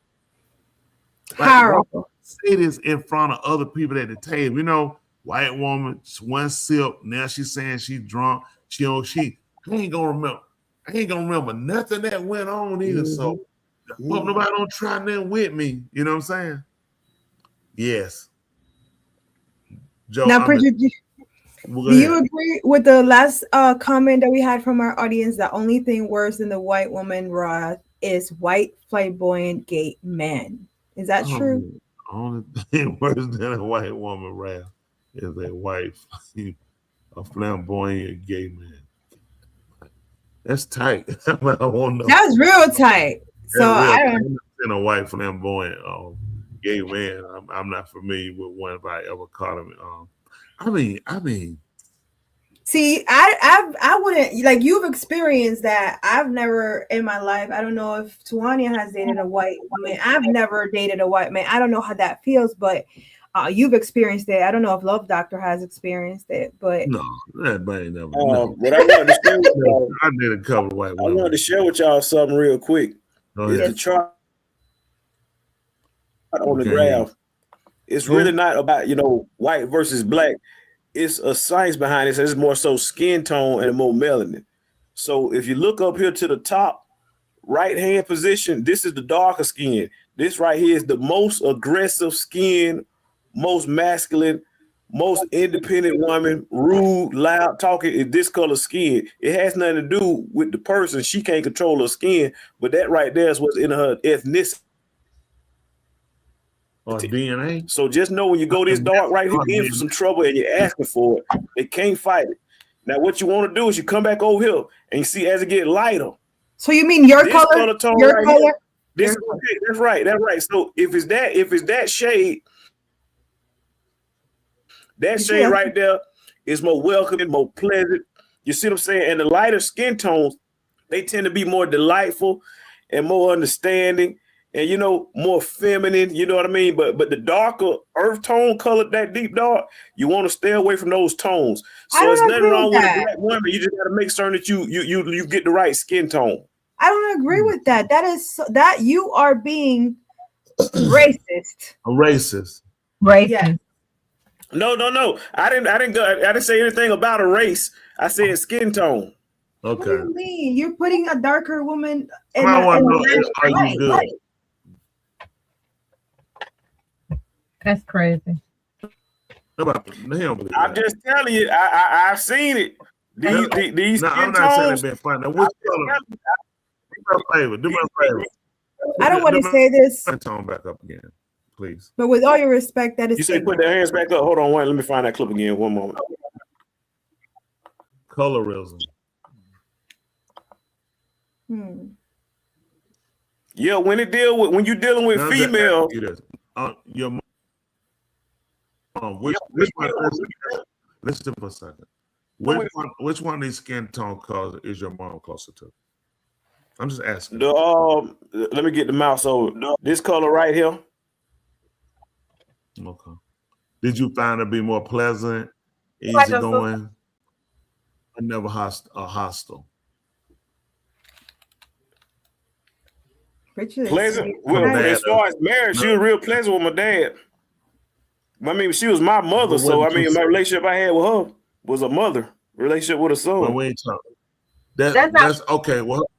[SPEAKER 1] say this in front of other people at the table. White woman, one sip. Now she's saying she drunk. I ain't gonna remember nothing that went on either. So hope nobody don't try nothing with me. You know what I'm saying? Yes. Joe,
[SPEAKER 6] Now, Bridget, do you agree with the last comment that we had from our audience? The only thing worse than the white woman wrath is white flamboyant gay men. Is that true?
[SPEAKER 1] The only thing worse than a white woman wrath is a white, a flamboyant gay man. That's tight. I won't know.
[SPEAKER 6] That's real tight. So I don't.
[SPEAKER 1] In a white flamboyant gay man, I'm not familiar with one if I ever caught him. I mean.
[SPEAKER 6] See, I wouldn't, like, you've experienced that. I've never in my life. I don't know if Twania has dated a white woman. I've never dated a white man. I don't know how that feels, but you've experienced it. I don't know if Love Doctor has experienced it, but
[SPEAKER 1] no, that ain't never.
[SPEAKER 7] But I wanted to share with y'all,
[SPEAKER 1] I did a couple of white women.
[SPEAKER 7] I wanted to share with y'all something real quick. It's the chart on the graph. It's really not about, white versus black. It's a science behind it. It's more so skin tone and more melanin. So if you look up here to the top right hand position, this is the darker skin. This right here is the most aggressive skin, most masculine, most independent woman, rude, loud talking is this color skin. It has nothing to do with the person. She can't control her skin, but that right there is what's in her ethnicity.
[SPEAKER 1] Or DNA.
[SPEAKER 7] So just know when you go this dark right here in for some trouble and you're asking for it, they can't fight it. Now what you want to do is you come back over here and you see as it get lighter.
[SPEAKER 6] So you mean your color? Your
[SPEAKER 7] right
[SPEAKER 6] color?
[SPEAKER 7] Here, this okay, that's right. That's right. So if it's that shade, that shade right there is more welcoming, more pleasant. You see what I'm saying? And the lighter skin tones, they tend to be more delightful and more understanding. And more feminine, you know what I mean? But the darker earth tone color, that deep dark, you want to stay away from those tones. So there's nothing wrong with a black woman. You just got to make certain that you get the right skin tone.
[SPEAKER 6] I don't agree with that. That you are being racist.
[SPEAKER 1] A racist.
[SPEAKER 5] Racist.
[SPEAKER 6] Yeah.
[SPEAKER 7] No. I didn't say anything about a race. I said skin tone.
[SPEAKER 1] Okay.
[SPEAKER 6] What do you mean? You're putting a darker woman in
[SPEAKER 1] I want to
[SPEAKER 6] a
[SPEAKER 1] know, are you good?
[SPEAKER 6] light.
[SPEAKER 5] That's crazy.
[SPEAKER 7] I'm just telling you, I've seen it. These skin
[SPEAKER 1] I'm not saying
[SPEAKER 7] tones.
[SPEAKER 1] it's been fun. Now, which color? Do my favor.
[SPEAKER 6] I don't want to say this,
[SPEAKER 1] Tone back up again, please.
[SPEAKER 6] but with all your respect, that is.
[SPEAKER 7] You say put their hands back up. Hold on, let me find that clip again. One moment.
[SPEAKER 1] Colorism.
[SPEAKER 7] Yeah, when you're dealing with female.
[SPEAKER 1] Your mom. Which one? Listen for a second. Which one of these skin tone colors is your mom closer to? I'm just asking.
[SPEAKER 7] Let me get the mouse over. This color right here.
[SPEAKER 1] Okay. Did you find her to be more pleasant, easygoing, or never hostile?
[SPEAKER 7] Pleasant. Well, as far as marriage, she was real pleasant with my dad. I mean, she was my mother, so I mean, my relationship I had with her was a mother relationship with a son.
[SPEAKER 1] Well, we ain't talking. That's okay. Well,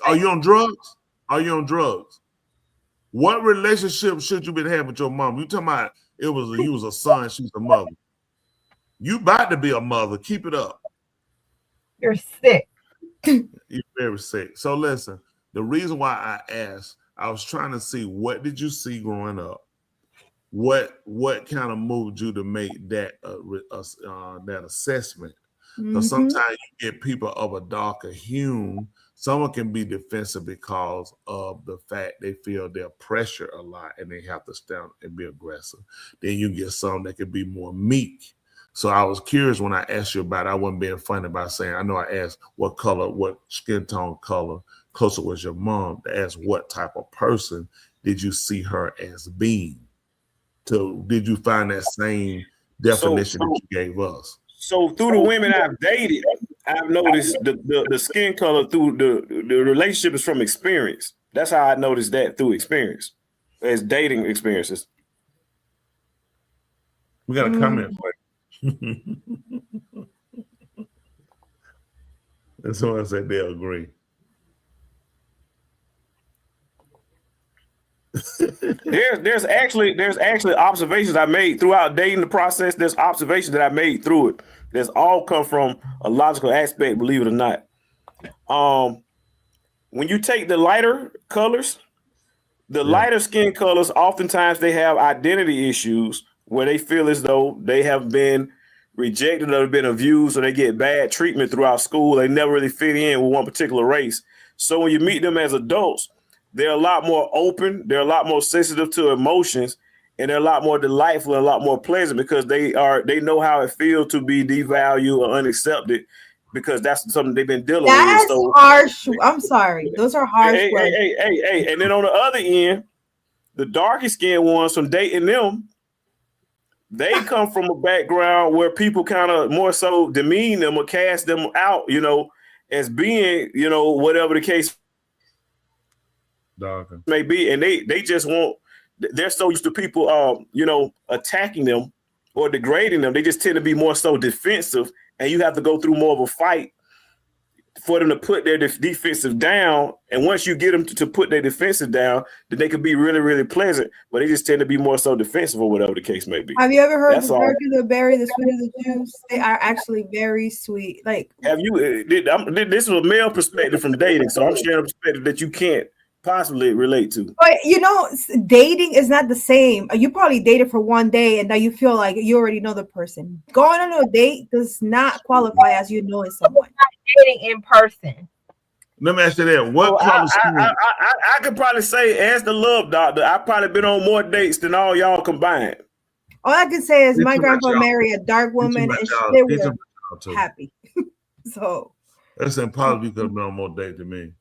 [SPEAKER 1] are you on drugs? What relationship should you been having with your mom? You talking about he was a son, she's a mother. You about to be a mother. Keep it up.
[SPEAKER 5] You're sick.
[SPEAKER 1] You're very sick. So listen, the reason why I asked, I was trying to see what did you see growing up? What kind of moved you to make that that assessment? Because sometimes you get people of a darker hue. Someone can be defensive because of the fact they feel they're pressured a lot and they have to stand and be aggressive. Then you get some that can be more meek. So I was curious when I asked you about it. I wasn't being funny by saying, I know I asked what skin tone color closer was your mom, to ask what type of person did you see her as being? So did you find that same definition that you gave us?
[SPEAKER 7] So through the women I've dated, I've noticed the skin color through the relationship is from experience. That's how I noticed that, through experience, as dating experiences.
[SPEAKER 1] We got a comment for you. And someone said they'll agree.
[SPEAKER 7] there's actually observations I made throughout dating the process. There's observations that I made through it. There's all come from a logical aspect, believe it or not. When you take the lighter colors, the lighter skin colors, oftentimes they have identity issues where they feel as though they have been rejected or been abused, or they get bad treatment throughout school. They never really fit in with one particular race. So when you meet them as adults, they're a lot more open, they're a lot more sensitive to emotions, and they're a lot more delightful and a lot more pleasant because they know how it feels to be devalued or unaccepted, because that's something they've been dealing
[SPEAKER 5] That's
[SPEAKER 7] with. So,
[SPEAKER 5] harsh. I'm sorry. Those are harsh words.
[SPEAKER 7] Hey. And then on the other end, the darker skinned ones, from dating them, they come from a background where people kind of more so demean them or cast them out, as being, whatever the case may be. And they just they're so used to people, attacking them or degrading them. They just tend to be more so defensive, and you have to go through more of a fight for them to put their defensive down. And once you get them to put their defensive down, then they can be really, really pleasant, but they just tend to be more so defensive or whatever the case may be.
[SPEAKER 5] Have you ever heard
[SPEAKER 7] That's
[SPEAKER 5] the
[SPEAKER 7] all.
[SPEAKER 5] Turkey, the berry, the sweet of the juice? They are actually very sweet. Like,
[SPEAKER 7] Have you? This is a male perspective from dating, so I'm sharing a perspective that you can't possibly relate to.
[SPEAKER 5] but dating is not the same. You probably dated for one day and now you feel like you already know the person. Going on a date does not qualify as you knowing someone. Dating in person.
[SPEAKER 1] Let me ask you that. What color skin?
[SPEAKER 7] I could probably say, as the love doctor, I've probably been on more dates than all y'all combined.
[SPEAKER 5] All I can say is
[SPEAKER 1] It's
[SPEAKER 5] my
[SPEAKER 1] too
[SPEAKER 5] grandpa
[SPEAKER 1] much, y'all.
[SPEAKER 5] married a dark woman and they were happy. So
[SPEAKER 1] That's impossible. You could have been on more dates than me.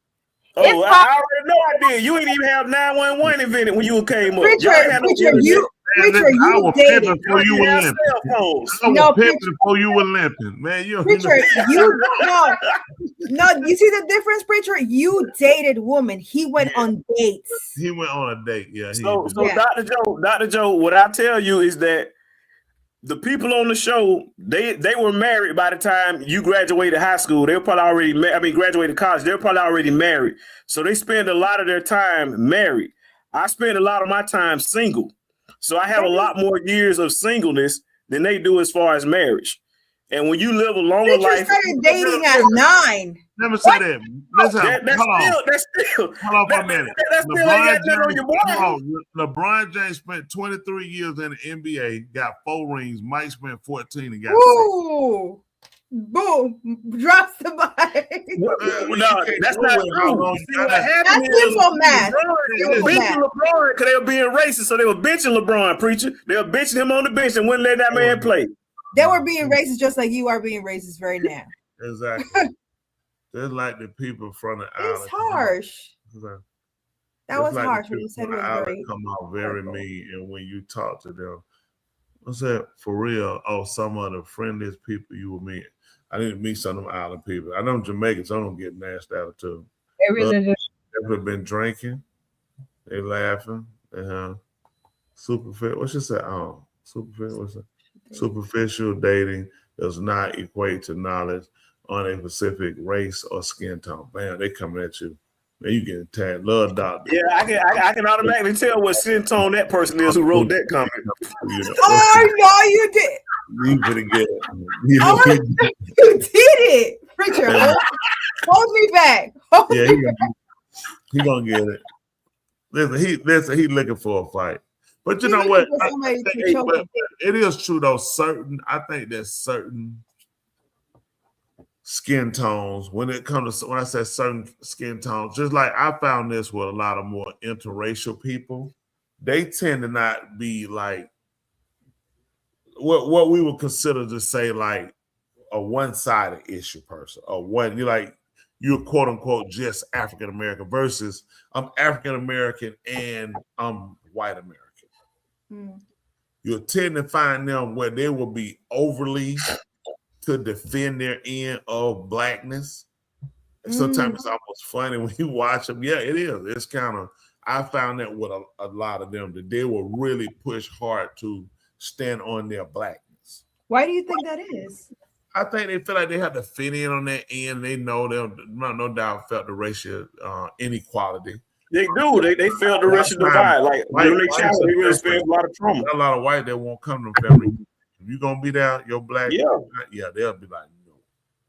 [SPEAKER 7] Oh, I already know I did. You ain't even have 911 invented when you came up.
[SPEAKER 5] Preacher,
[SPEAKER 7] Y'all ain't had no
[SPEAKER 5] Preacher, you
[SPEAKER 1] I was
[SPEAKER 5] dated.
[SPEAKER 1] pimping before you were
[SPEAKER 7] You had
[SPEAKER 1] limping.
[SPEAKER 7] cell phones.
[SPEAKER 1] I was
[SPEAKER 5] No,
[SPEAKER 1] pimping before you were limping. Man, you
[SPEAKER 5] Preacher, you you see the difference, Preacher? You dated woman. He went on dates.
[SPEAKER 1] He went on a date. Yeah.
[SPEAKER 7] So Dr. Joe, what I tell you is that the people on the show, they were married by the time you graduated high school. They were probably already graduated college. They were probably already married. So they spend a lot of their time married. I spend a lot of my time single. So I have a lot more years of singleness than they do as far as marriage. And when you live a longer
[SPEAKER 5] Preacher
[SPEAKER 7] life,
[SPEAKER 5] started dating at 9.
[SPEAKER 1] Never say that. Listen,
[SPEAKER 7] that's
[SPEAKER 1] hold on for a minute.
[SPEAKER 7] That's still ain't got nothing on your boy.
[SPEAKER 1] LeBron James spent 23 years in the NBA, got 4 rings. Mike spent 14 and got
[SPEAKER 5] Ooh. Boom. Drops the mic.
[SPEAKER 7] No, that's not true. See, what happened
[SPEAKER 5] That's
[SPEAKER 7] is
[SPEAKER 5] simple math.
[SPEAKER 7] they were benching LeBron because they were being racist, so they were benching LeBron, Preacher. They were benching him on the bench and wouldn't let that man play.
[SPEAKER 5] They were being racist just like you are being racist right now.
[SPEAKER 1] Exactly. Just like the people from the island.
[SPEAKER 5] It's harsh.
[SPEAKER 1] That
[SPEAKER 5] That was harsh when you said it was very.
[SPEAKER 1] come out very mean, and when you talk to them, I said for real. Oh, some of the friendliest people you will meet. I didn't meet some of them island people. I know Jamaicans. I don't get nasty attitude.
[SPEAKER 5] They really do.
[SPEAKER 1] They've been drinking. They laughing. They have superficial. What you say? Oh, superficial. What's that? Superficial dating does not equate to knowledge on a specific race or skin tone. Bam, they coming at you. Man, you getting tagged. Love doctor.
[SPEAKER 7] Yeah, I can automatically tell what skin tone that person is who wrote that comment.
[SPEAKER 5] Oh no, you did.
[SPEAKER 1] You gonna get it.
[SPEAKER 5] You did it, Richard. Hold me back. Hold
[SPEAKER 1] Yeah,
[SPEAKER 5] me back.
[SPEAKER 1] he gonna get it. Listen, he looking for a fight. But you know what? It is true though. I think there's certain skin tones when I say certain skin tones, just like I found this with a lot of more interracial people, they tend to not be like what we would consider to say like a one-sided issue person, or you're quote unquote just African American versus I'm African American and I'm white American. You'll tend to find them where they will be overly to defend their end of blackness. And sometimes it's almost funny when you watch them. Yeah, it is. It's kind of, I found that with a lot of them, that they will really push hard to stand on their blackness.
[SPEAKER 6] Why do you think that is?
[SPEAKER 1] I think they feel like they have to fit in on that end. They know they'll no doubt felt the racial inequality.
[SPEAKER 7] They do. They felt the racial divide. Like when they child, they really experienced a lot of trauma.
[SPEAKER 1] A lot of white that won't come to them family. If you gonna be there, your black, they'll be like, no,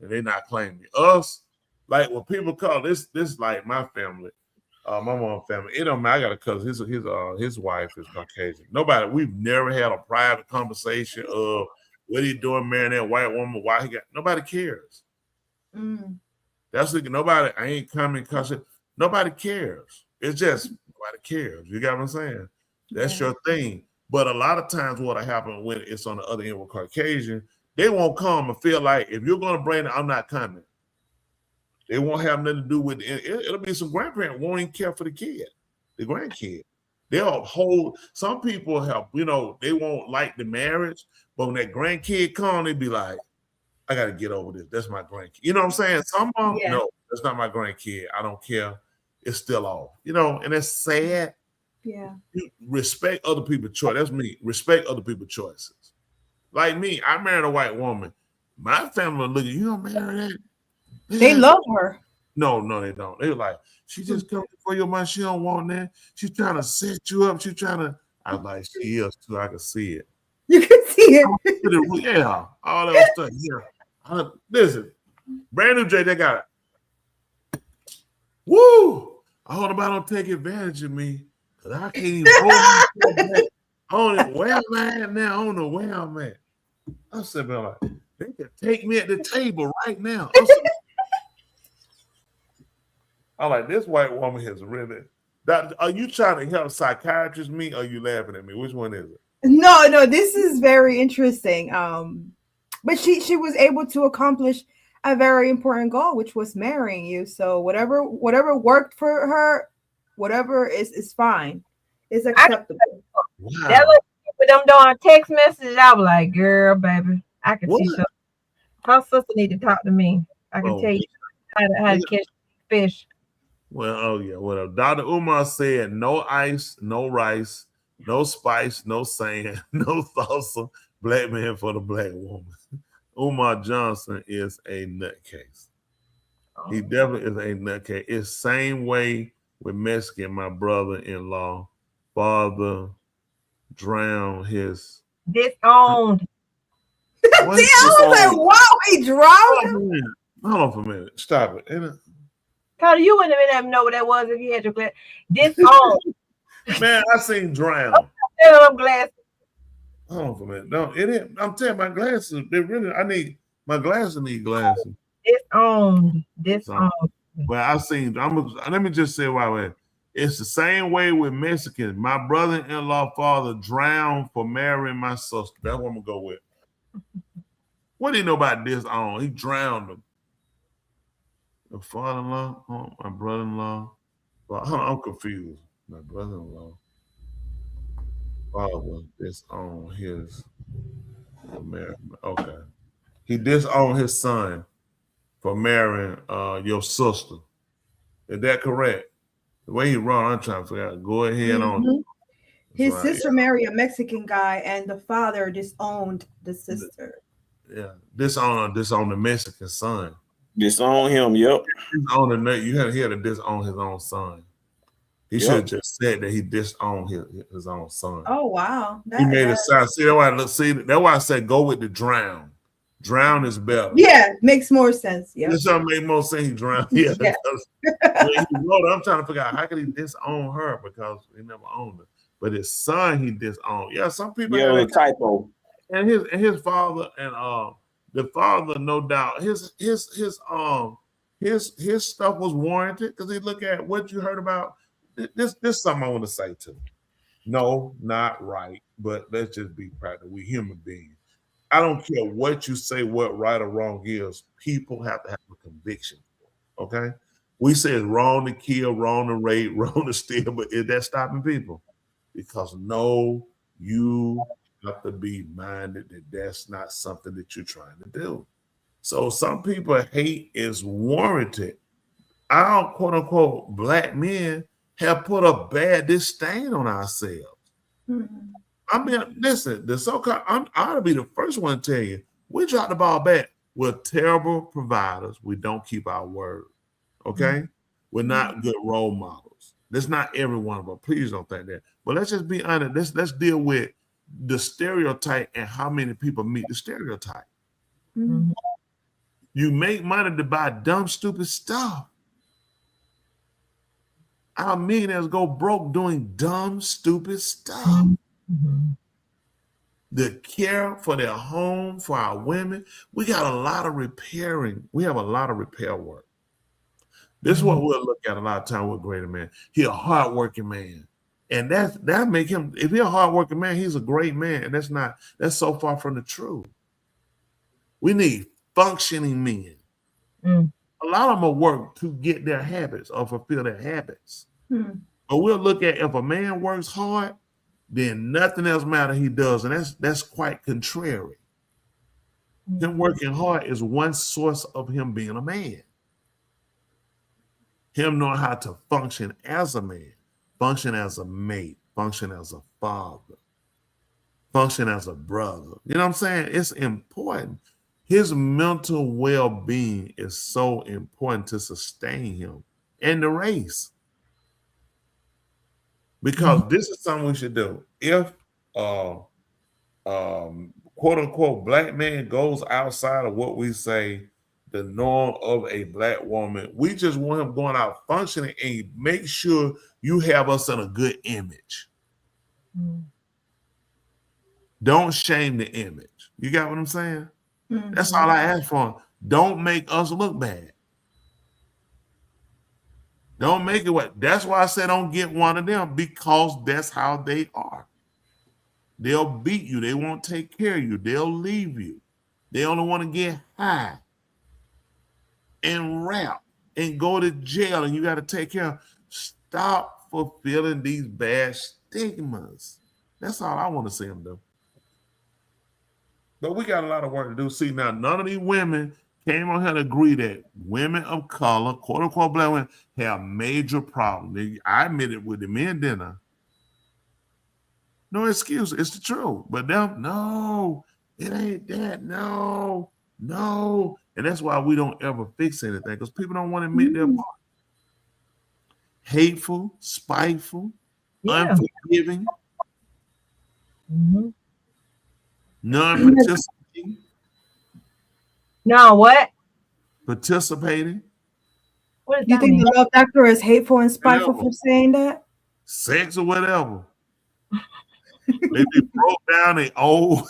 [SPEAKER 1] and they not claiming us. Like when people call this like my family, my mom family. It don't matter. I got a cousin. His wife is Caucasian. We've never had a private conversation of what he doing marrying that white woman. Why he got? Nobody cares. That's like nobody. I ain't coming because nobody cares. It's just nobody cares. You got what I'm saying? That's your thing. But a lot of times what'll happen when it's on the other end with Caucasian, they won't come and feel like if you're gonna bring it, I'm not coming. They won't have nothing to do with it. It'll be some grandparents won't even care for the kid, the grandkid. They'll hold some people have, they won't like the marriage, but when that grandkid come, they be like, I gotta get over this. That's my grandkid. You know what I'm saying? Some of them, no, that's not my grandkid. I don't care. It's still off. And that's sad.
[SPEAKER 6] Yeah.
[SPEAKER 1] You respect other people's choice. That's me. Respect other people's choices. Like me, I married a white woman. My family look at you, don't marry that.
[SPEAKER 6] They love her.
[SPEAKER 1] No, they don't. They were like, she just coming for your money. She don't want that. She's trying to set you up. She's trying to. I was like, she is too. I can see it.
[SPEAKER 6] You can see it.
[SPEAKER 1] Yeah, all that stuff. Yeah. Listen, brand new J, they got it. Woo! I hope nobody don't take advantage of me. Cause I can't even hold myself back. I don't know where I'm at now. I don't know where I'm at. I'm sitting there like, they can take me at the table right now. I'm like, this white woman has really. Are you trying to help psychiatrist me or are you laughing at me? Which one is it?
[SPEAKER 6] No, this is very interesting. But she was able to accomplish a very important goal, which was marrying you. So whatever worked for her, whatever is fine. It's acceptable.
[SPEAKER 1] Wow.
[SPEAKER 5] That was with them doing text messages. I was like, girl, baby, I can see something. Her sister need to talk to me. I can tell you how to catch fish.
[SPEAKER 1] Well, well, Dr. Umar said no ice, no rice, no spice, no sand, no salsa, black man for the black woman. Umar Johnson is a nutcase. He definitely is a nutcase. It's same way with Mexican, my brother-in-law, father drowned his...
[SPEAKER 5] Disowned.
[SPEAKER 6] I was like, wow, he drowned him?
[SPEAKER 1] Hold on for a minute. Stop it.
[SPEAKER 5] Carter, you wouldn't have even know what that was if you had your glass. Disowned.
[SPEAKER 1] Man, I seen drown.
[SPEAKER 5] I'm glad.
[SPEAKER 1] Hold on for a minute. No, it ain't. I'm telling you, my glasses, my glasses need glasses.
[SPEAKER 5] Disowned.
[SPEAKER 1] Well, I seen, let me just say why. It's the same way with Mexicans. My brother-in-law father drowned for marrying my sister. That's what I'm going to go with. What do you know about disowned? He drowned him. The father-in-law, my brother-in-law. I'm confused. My brother-in-law father disowned his marriage. Okay. He disowned his son for marrying your sister. Is that correct? The way he run, I'm trying to figure out. Go ahead on.
[SPEAKER 6] His sister married a Mexican guy, and the father disowned the sister.
[SPEAKER 1] Yeah, disown the Mexican son.
[SPEAKER 7] Disown him. Yep.
[SPEAKER 1] He had to disown his own son. He should have just said that he disowned his own son.
[SPEAKER 6] Oh wow!
[SPEAKER 1] He made it sound. See, that's why I said go with the drown. Drown is better.
[SPEAKER 6] Yeah, makes more sense. Yeah,
[SPEAKER 1] this something make more sense. He drowned. Yeah, because when he wrote it, I'm trying to figure out how could he disown her because he never owned her. But his son, he disowned. Yeah, some people.
[SPEAKER 7] Yeah, a typo.
[SPEAKER 1] And his father and the father, no doubt, his stuff was warranted because he look at what you heard about. This something I want to say too. No, not right, but let's just be practical. We human beings. I don't care what you say, what right or wrong is. People have to have a conviction. Okay, we say it's wrong to kill, wrong to rape, wrong to steal, but is that stopping people? Because no, you have to be minded that that's not something that you're trying to do. So some people hate is warranted. Our quote unquote black men have put a bad disdain on ourselves. I mean, listen, the so-called, I ought to be the first one to tell you, we dropped the ball back. We're terrible providers. We don't keep our word. Okay? We're not good role models. That's not every one of us. Please don't think that. But let's just be honest. Let's deal with the stereotype and how many people meet the stereotype.
[SPEAKER 5] Mm-hmm.
[SPEAKER 1] You make money to buy dumb, stupid stuff. Our millionaires go broke doing dumb, stupid stuff.
[SPEAKER 5] Mm-hmm.
[SPEAKER 1] The care for their home, for our women, we got a lot of repairing. We have a lot of repair work. This is what we'll look at a lot of time with greater man. He's a hardworking man. And that make him, if he's a hardworking man, he's a great man. And that's so far from the truth. We need functioning men. A lot of them will work to get their habits or fulfill their habits. But we'll look at if a man works hard, then nothing else matters he does. And that's quite contrary. Him working hard is one source of him being a man. Him knowing how to function as a man, function as a mate, function as a father, function as a brother. You know what I'm saying? It's important. His mental well-being is so important to sustain him and the race. Because this is something we should do. If quote unquote black man goes outside of what we say the norm of a black woman, we just want him going out functioning and make sure you have us in a good image. Don't shame the image. You got what I'm saying? That's all I ask for. Don't make us look bad. Don't make it what. That's why I said don't get one of them, because that's how they are. They'll beat you. They won't take care of you. They'll leave you. They only want to get high and rap and go to jail, and you got to take care of. Stop fulfilling these bad stigmas. That's all I want to see them do. But we got a lot of work to do. See, now, none of these women came on here to agree that women of color, quote unquote black women, have major problems. I admit it with the men, didn't I? No excuse. It's the truth. But them, no, it ain't that. No. And that's why we don't ever fix anything, because people don't want to admit their part. Hateful, spiteful, unforgiving, non-participating.
[SPEAKER 5] No, what?
[SPEAKER 1] Participating.
[SPEAKER 5] What does
[SPEAKER 6] You
[SPEAKER 5] that
[SPEAKER 6] think
[SPEAKER 5] mean?
[SPEAKER 6] the love doctor is hateful and spiteful
[SPEAKER 1] Whatever.
[SPEAKER 6] for saying that?
[SPEAKER 1] Sex or whatever. They be broke down, they old.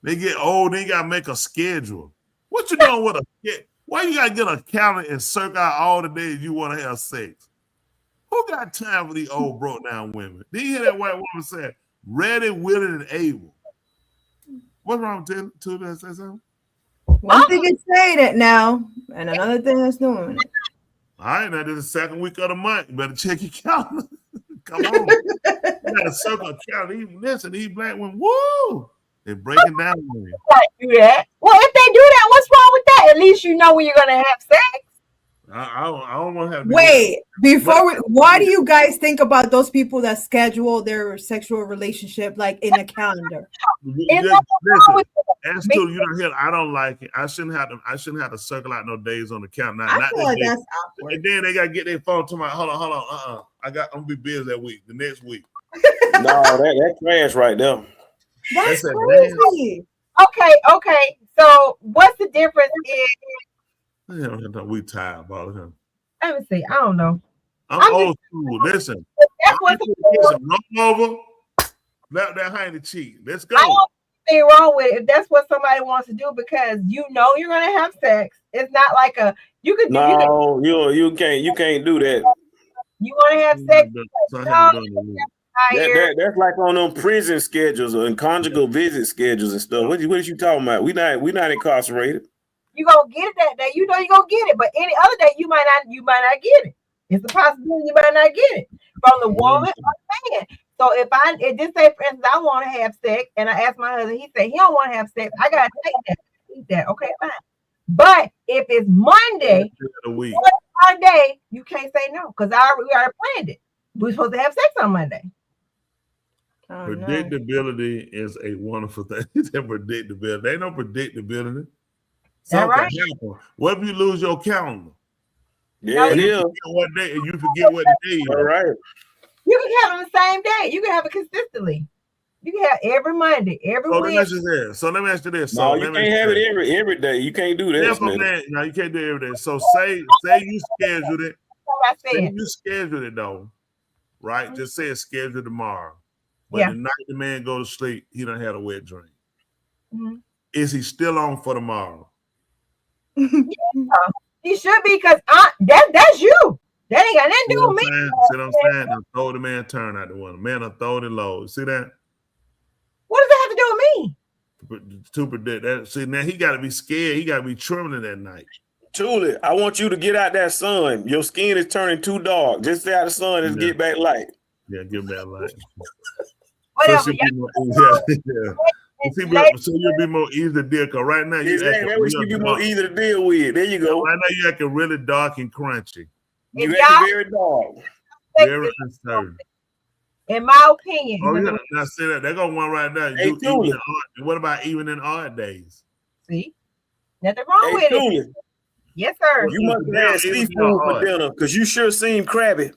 [SPEAKER 1] They get old, they gotta make a schedule. What you doing with a schedule? Why you gotta get a calendar and circle out all the days you want to have sex? Who got time for these old broke down women? Did you hear that white woman say, ready, willing, and able? What's wrong with two that say something?
[SPEAKER 6] One thing is saying it now, and another thing is doing it.
[SPEAKER 1] All right, now this is the second week of the month. You better check your calendar. Come on. You gotta circle a calendar. Listen, these black women, woo! They're breaking down on you.
[SPEAKER 5] Do that. Well, if they do that, what's wrong with that? At least you know when you're gonna have sex.
[SPEAKER 1] I don't want to have.
[SPEAKER 6] Wait, why do you guys think about those people that schedule their sexual relationship like in a calendar?
[SPEAKER 1] Listen, as to you don't hear, I don't like it. I shouldn't have to circle out no days on the calendar.
[SPEAKER 6] I feel like that's awkward.
[SPEAKER 1] And then they gotta get their phone to my hold on. I'm gonna be busy that week, the next week.
[SPEAKER 7] No, that's trash right there.
[SPEAKER 5] That's
[SPEAKER 1] That's
[SPEAKER 5] crazy. Okay. So what's the difference in?
[SPEAKER 1] We tired about it.
[SPEAKER 5] Let me see. I don't know.
[SPEAKER 1] I'm old school. Listen,
[SPEAKER 5] That's what's
[SPEAKER 1] roll over, lap that behind the cheek. Let's go.
[SPEAKER 5] I don't see anything wrong with it if that's what somebody wants to do, because you know you're gonna have sex. It's not like you can't
[SPEAKER 7] do that.
[SPEAKER 5] You want to have sex?
[SPEAKER 7] That's like on them prison schedules and conjugal visit schedules and stuff. What is you talking about? We not incarcerated.
[SPEAKER 5] You gonna get it that day. You know you're gonna get it, but any other day you might not get it. It's a possibility you might not get it from the woman or the man. So if just say for instance I want to have sex and I ask my husband, he said he don't want to have sex, I gotta take that. Okay, fine. But if it's Monday, our day, you can't say no because we already planned it. We're supposed to have sex on Monday.
[SPEAKER 6] Oh, no.
[SPEAKER 1] Predictability is a wonderful thing. It's predictability. There ain't no predictability.
[SPEAKER 5] That
[SPEAKER 1] Something
[SPEAKER 5] right?
[SPEAKER 1] happen. What if you lose your calendar?
[SPEAKER 7] Yeah, it
[SPEAKER 1] you
[SPEAKER 7] is.
[SPEAKER 1] forget what day, and you forget what the day is.
[SPEAKER 7] All right.
[SPEAKER 5] You can have it on the same day. You can have it consistently. You can have every Monday, every
[SPEAKER 1] So
[SPEAKER 5] week.
[SPEAKER 1] let me ask you this.
[SPEAKER 7] No,
[SPEAKER 1] So
[SPEAKER 7] you
[SPEAKER 1] let me
[SPEAKER 7] can't
[SPEAKER 1] ask
[SPEAKER 7] have
[SPEAKER 1] you
[SPEAKER 7] it
[SPEAKER 1] this.
[SPEAKER 7] every day. You can't do that.
[SPEAKER 1] Yeah, but
[SPEAKER 7] Smitty.
[SPEAKER 1] man, no, you can't do it every day. So say you scheduled it.
[SPEAKER 5] Like I
[SPEAKER 1] Say
[SPEAKER 5] said.
[SPEAKER 1] you scheduled it though, right? Just say it's scheduled tomorrow. But
[SPEAKER 5] Yeah.
[SPEAKER 1] the night the man go to sleep, he done had a wet dream.
[SPEAKER 5] Mhm.
[SPEAKER 1] Is he still on for tomorrow?
[SPEAKER 5] He should be, because that's you. That ain't got nothing to do with me.
[SPEAKER 1] See what I'm saying? Done throw the man turn out the window. Man done throw the load. See that?
[SPEAKER 5] What does that have to do with me?
[SPEAKER 1] To predict that. See, now he got to be scared. He got to be trembling that night.
[SPEAKER 7] Truly, I want you to get out that sun. Your skin is turning too dark. Just stay out the sun and get back light.
[SPEAKER 1] Yeah, get back light.
[SPEAKER 5] Whatever.
[SPEAKER 1] So you'll be more easy to deal. Cause right now you
[SPEAKER 7] Exactly. That way you be more easy to deal with. There you go.
[SPEAKER 1] Right now you acting really dark and crunchy.
[SPEAKER 7] You acting very dark.
[SPEAKER 1] Very uncertain.
[SPEAKER 5] In my opinion.
[SPEAKER 1] Oh yeah, now say that. They got one right now.
[SPEAKER 7] Hey, Julie.
[SPEAKER 1] What about even in odd days?
[SPEAKER 5] See, nothing wrong with it. Yes, sir.
[SPEAKER 7] You must have had seafood for dinner because you sure seem crabby.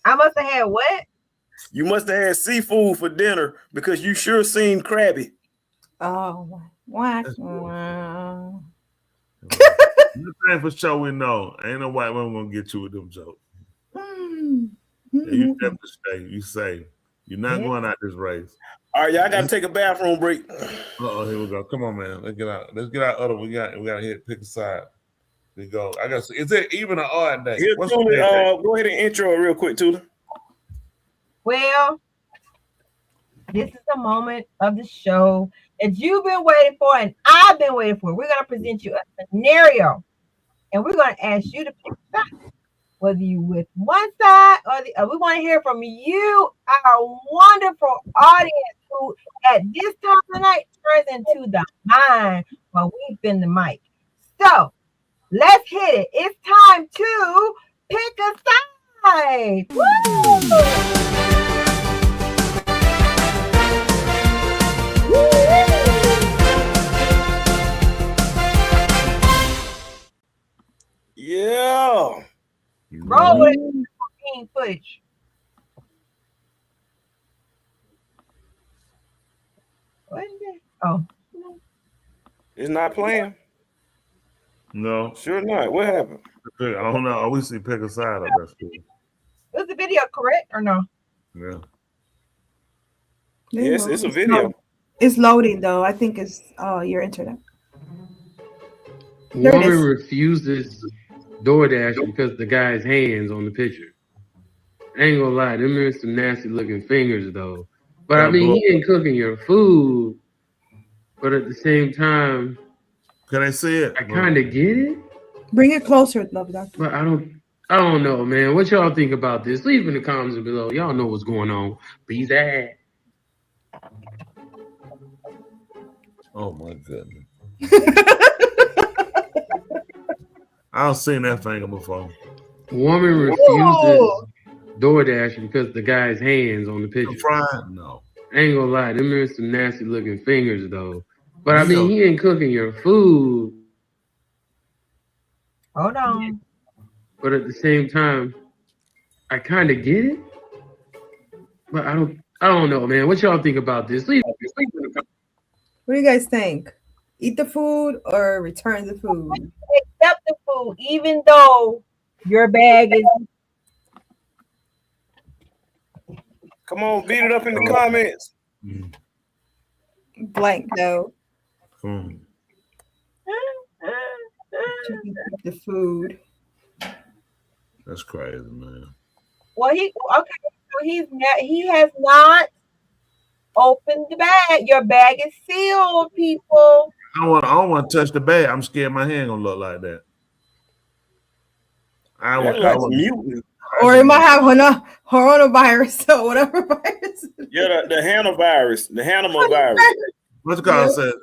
[SPEAKER 5] I must have had what?
[SPEAKER 7] You must have had seafood for dinner because you sure seem crabby.
[SPEAKER 6] Oh, what?
[SPEAKER 1] One thing for sure we know, ain't no white woman gonna get you with them jokes. Yeah, you have to stay. You say you're not going out this race.
[SPEAKER 7] All right, y'all got to take a bathroom break.
[SPEAKER 1] Oh, here we go. Come on, man. Let's get out. Let's get out. Other we got to hit pick a side. We go. I got. Is it even an odd day?
[SPEAKER 7] Here,
[SPEAKER 1] What's
[SPEAKER 7] Tula,
[SPEAKER 1] the day?
[SPEAKER 7] go ahead and intro it real quick, Tula.
[SPEAKER 5] Well, this is the moment of the show that you've been waiting for and I've been waiting for. We're going to present you a scenario and we're going to ask you to pick a side, whether you with one side or the other. We want to hear from you, our wonderful audience, who at this time of the night turns into the mind while we spin the mic. So let's hit it. It's time to pick a side. Woo!
[SPEAKER 7] Yeah.
[SPEAKER 5] Roll with footage. What is it? Oh.
[SPEAKER 7] It's not playing.
[SPEAKER 1] No.
[SPEAKER 7] Sure not. What happened?
[SPEAKER 1] I don't know. We see pick a side up. That's cool.
[SPEAKER 5] Was the video correct or no?
[SPEAKER 1] Yeah.
[SPEAKER 7] Yes, it's a video.
[SPEAKER 6] It's loading though. I think it's your internet. There it
[SPEAKER 10] Woman
[SPEAKER 6] is.
[SPEAKER 10] refuses DoorDash because the guy's hands on the picture. I ain't gonna lie, them are some nasty looking fingers though. But I mean, he ain't cooking your food. But at the same time,
[SPEAKER 1] can I see it?
[SPEAKER 10] I kind of get it.
[SPEAKER 6] Bring it closer, love doctor.
[SPEAKER 10] But I don't know, man. What y'all think about this? Leave in the comments below. Y'all know what's going on. Please add.
[SPEAKER 1] Oh my goodness. I've seen that finger before.
[SPEAKER 10] Woman refuses DoorDash because the guy's hands on the picture.
[SPEAKER 1] Fried? No.
[SPEAKER 10] I ain't gonna lie, them are some nasty looking fingers though. But I mean, he ain't cooking your food.
[SPEAKER 5] Hold on.
[SPEAKER 10] But at the same time, I kind of get it. But I don't know, man. What y'all think about this? Leave in the comments.
[SPEAKER 6] What do you guys think? Eat the food or return the food?
[SPEAKER 5] Accept the food, even though your bag is.
[SPEAKER 7] Come on, beat it up in the comments.
[SPEAKER 6] Blank no.
[SPEAKER 1] Mm.
[SPEAKER 6] The food.
[SPEAKER 1] That's crazy, man.
[SPEAKER 5] Well, he has not opened the bag. Your bag is sealed, people.
[SPEAKER 1] I don't want to touch the bag. I'm scared my hand gonna look like that.
[SPEAKER 6] Or it might have coronavirus or whatever virus.
[SPEAKER 7] Yeah, the Hannah virus, the Hannibal virus.
[SPEAKER 1] What's it called? Said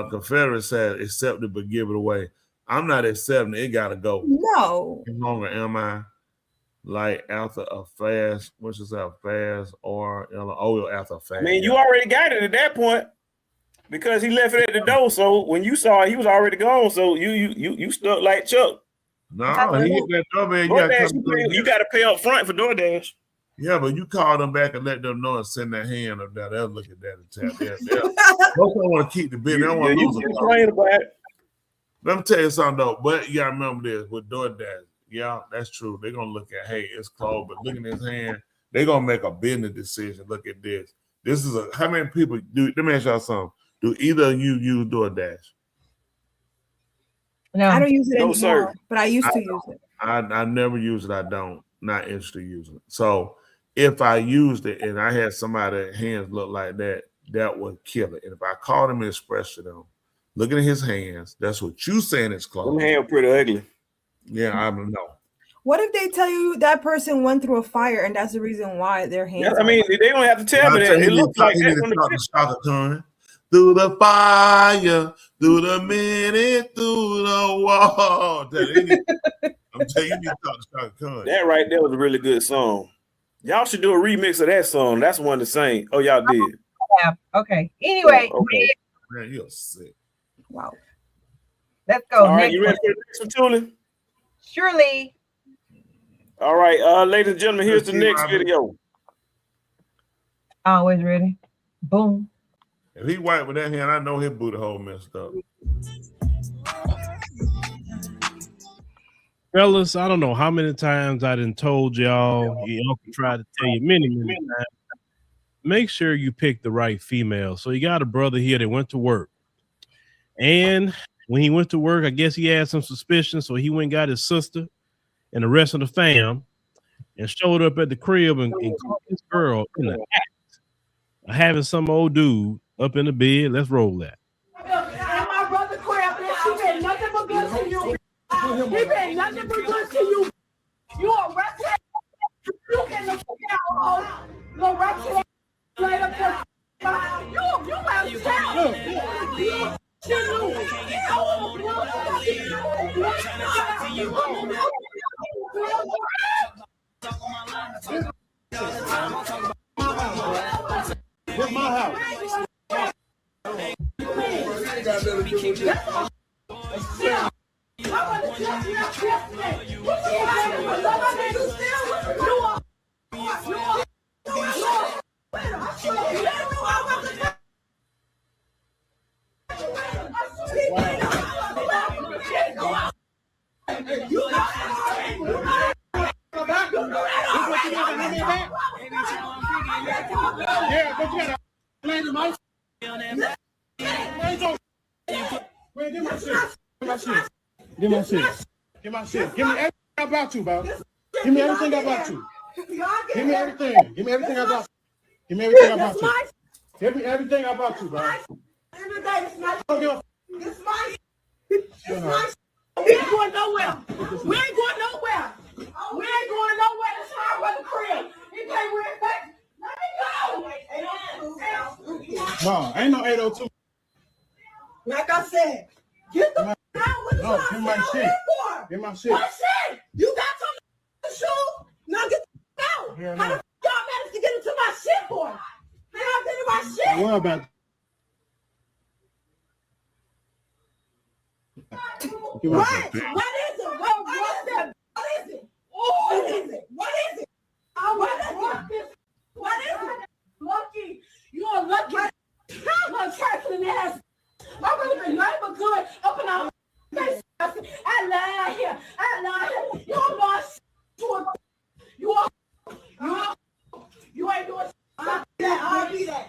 [SPEAKER 1] Confederate said accept it but give it away. I'm not accepting it. It gotta go.
[SPEAKER 6] No.
[SPEAKER 1] No longer am I. like after a fast, what's just a fast or after a fast.
[SPEAKER 7] I mean, you already got it at that point because he left it at the door. So when you saw it, he was already gone. So you stuck like Chuck.
[SPEAKER 1] No, he hit that door, man.
[SPEAKER 7] You got to pay up front for DoorDash.
[SPEAKER 1] Yeah, but you call them back and let them know and send their hand up there. They'll look at that and tap that. Most don't want to keep the business. They don't want to lose it. Let me tell you something though. But you gotta remember this with DoorDash. Yeah, that's true. They're gonna look at, hey, it's closed, but look at his hand. They're gonna make a business decision. Look at this. This is how many people do? Let me ask y'all something. Do either of you use DoorDash?
[SPEAKER 6] No, I don't use it anymore,
[SPEAKER 7] sir.
[SPEAKER 6] but I used to use it.
[SPEAKER 1] I never use it. I don't. Not interested in using it. So if I used it and I had somebody's hands look like that, that would kill it. And if I called him and expressed to them, looking at his hands, that's what you saying is closed.
[SPEAKER 7] Them hands pretty ugly.
[SPEAKER 1] Yeah, I don't know.
[SPEAKER 6] What if they tell you that person went through a fire and that's the reason why their hands?
[SPEAKER 7] Yeah, I mean, they don't have to tell me that. It looks like that from the
[SPEAKER 1] through the fire, through the minute, through the wall. I'm telling you, you need to talk to Shaka Khan.
[SPEAKER 7] That right there was a really good song. Y'all should do a remix of that song. That's one to sing. Oh, y'all did.
[SPEAKER 5] Yeah. Okay. Anyway,
[SPEAKER 1] Man, you're sick.
[SPEAKER 6] Wow.
[SPEAKER 5] Let's go.
[SPEAKER 7] All right, you ready for the next one, Julie?
[SPEAKER 5] Surely.
[SPEAKER 7] All right, ladies and gentlemen, here's the next video.
[SPEAKER 5] Always ready. Boom.
[SPEAKER 1] If he white with that hand, I know his booty hole messed up.
[SPEAKER 11] Fellas, I don't know how many times I done told y'all, y'all can try to tell you many times. Make sure you pick the right female. So you got a brother here that went to work. And when he went to work, I guess he had some suspicion. So he went and got his sister and the rest of the fam and showed up at the crib and caught this girl in the act of having some old dude up in the bed. Let's roll that.
[SPEAKER 12] And my brother crap, he been nothing but good to you. He been nothing but good to you. You a wretched. You can look out. No wretched. Right up there. You have talent. With my house. Yeah, but you gotta land my give my shit. Give my shit. Give my shit. Give my shit. Give me everything about you, bro. Give me everything about you. Give me everything. Give me everything about you. Give me everything about you. Give me everything about you, bro. It's mine. We ain't going nowhere. We ain't going nowhere. We ain't going nowhere. This is my brother crib. He can't wear it back. Let me go. No, ain't no 802. Like I said, get the out with the give my shit. Get my shit. My shit. You got something to shoot? Now get the out. Yeah, how the y'all managed to get into my shit, boy? How y'all get into my shit? What about? What? What is it? What's that? What is it? What is it? What is it? What is it? Lucky. You are lucky. My trifling ass. I would have been nothing but good up in our face. I lie here. I lie here. You are lost. You ain't doing I'll be that.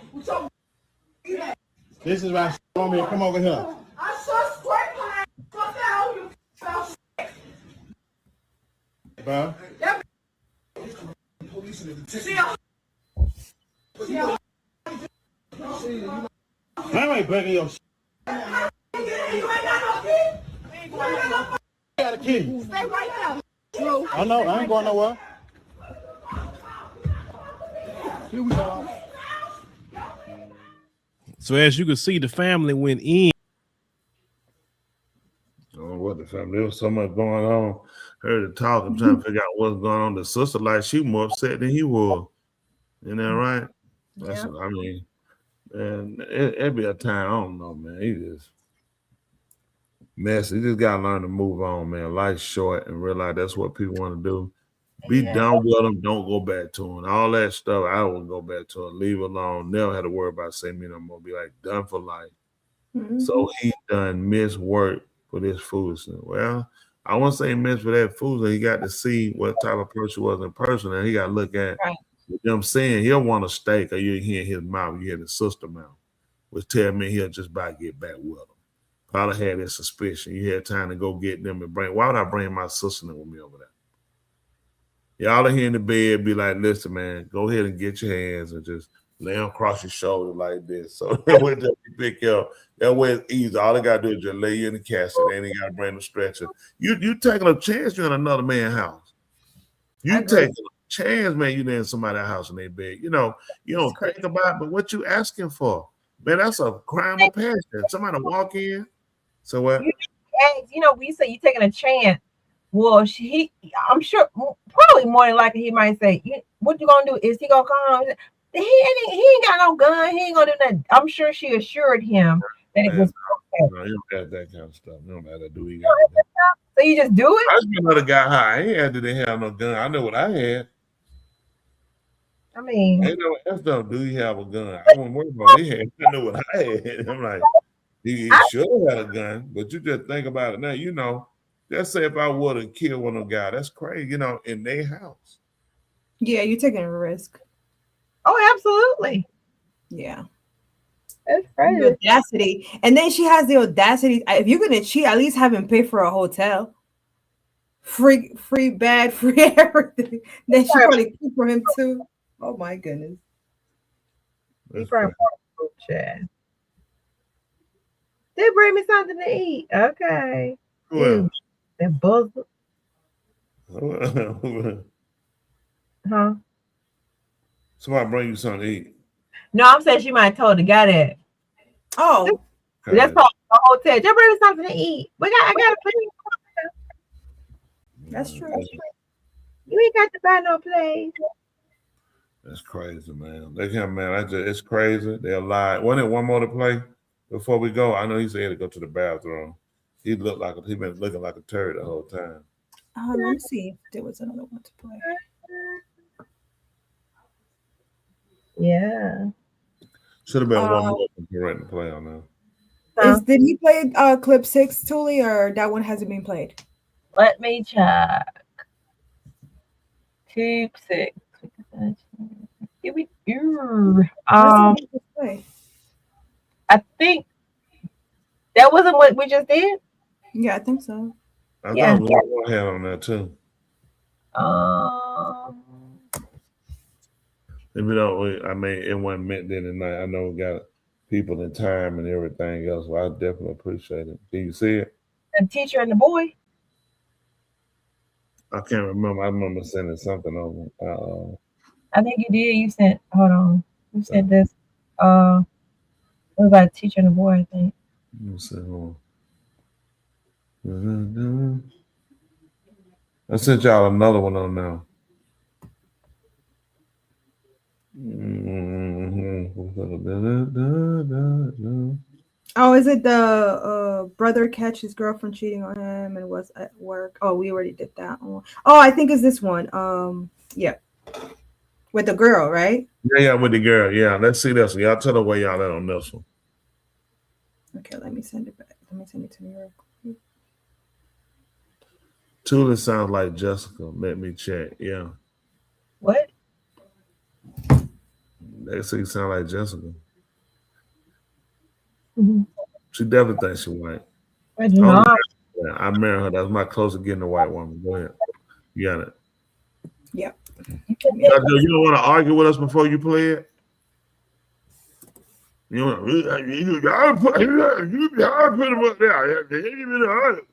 [SPEAKER 12] This is why she want me to come over here. I saw straight line. Bro. I ain't begging your shit. I got a key. Stay right there. I know. I ain't going nowhere. Here we go.
[SPEAKER 11] So as you can see, the family went in.
[SPEAKER 1] Oh, what the the family. There was so much going on. Heard the talk. I'm trying to figure out what's going on. The sister, like, she more upset than he was. Isn't that right? That's what I mean. And it'd be a time, I don't know, man. He just messy. You just gotta learn to move on, man. Life's short and realize that's what people want to do. Be done with them. Don't go back to them. All that stuff, I wouldn't go back to them. Leave alone. Never had to worry about saying me no more. Be like, done for life. So he done missed work for this foolishness. Well, I won't say missed for that foolishness. He got to see what type of person was in person, and he got to look at them saying he'll want a steak, or you hear his mouth, you hear the sister mouth, which tell me he'll just about get back with them. Probably had that suspicion. You had time to go get them and bring. Why would I bring my sister with me over there? Y'all are here in the bed, be like, listen, man, go ahead and get your hands and just lay them across your shoulder like this. So that way they pick you up. That way it's easy. All they got to do is just lay you in the casket. They ain't got to bring the stretcher. You taking a chance, you're in another man's house. You taking a chance, man, you in somebody's house in their bed. You know, you don't think about it, but what you asking for? Man, that's a crime of passion. Somebody walk in. So what?
[SPEAKER 5] You know, we say you taking a chance. Well, I'm sure, probably more than likely, he might say, "What you gonna do? Is he gonna come?" He ain't got no gun. He ain't gonna do that. I'm sure she assured him that it was okay.
[SPEAKER 1] No, you don't have that kind of stuff. You don't have to do it.
[SPEAKER 5] So you just do it?
[SPEAKER 1] I just another guy high. I ain't had to have no gun. I know what I had.
[SPEAKER 5] I mean,
[SPEAKER 1] ain't no F don't do you have a gun? I don't worry about it. I know what I had. I'm like, he should have had a gun, but you just think about it now. You know, let's say if I would have killed one of them guys, that's crazy. You know, in their house.
[SPEAKER 6] Yeah, you're taking a risk.
[SPEAKER 5] Oh, absolutely.
[SPEAKER 6] Yeah.
[SPEAKER 5] That's crazy.
[SPEAKER 6] The audacity. And then she has the audacity. If you're gonna cheat, at least have him pay for a hotel. Free bed, free everything. Then she probably cook for him too. Oh my goodness.
[SPEAKER 5] He probably chat. They bring me something to eat. Okay.
[SPEAKER 1] Well,
[SPEAKER 5] that buzzer. Huh?
[SPEAKER 1] Somebody bring you something to eat.
[SPEAKER 5] No, I'm saying she might have told the guy that.
[SPEAKER 6] Oh.
[SPEAKER 5] That's called a hotel. Just bring me something to eat. I gotta put it.
[SPEAKER 6] That's true.
[SPEAKER 5] You ain't got to buy no place.
[SPEAKER 1] That's crazy, man. They can't, man. It's crazy. They'll lie. Wasn't it one more to play before we go? I know he said he had to go to the bathroom. He been looking like a turd the whole time.
[SPEAKER 6] Let me see if there was another one to play.
[SPEAKER 5] Yeah.
[SPEAKER 1] Should have been one more to play on now.
[SPEAKER 6] Did he play clip 6, Thule, or that one hasn't been played?
[SPEAKER 5] Let me check. Clip 6. I think that wasn't what we just did.
[SPEAKER 6] Yeah, I think so.
[SPEAKER 1] I thought we had on that too. If you know, I mean, it wasn't meant then tonight. I know we got people in time and everything else. So I definitely appreciate it. Can you see it?
[SPEAKER 5] The teacher and the boy.
[SPEAKER 1] I can't remember. I remember sending something over.
[SPEAKER 5] I think you did. You sent. Hold on. You sent this. What about the teacher and the boy? I think.
[SPEAKER 1] Let me see. Hold on. I sent y'all another one on now.
[SPEAKER 6] Oh, is it the brother catch his girlfriend cheating on him and was at work? Oh, we already did that one. Oh, I think it's this one. Yeah. With the girl, right?
[SPEAKER 1] Yeah, with the girl. Yeah, let's see this one. Y'all tell her where y'all at on this one.
[SPEAKER 6] Okay, let me send it back. Let me send it to me real quick.
[SPEAKER 1] Thule sounds like Jessica. Let me check. Yeah.
[SPEAKER 5] What?
[SPEAKER 1] They say you sound like Jessica.
[SPEAKER 5] Mm-hmm.
[SPEAKER 1] She definitely thinks she's white.
[SPEAKER 5] I do not.
[SPEAKER 1] I married her. That's my closest getting a white woman. Go ahead. You got it.
[SPEAKER 6] Yeah.
[SPEAKER 1] You don't want to argue with us before you play it? Y'all put him up there.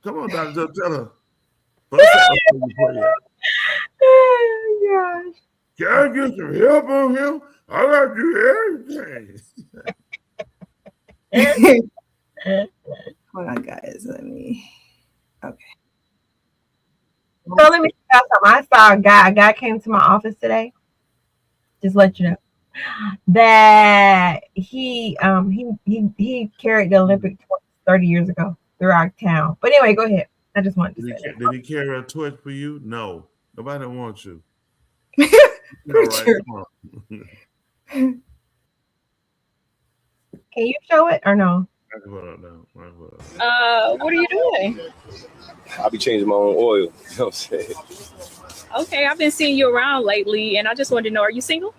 [SPEAKER 1] Come on, Doctor, tell her.
[SPEAKER 5] Oh, gosh.
[SPEAKER 1] Can I get some help on him? I got to do everything.
[SPEAKER 6] Hold on, guys. Let me. Okay.
[SPEAKER 5] So let me tell you something. I saw a guy came to my office today. Just let you know that he carried the Olympic torch 30 years ago through our town. But anyway, go ahead. I just wanted to say that.
[SPEAKER 1] Did he carry a torch for you? No. Nobody wants you.
[SPEAKER 6] Preacher.
[SPEAKER 5] Can you show it or no?
[SPEAKER 13] What are you doing?
[SPEAKER 3] I'll be changing my own oil. You know what I'm saying?
[SPEAKER 13] Okay, I've been seeing you around lately, and I just wanted to know, are you single?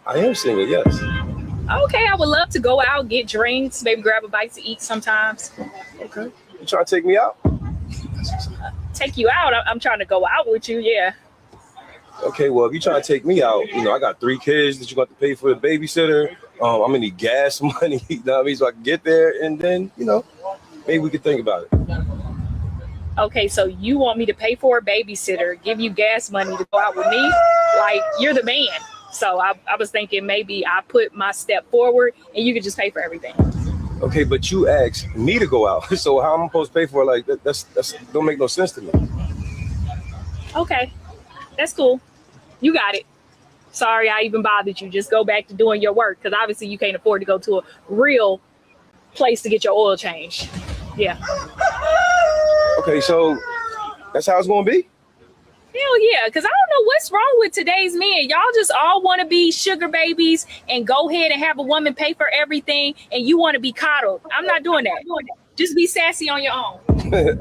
[SPEAKER 3] I am single, yes.
[SPEAKER 13] Okay, I would love to go out, get drinks, maybe grab a bite to eat sometimes.
[SPEAKER 3] Okay. You trying to take me out?
[SPEAKER 13] Take you out? I'm trying to go out with you, yeah.
[SPEAKER 3] Okay, well, if you trying to take me out, I got 3 kids that you got to pay for the babysitter. I'm gonna need gas money, you know what I mean? So I can get there, and then, maybe we could think about it.
[SPEAKER 13] Okay, so you want me to pay for a babysitter, give you gas money to go out with me? Like, you're the man. So I was thinking maybe I put my step forward and you could just pay for everything.
[SPEAKER 3] Okay, but you asked me to go out. So how am I supposed to pay for it? Like, that's don't make no sense to me.
[SPEAKER 13] Okay, that's cool. You got it. Sorry I even bothered you. Just go back to doing your work, because obviously you can't afford to go to a real place to get your oil changed. Yeah.
[SPEAKER 3] Okay, so that's how it's gonna be?
[SPEAKER 13] Hell yeah, because I don't know what's wrong with today's men. Y'all just all want to be sugar babies and go ahead and have a woman pay for everything, and you want to be coddled. I'm not doing that. Just be sassy on your own.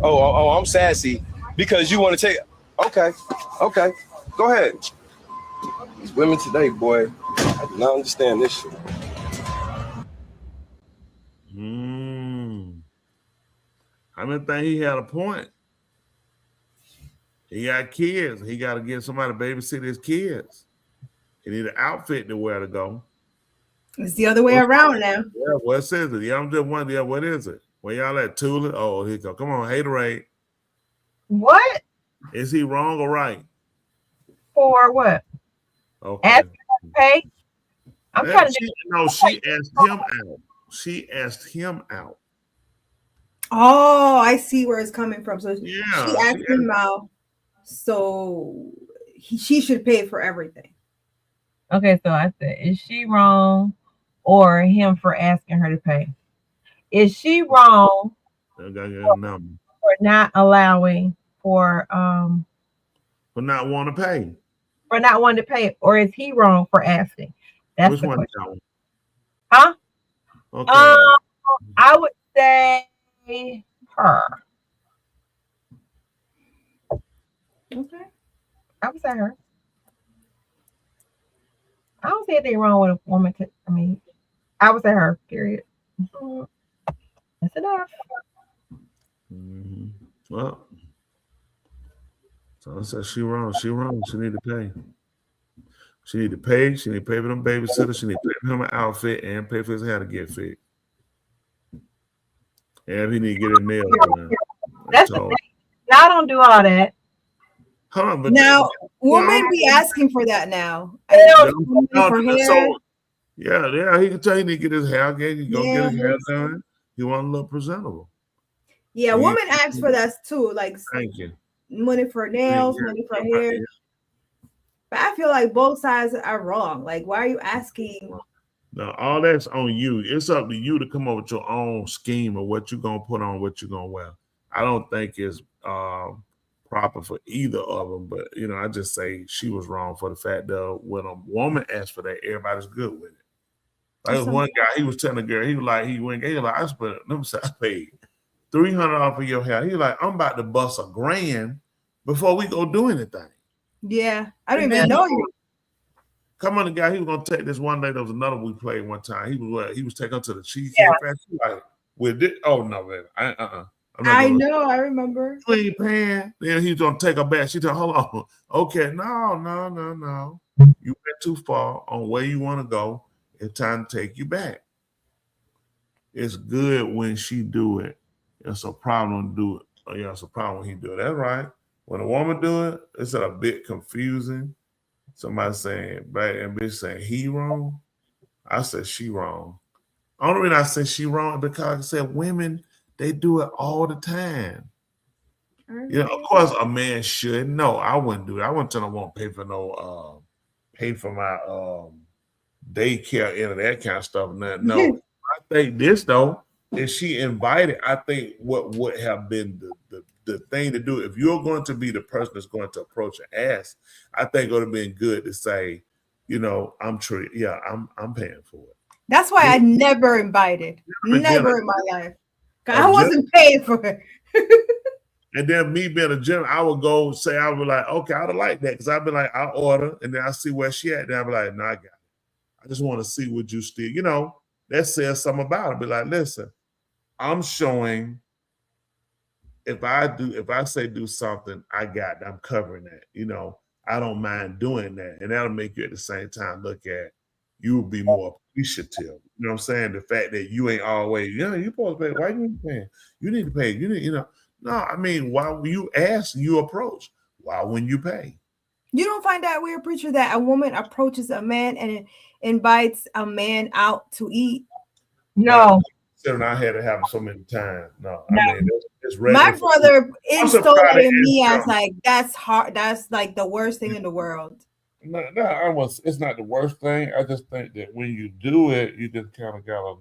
[SPEAKER 3] oh, I'm sassy because you want to take. Okay, go ahead. These women today, boy, I do not understand this shit.
[SPEAKER 1] I didn't think he had a point. He got kids. He got to get somebody to babysit his kids. He need an outfit to wear to go.
[SPEAKER 6] It's the other way around now.
[SPEAKER 1] Yeah, what says it? Yeah, I'm just wondering. Yeah, what is it? Where y'all at, Tula? Oh, here you go. Come on, Haterade.
[SPEAKER 5] What?
[SPEAKER 1] Is he wrong or right?
[SPEAKER 5] For what?
[SPEAKER 1] Okay.
[SPEAKER 5] Ask him to pay? I'm trying to
[SPEAKER 1] No, she asked him out. She asked him out.
[SPEAKER 6] Oh, I see where it's coming from. So
[SPEAKER 1] Yeah,
[SPEAKER 6] she asked him out, so she should pay for everything.
[SPEAKER 5] Okay, so I said, is she wrong or him for asking her to pay? Is she wrong
[SPEAKER 1] I got your number.
[SPEAKER 5] for not allowing for
[SPEAKER 1] not want to pay?
[SPEAKER 5] For not wanting to pay, or is he wrong for asking? That's
[SPEAKER 1] Which
[SPEAKER 5] the
[SPEAKER 1] one?
[SPEAKER 5] question. Huh?
[SPEAKER 1] Okay.
[SPEAKER 5] I would say her. Okay. I would say her. I don't see anything wrong with a woman. I would say her, period. That's enough.
[SPEAKER 1] Well, so I said she wrong. She wrong. She need to pay. She need to pay. She need to pay for them babysitters. She need to pay for him an outfit and pay for his hair to get fit. And he need to get his nails done.
[SPEAKER 5] That's the thing. I don't do all that.
[SPEAKER 1] Hold on, but
[SPEAKER 6] Now, women be asking for that now. For hair.
[SPEAKER 1] So, yeah, he can tell you need to get his hair again. He go get his hair done. He want to look presentable.
[SPEAKER 6] Yeah, women ask for that too. Like,
[SPEAKER 1] thank you.
[SPEAKER 6] Money for nails, money for hair. But I feel like both sides are wrong. Like, why are you asking?
[SPEAKER 1] No, all that's on you. It's up to you to come up with your own scheme of what you're gonna put on, what you're gonna wear. I don't think it's proper for either of them, but I just say she was wrong for the fact that when a woman asked for that, everybody's good with it. Like one guy, he was telling the girl, he was like, I spent, I paid $300 for your hair. He was like, I'm about to bust $1,000 before we go do anything.
[SPEAKER 6] Yeah, I don't even know you.
[SPEAKER 1] Come on, the guy. He was gonna take this one day. There was another we played one time. He was taking her to the Cheesecake Factory. Like, with this, oh no, man,
[SPEAKER 6] I know, I remember.
[SPEAKER 1] You ain't paying. Then he was gonna take her back. She told, hold on, okay, no. You went too far on where you want to go. It's time to take you back. It's good when she do it. It's a problem to do it. It's a problem when he do it. That's right. When a woman do it, it's a bit confusing. Somebody saying bad and bitch saying he wrong. I said she wrong. Only reason I said she wrong because I said women, they do it all the time. You know, of course, a man should. No, I wouldn't do it. I wouldn't tell him I won't pay for no pay for my daycare, any of that kind of stuff. No, I think this though, if she invited, I think what would have been the thing to do if you're going to be the person that's going to approach and ask, I think it would have been good to say, you know, I'm paying for it.
[SPEAKER 6] That's why I never invited. Never in my life. I wasn't paying for it.
[SPEAKER 1] And then me being a gentleman, I would go say, I would be like, okay, I would like that. Because I'd be like, I'll order, and then I see where she at. Then I'd be like, no, I got it. I just want to see what you still, you know, that says something about it. Be like, listen, I'm showing if I say do something, I got it. I'm covering that. You know, I don't mind doing that. And that'll make you at the same time look at you will be more appreciative. You know what I'm saying? The fact that you ain't always, you supposed to pay. Why you ain't paying? You need to pay. You need, you know. No, I mean, why you ask, you approach. Why wouldn't you pay?
[SPEAKER 6] You don't find that weird, preacher, that a woman approaches a man and invites a man out to eat?
[SPEAKER 5] No.
[SPEAKER 1] I had it happen so many times. No. I mean, it's
[SPEAKER 6] my brother installed it in me as like, that's hard. That's like the worst thing in the world.
[SPEAKER 1] No, it's not the worst thing. I just think that when you do it, you just kind of gotta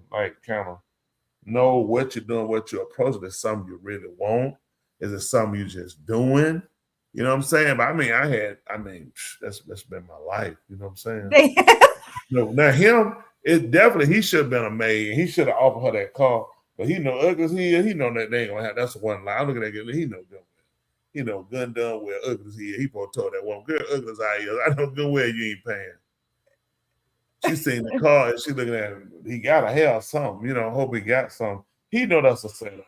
[SPEAKER 1] know what you're doing, what you're approaching. Is something you really want? Is it something you just doing? You know what I'm saying? But that's been my life. You know what I'm saying? Now him, it definitely, he should have been a maid. He should have offered her that car. But he know ugly as he is. He know that they ain't gonna have. That's the one lie. I look at that girl. He know good. He know gun done well ugly as he is. He probably told that woman, girl, ugly as I is. I know good well you ain't paying. She seen the car and she looking at him. He gotta have something, you know. Hope he got something. He know that's a setup.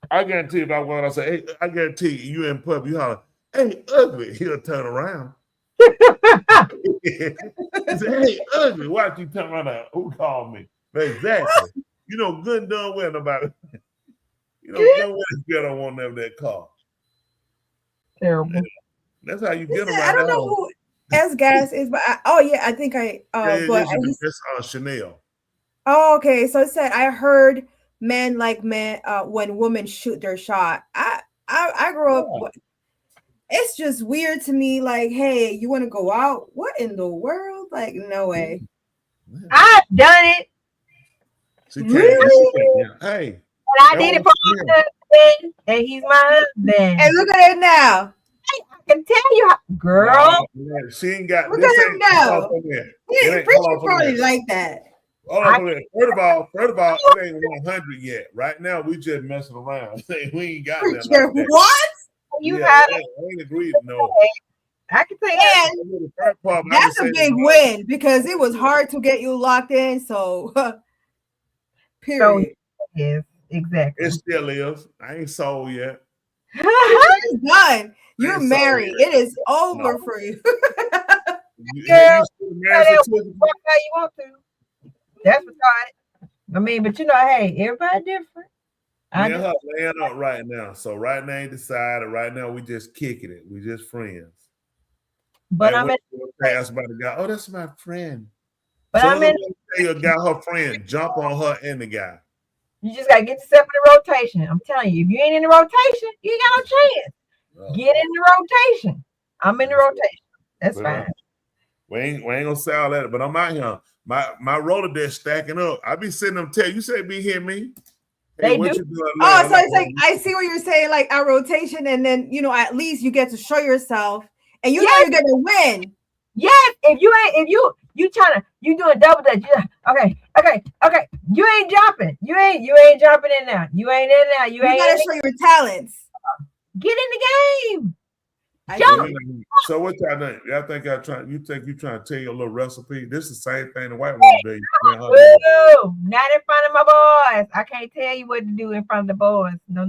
[SPEAKER 1] I guarantee if I went, I say, hey, I guarantee you in public, you holler, hey, ugly. He'll turn around. He said, hey, ugly. Watch you turn around. Who called me? Exactly. You know, good and done well nobody. You know, good well this girl don't want that car.
[SPEAKER 5] Terrible.
[SPEAKER 1] Yeah. That's how you get them right
[SPEAKER 6] I don't know who S Gas is, but I think
[SPEAKER 1] that's Chanel.
[SPEAKER 6] Oh, okay. So it said I heard men like men when women shoot their shot. I grew up. It's just weird to me. Like, hey, you want to go out? What in the world? Like, no way.
[SPEAKER 5] I've done it.
[SPEAKER 6] Really?
[SPEAKER 1] Hey.
[SPEAKER 5] And I did it for my husband, and he's my husband.
[SPEAKER 6] And look at it now.
[SPEAKER 5] I can tell you, girl.
[SPEAKER 1] No, she ain't got.
[SPEAKER 6] Look at him now. Preacher probably like that.
[SPEAKER 1] First of all, it ain't 100 yet. Right now, we just messing around. We ain't got nothing. Like
[SPEAKER 6] What?
[SPEAKER 5] You have
[SPEAKER 1] I ain't agreed. No.
[SPEAKER 5] I can tell you
[SPEAKER 6] that's a big win because it was hard to get you locked in. So, period.
[SPEAKER 5] Yes, exactly.
[SPEAKER 1] It still is. I ain't sold yet.
[SPEAKER 6] It's done. You're married. It is over for you.
[SPEAKER 5] Girl, you want to. That's retarded. I mean, but you know, hey, everybody different.
[SPEAKER 1] Me and her laying up right now. So right now ain't decided. Right now we just kicking it. We just friends.
[SPEAKER 5] But I'm at
[SPEAKER 1] ask about the guy. Oh, that's my friend.
[SPEAKER 5] But
[SPEAKER 1] so
[SPEAKER 5] I'm in
[SPEAKER 1] a guy, her friend, jump on her and the guy.
[SPEAKER 5] You just gotta get yourself in the rotation. I'm telling you, if you ain't in the rotation, you ain't got no chance. Get in the rotation. I'm in the rotation. That's fine.
[SPEAKER 1] We ain't gonna sell that, but I'm out here. My Rolodex stacking up. I be sitting them tell you say be hear me. Hey,
[SPEAKER 6] They do. So it's like I see what you're saying, like a rotation, and then at least you get to show yourself, and you know you're gonna win.
[SPEAKER 5] Yes, if you doing double dutch. Okay. You ain't jumping. You ain't jumping in there. You ain't in there. You ain't
[SPEAKER 6] gotta show your talents.
[SPEAKER 5] Get in the game. Jump.
[SPEAKER 1] So what y'all think? Y'all think you trying to tell your little recipe? This is the same thing the white woman do.
[SPEAKER 5] Not in front of my boys. I can't tell you what to do in front of the boys. No.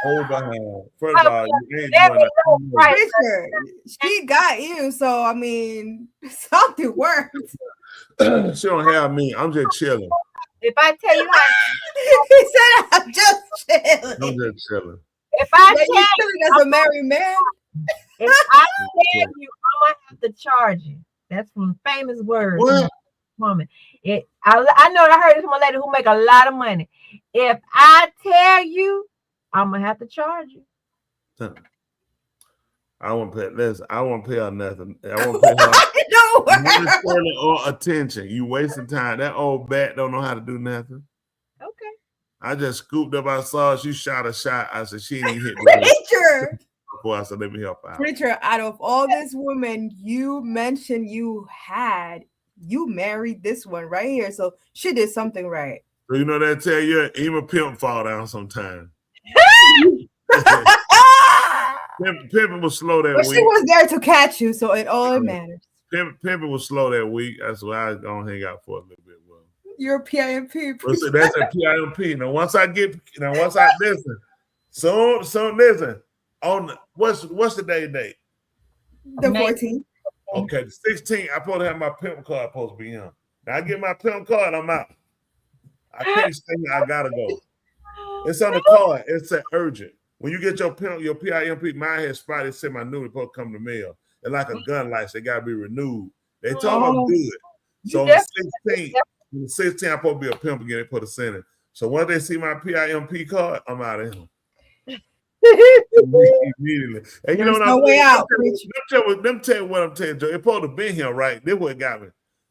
[SPEAKER 1] Hold behind. First of all, you ain't doing
[SPEAKER 6] that. She got you, so I mean, something works.
[SPEAKER 1] She don't have me. I'm just chilling.
[SPEAKER 5] If I tell you how,
[SPEAKER 6] he said, "I'm just chilling."
[SPEAKER 1] I'm just chilling.
[SPEAKER 5] If I
[SPEAKER 6] tell
[SPEAKER 5] you
[SPEAKER 6] chilling as a married man,
[SPEAKER 5] if I tell you, I'm gonna have to charge you. That's from famous words.
[SPEAKER 1] What?
[SPEAKER 5] woman. I know I heard this one lady who make a lot of money. If I tell you, I'm gonna have to charge you.
[SPEAKER 1] I won't pay this. I won't pay her nothing. I won't pay her money or attention. You wasting time. That old bat don't know how to do nothing.
[SPEAKER 5] Okay.
[SPEAKER 1] I just scooped up. I saw she shot a shot. I said she ain't hit me.
[SPEAKER 6] Preacher.
[SPEAKER 1] Boy, I said let me help out.
[SPEAKER 6] Preacher, out of all this women you mentioned you had, you married this one right here. So she did something right.
[SPEAKER 1] So you know they tell you even a pimp fall down sometime. Pimpin' was slow that
[SPEAKER 6] But
[SPEAKER 1] week.
[SPEAKER 6] she was there to catch you, so it all matters.
[SPEAKER 1] Pimpin' was slow that week. That's why I gonna hang out for a little bit. Well,
[SPEAKER 6] You're a PIMP.
[SPEAKER 1] so that's a PIMP. Now once I listen, so listen. On what's the date?
[SPEAKER 6] The 14th.
[SPEAKER 1] Okay, the 16th. I supposed to have my pimp card supposed to be in. Now I get my pimp card, I'm out. I can't stay here. I gotta go. It's on the card. It said urgent. When you get your PIMP, mine has spotted. It said my new report come to mail. It's like a gun license. It gotta be renewed. They told me I'm good. So on the 16th, I'm supposed to be a pimp again. They put a center. So once they see my PIMP card, I'm out of here. Immediately. And you know what
[SPEAKER 6] no
[SPEAKER 1] I'm
[SPEAKER 6] way
[SPEAKER 1] saying?
[SPEAKER 6] out.
[SPEAKER 1] Them tell you what I'm telling you. It supposed to be here, right? This what got me.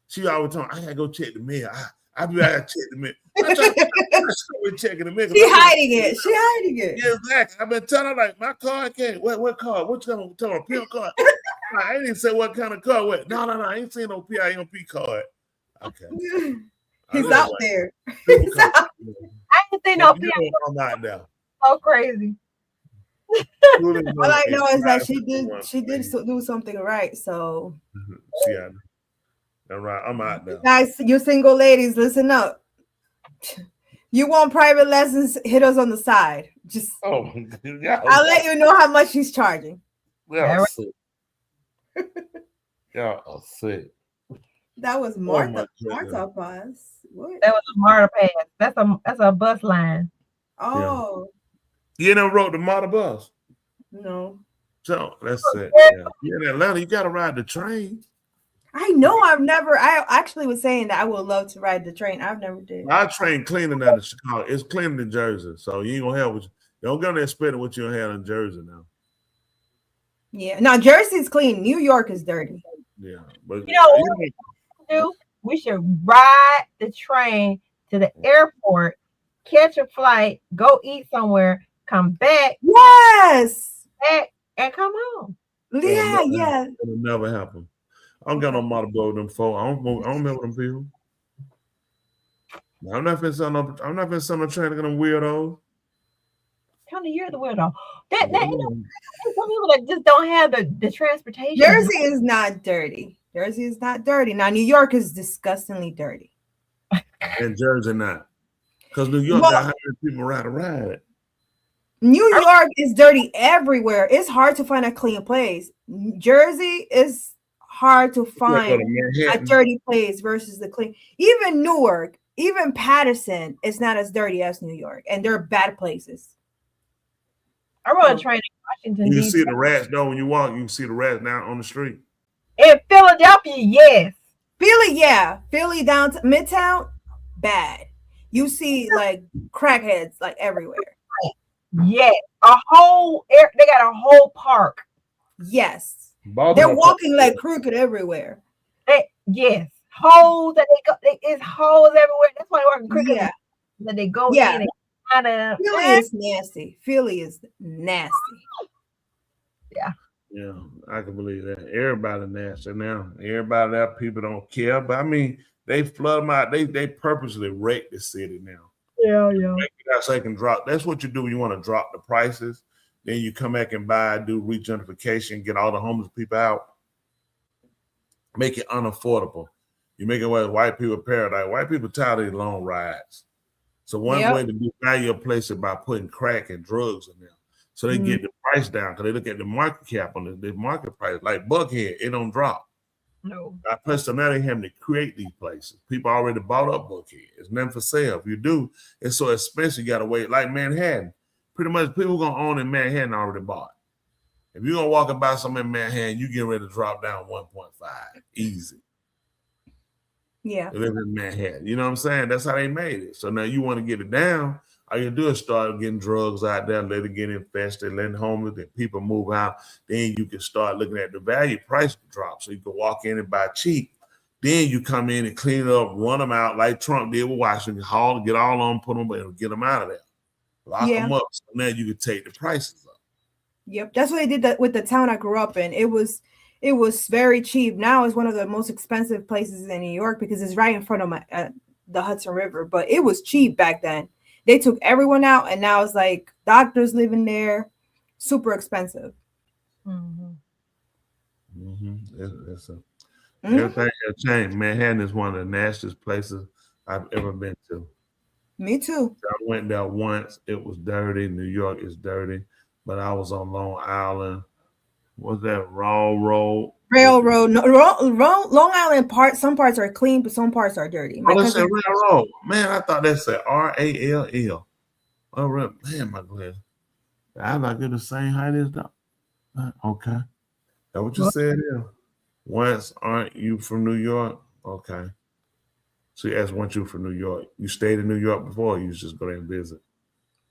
[SPEAKER 1] She always told me, I gotta go check the mail. I gotta check the mail. I started checking the mail.
[SPEAKER 6] She hiding it. She hiding it.
[SPEAKER 1] Yeah, exactly. I've been telling her like my card can't. What card? What you gonna tell her? Pimp card? I ain't even say what kind of card. What? No. I ain't seen no PIMP card. Okay.
[SPEAKER 6] He's out there.
[SPEAKER 5] I ain't seen no PIMP.
[SPEAKER 1] I'm out there.
[SPEAKER 5] So crazy.
[SPEAKER 6] All I know is that she did do something right. So
[SPEAKER 1] Yeah. All right. I'm out there.
[SPEAKER 6] guys, you single ladies, listen up. You want private lessons? Hit us on the side. Just
[SPEAKER 1] I'll
[SPEAKER 6] let you know how much he's charging.
[SPEAKER 1] Yeah. Yeah. Sick.
[SPEAKER 6] That was
[SPEAKER 1] my
[SPEAKER 6] Martha.
[SPEAKER 1] goodness.
[SPEAKER 6] Martha Bus. What?
[SPEAKER 5] That was a MARTA pass. That's a bus line.
[SPEAKER 6] Oh
[SPEAKER 1] You never rode the MARTA bus.
[SPEAKER 6] no.
[SPEAKER 1] So that's it. Yeah. You're in Atlanta, you gotta ride the train.
[SPEAKER 6] I know I actually was saying that I would love to ride the train. I've never did.
[SPEAKER 1] Our train cleaner than the Chicago. It's cleaner than Jersey. So you ain't gonna have what you don't gonna expect what you have in Jersey now.
[SPEAKER 6] Yeah. Now Jersey's clean. New York is dirty.
[SPEAKER 1] Yeah. But
[SPEAKER 5] You know what we should do? We should ride the train to the airport, catch a flight, go eat somewhere, come back.
[SPEAKER 6] Yes.
[SPEAKER 5] Back and come home.
[SPEAKER 6] Yeah.
[SPEAKER 1] It'll never happen. I don't got no model blow with them folk. I don't remember them people. I'm not finna send no train to them weirdos.
[SPEAKER 5] Tony, you're the weirdo. That you know, some people that just don't have the transportation.
[SPEAKER 6] Jersey is not dirty. Jersey is not dirty. Now New York is disgustingly dirty.
[SPEAKER 1] And Jersey not. Because New York got 100 people ride a ride.
[SPEAKER 6] New York is dirty everywhere. It's hard to find a clean place. Jersey is hard to find a dirty place versus the clean. Even Newark, even Patterson is not as dirty as New York, and they're bad places.
[SPEAKER 5] I rode a train in Washington.
[SPEAKER 1] You can see the rats though when you walk. You can see the rats down on the street.
[SPEAKER 5] In Philadelphia, yes.
[SPEAKER 6] Philly, yeah. Philly down to Midtown, bad. You see like crackheads like everywhere.
[SPEAKER 5] Yes, they got a whole park.
[SPEAKER 6] Yes. They're walking like crooked everywhere.
[SPEAKER 5] Yes, holes that they go. It's holes everywhere. That's why they're walking crooked.
[SPEAKER 6] Yeah.
[SPEAKER 5] That they go
[SPEAKER 6] Yeah.
[SPEAKER 5] in and kind of.
[SPEAKER 6] Philly is nasty. Philly is nasty.
[SPEAKER 5] Yeah.
[SPEAKER 1] Yeah, I can believe that. Everybody nasty now. Everybody that people don't care. But I mean, they flood them out. They purposely wreck the city now.
[SPEAKER 5] Yeah.
[SPEAKER 1] So they can drop. That's what you do when you want to drop the prices. Then you come back and do regentrification, get all the homeless people out, make it unaffordable. You make it where white people paradise. White people tired of these long rides. So one way to value a place is by putting crack and drugs in there. So they get the price down because they look at the market cap on the market price. Like Buckhead, it don't drop.
[SPEAKER 5] No.
[SPEAKER 1] Plus, now they having to create these places. People already bought up Buckhead. It's nothing for sale. If you do, it's so expensive, you got to wait. Like Manhattan. Pretty much people going to own in Manhattan already bought. If you're going to walk about something in Manhattan, you get ready to drop down 1.5. Easy.
[SPEAKER 6] Yeah.
[SPEAKER 1] They live in Manhattan. You know what I'm saying? That's how they made it. So now you want to get it down. All you do is start getting drugs out there, let it get infested, letting homeless and people move out. Then you can start looking at the value price drop. So you can walk in and buy cheap. Then you come in and clean it up, run them out like Trump did with Washington, haul, get all on them, put them, and get them out of there. Lock them up. So now you can take the prices up.
[SPEAKER 6] Yep, that's what they did that with the town I grew up in. It was very cheap. Now it's one of the most expensive places in New York because it's right in front of the Hudson River. But it was cheap back then. They took everyone out, and now it's like doctors living there, super expensive.
[SPEAKER 1] Everything has changed. Manhattan is one of the nastiest places I've ever been to.
[SPEAKER 6] Me too.
[SPEAKER 1] I went there once. It was dirty. New York is dirty. But I was on Long Island. What's that? Railroad.
[SPEAKER 6] No, Long Island some parts are clean, but some parts are dirty.
[SPEAKER 1] Oh, that's a railroad. Man, I thought that said RALL. Oh, man, my glass. I'm not getting the same height as that. Okay. That's what you said here. Once, aren't you from New York? Okay. So you asked once you from New York. You stayed in New York before, or you just go there and visit?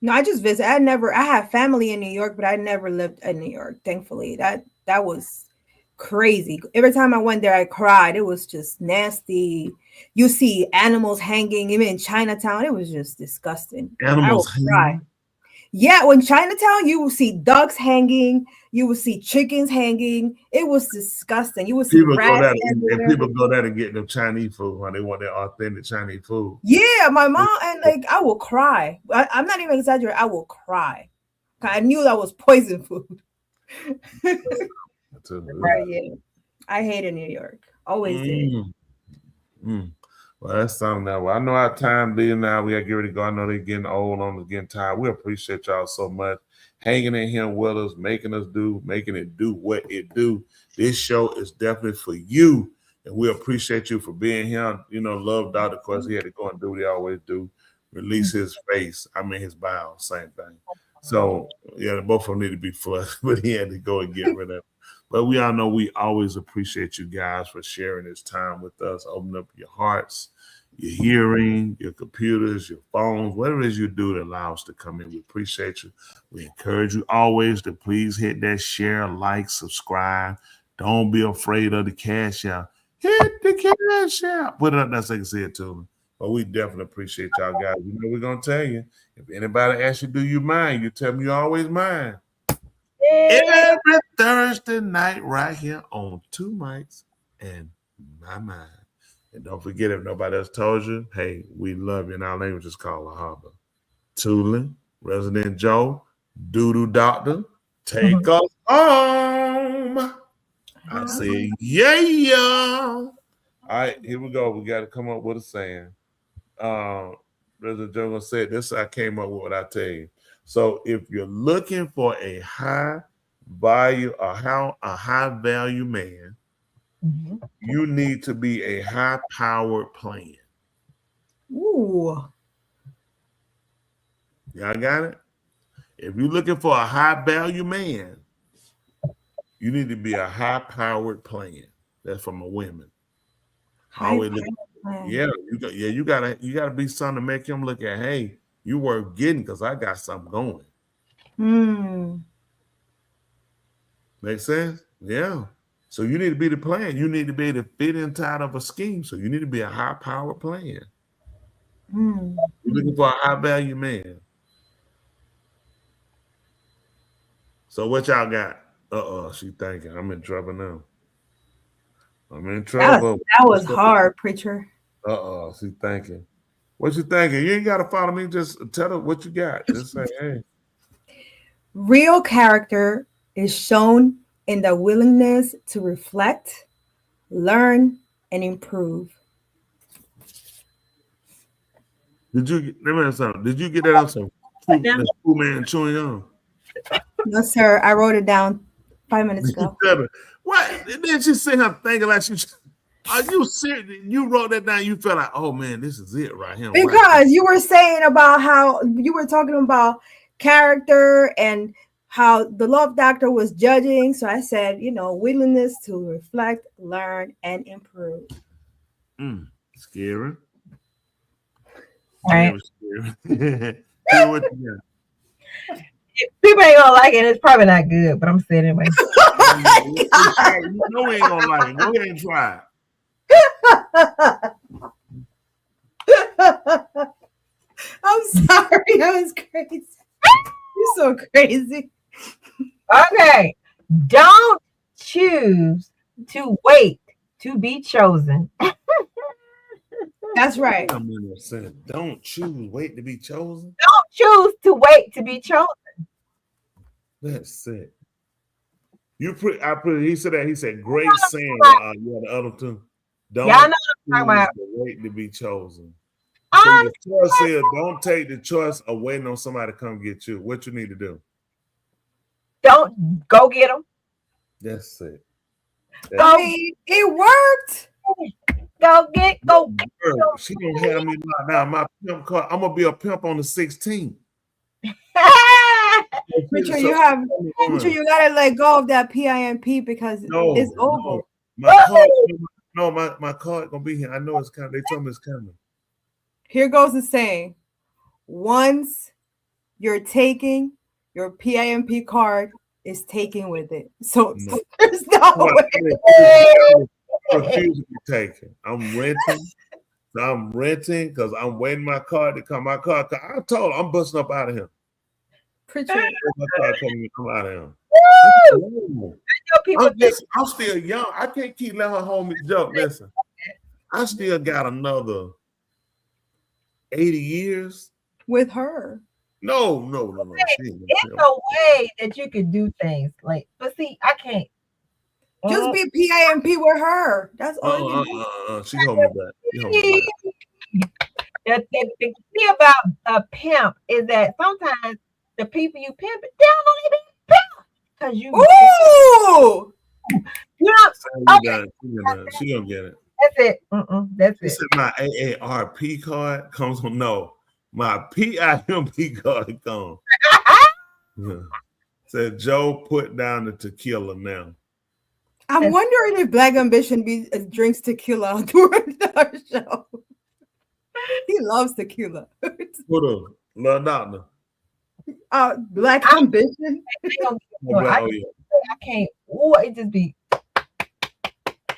[SPEAKER 6] No, I just visit. I have family in New York, but I never lived in New York, thankfully. That was crazy. Every time I went there, I cried. It was just nasty. You see animals hanging, even in Chinatown. It was just disgusting.
[SPEAKER 1] Animals hanging?
[SPEAKER 6] Yeah, when Chinatown, you will see ducks hanging. You will see chickens hanging. It was disgusting. You will see
[SPEAKER 1] people
[SPEAKER 6] rats.
[SPEAKER 1] People go there to get them Chinese food when they want their authentic Chinese food.
[SPEAKER 6] Yeah, my mom, and like I will cry. I'm not even exaggerating. I will cry. I knew that was poison food. Right, yeah. I hated New York. Always did.
[SPEAKER 1] Well, that's something that I know our time being now. We got to get ready to go. I know they're getting old, on getting tired. We appreciate y'all so much. Hanging in here with us, making it do what it do. This show is definitely for you. And we appreciate you for being here. You know, love Dr. of course, he had to go and do what he always do. Release his face. His bio, same thing. So, yeah, both of them need to be flushed, but he had to go and get rid of it. But we all know we always appreciate you guys for sharing this time with us. Open up your hearts, your hearing, your computers, your phones, whatever it is you do that allow us to come in. We appreciate you. We encourage you always to please hit that share, like, subscribe. Don't be afraid of the cash out. Hit the cash out. Put it up. That's like I said to me. But we definitely appreciate y'all guys. You know, we're going to tell you. If anybody asks you, do you mind? You tell them you always mind. Every Thursday night right here on Two Mics and My Mind. And don't forget, if nobody else told you, hey, we love you. And our language is called La Habra. Tulin, Resident Joe, Doodoo Doctor, take us home. I say, yeah. All right, here we go. We got to come up with a saying. Resident Joe said this. I came up with what I tell you. So if you're looking for a high value man, you need to be a high-powered plan.
[SPEAKER 6] Ooh.
[SPEAKER 1] Y'all got it? If you're looking for a high-value man, you need to be a high-powered plan. That's from a woman. Yeah, you gotta be something to make him look at, hey, you worth getting because I got something going. Make sense? Yeah. So you need to be the plan. You need to be able to fit inside of a scheme. So you need to be a high-powered plan. You're looking for a high-value man. So what y'all got? She thinking. I'm in trouble now. I'm in trouble.
[SPEAKER 6] That was hard, preacher.
[SPEAKER 1] She thinking. What you thinking? You ain't got to follow me. Just tell her what you got. Just say, hey.
[SPEAKER 6] Real character is shown in the willingness to reflect, learn, and improve.
[SPEAKER 1] Did you get that out some Cool Man chewing on?
[SPEAKER 6] No, sir. I wrote it down 5 minutes ago.
[SPEAKER 1] What? Then she sitting here thinking like she. Are you serious? You wrote that down. You felt like, oh man, this is it right here.
[SPEAKER 6] Because you were saying about how you were talking about character and how the Love Doctor was judging. So I said, willingness to reflect, learn, and improve.
[SPEAKER 1] Scary.
[SPEAKER 5] All right.
[SPEAKER 1] Scary. What you got?
[SPEAKER 5] People ain't gonna like it. It's probably not good, but I'm saying anyway.
[SPEAKER 1] You know we ain't gonna like it. Go ahead and try it.
[SPEAKER 6] I'm sorry. That was crazy. You're so crazy.
[SPEAKER 5] Okay. Don't choose to wait to be chosen.
[SPEAKER 6] That's right.
[SPEAKER 1] Don't choose, wait to be chosen.
[SPEAKER 5] Don't choose to wait to be chosen.
[SPEAKER 1] That's it. He said that. He said, "Great saying." Yeah, the other two. Don't
[SPEAKER 5] Y'all know what I'm talking about.
[SPEAKER 1] wait to be chosen. So the choice is, don't take the choice of waiting on somebody to come get you. What you need to do?
[SPEAKER 5] Don't go get them.
[SPEAKER 1] That's it.
[SPEAKER 6] I mean, it worked.
[SPEAKER 5] Go get.
[SPEAKER 1] She gonna have me now. My pimp card. I'm gonna be a pimp on the 16th.
[SPEAKER 6] Richard, you gotta let go of that PIMP because it's over.
[SPEAKER 1] My card gonna be here. I know it's coming. They told me it's coming.
[SPEAKER 6] Here goes the saying: once you're taking, your PIMP card is taken with it. So there's no way.
[SPEAKER 1] Refuse to be taken. I'm renting because I'm waiting my card to come. My card. I told her I'm busting up out of here.
[SPEAKER 6] Pritchard.
[SPEAKER 1] My card coming to come out of here. I'm still young. I can't keep letting her hold me joke. Listen, I still got another 80 years
[SPEAKER 6] with her.
[SPEAKER 1] No.
[SPEAKER 5] It's a way that you could do things like, but see, I can't.
[SPEAKER 6] Just be PIMP with her. That's all.
[SPEAKER 1] She hold me back.
[SPEAKER 5] The thing about a pimp is that sometimes the people you pimp, they don't even pimp because you.
[SPEAKER 6] Ooh.
[SPEAKER 1] She gonna get it.
[SPEAKER 5] That's it. That's
[SPEAKER 1] it. Said my AARP card comes on. No, my PIMP card comes. Said Joe, put down the tequila now.
[SPEAKER 6] I'm wondering if Black Ambition drinks tequila during our show. He loves tequila.
[SPEAKER 1] Put a little doctor.
[SPEAKER 6] Black Ambition.
[SPEAKER 5] I can't. Oh, it just be.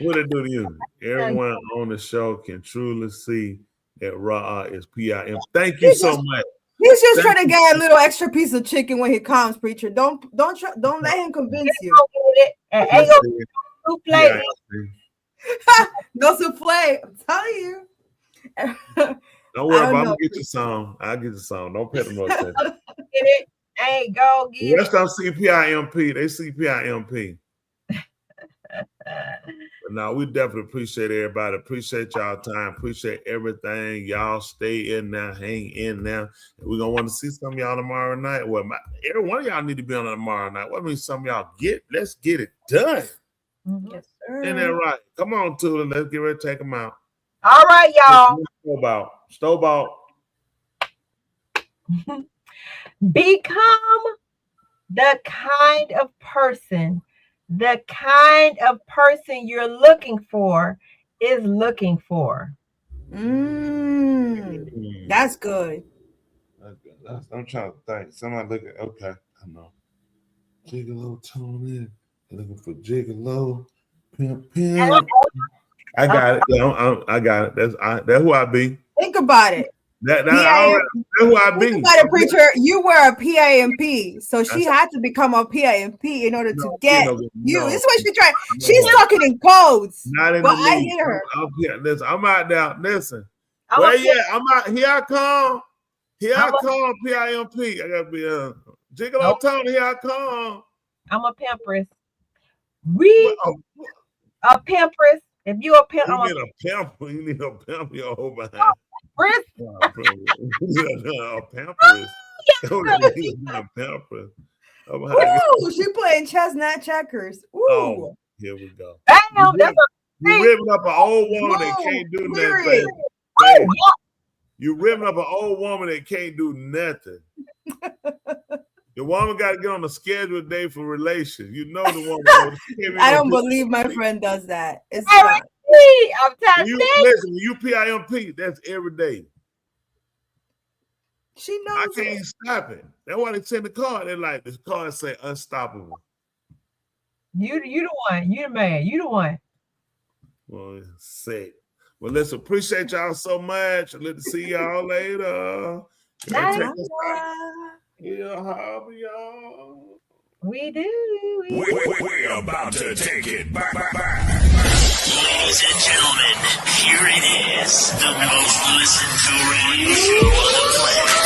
[SPEAKER 1] What it do to you? Everyone on the show can truly see that Raw is PIM. Thank you so much.
[SPEAKER 6] He's just trying to get a little extra piece of chicken when he comes, preacher. Don't let him convince you. No souffle. I'm telling you.
[SPEAKER 1] Don't worry about it. I'm gonna get you some. I'll get you some. Don't pay them no attention.
[SPEAKER 5] Get it. Hey, go get
[SPEAKER 1] it. Rest of CPIMP. They CPIMP. But now we definitely appreciate everybody. Appreciate y'all time. Appreciate everything. Y'all stay in there, hang in there. We're gonna want to see some of y'all tomorrow night. Well, every one of y'all need to be on tomorrow night. What means some of y'all let's get it done.
[SPEAKER 6] Yes, sir.
[SPEAKER 1] Isn't that right? Come on, Tula. Let's get ready to take them out.
[SPEAKER 5] All right, y'all.
[SPEAKER 1] Stowball.
[SPEAKER 5] Become the kind of person you're looking for is looking for.
[SPEAKER 6] That's good.
[SPEAKER 1] I'm trying to think. Somebody look at, okay, I know. Gigolo tone in. Looking for Gigolo. Pimp. I got it. I got it. That's who I be.
[SPEAKER 6] Think about it.
[SPEAKER 1] That's who I be.
[SPEAKER 6] Think about it, preacher. You were a PIMP, so she had to become a PIMP in order to get you. This is what she tried. She's talking in codes.
[SPEAKER 1] Not in
[SPEAKER 6] but
[SPEAKER 1] the
[SPEAKER 6] I
[SPEAKER 1] league.
[SPEAKER 6] hear her.
[SPEAKER 1] I'm out there. Listen. Well, yeah, I'm out. Here I come. PIMP. I gotta be Gigolo Tony. Here I come.
[SPEAKER 5] I'm a pimpress. A pimpress. If you a pimp,
[SPEAKER 1] you need a pimp. Your whole behind.
[SPEAKER 5] Pimpress.
[SPEAKER 1] Pampers.
[SPEAKER 6] Ooh, she playing chestnut checkers. Ooh.
[SPEAKER 1] Oh, here we go.
[SPEAKER 5] Damn,
[SPEAKER 1] you ripping up an old woman that can't do nothing. You ripping up an old woman that can't do nothing. The woman got to get on a scheduled day for relations. You know the woman.
[SPEAKER 6] I don't believe my friend does that. It's not.
[SPEAKER 5] I'm trying to
[SPEAKER 1] You
[SPEAKER 5] say.
[SPEAKER 1] listen, you PIMP, that's every day.
[SPEAKER 6] She knows.
[SPEAKER 1] I can't stop it. That's why they send the car. They're like, this car say unstoppable.
[SPEAKER 5] You the one. You the man. You the one.
[SPEAKER 1] Well, sick. Well, listen, appreciate y'all so much. Let to see y'all later.
[SPEAKER 5] Nice.
[SPEAKER 1] Yeah, hobby, y'all.
[SPEAKER 5] We do.
[SPEAKER 14] We're about to take it back. Ladies and gentlemen, here it is, the most listened to radio show on the planet.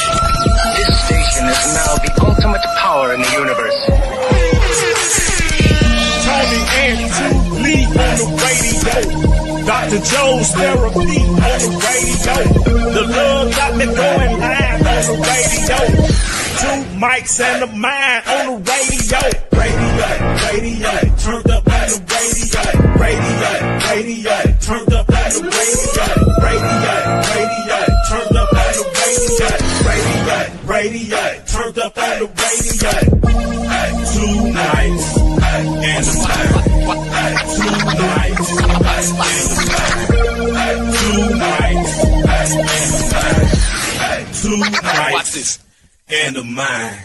[SPEAKER 14] This station is now the ultimate power in the universe.
[SPEAKER 12] Tony and Lee on the radio. Dr. Joe's therapy on the radio. The love got me going live on the radio. 2 mics and a mind on the radio. Radio, turned up on the radio. Radio, turned up on the radio. Radio, turned up on the radio. Radio, turned up on the radio. 2 nights and a mind. 2 nights and a mind. 2 nights. Watch this. And a mind.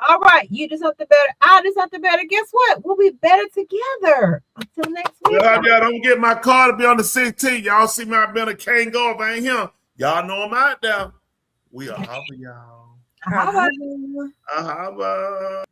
[SPEAKER 5] All right, you do something better. I do something better. Guess what? We'll be better together. Until next week.
[SPEAKER 1] Y'all don't get my car to be on the 16th. Y'all see me out there. I can't go if I ain't here. Y'all know I'm out there. We are hobby, y'all.
[SPEAKER 5] How about
[SPEAKER 1] Hobby.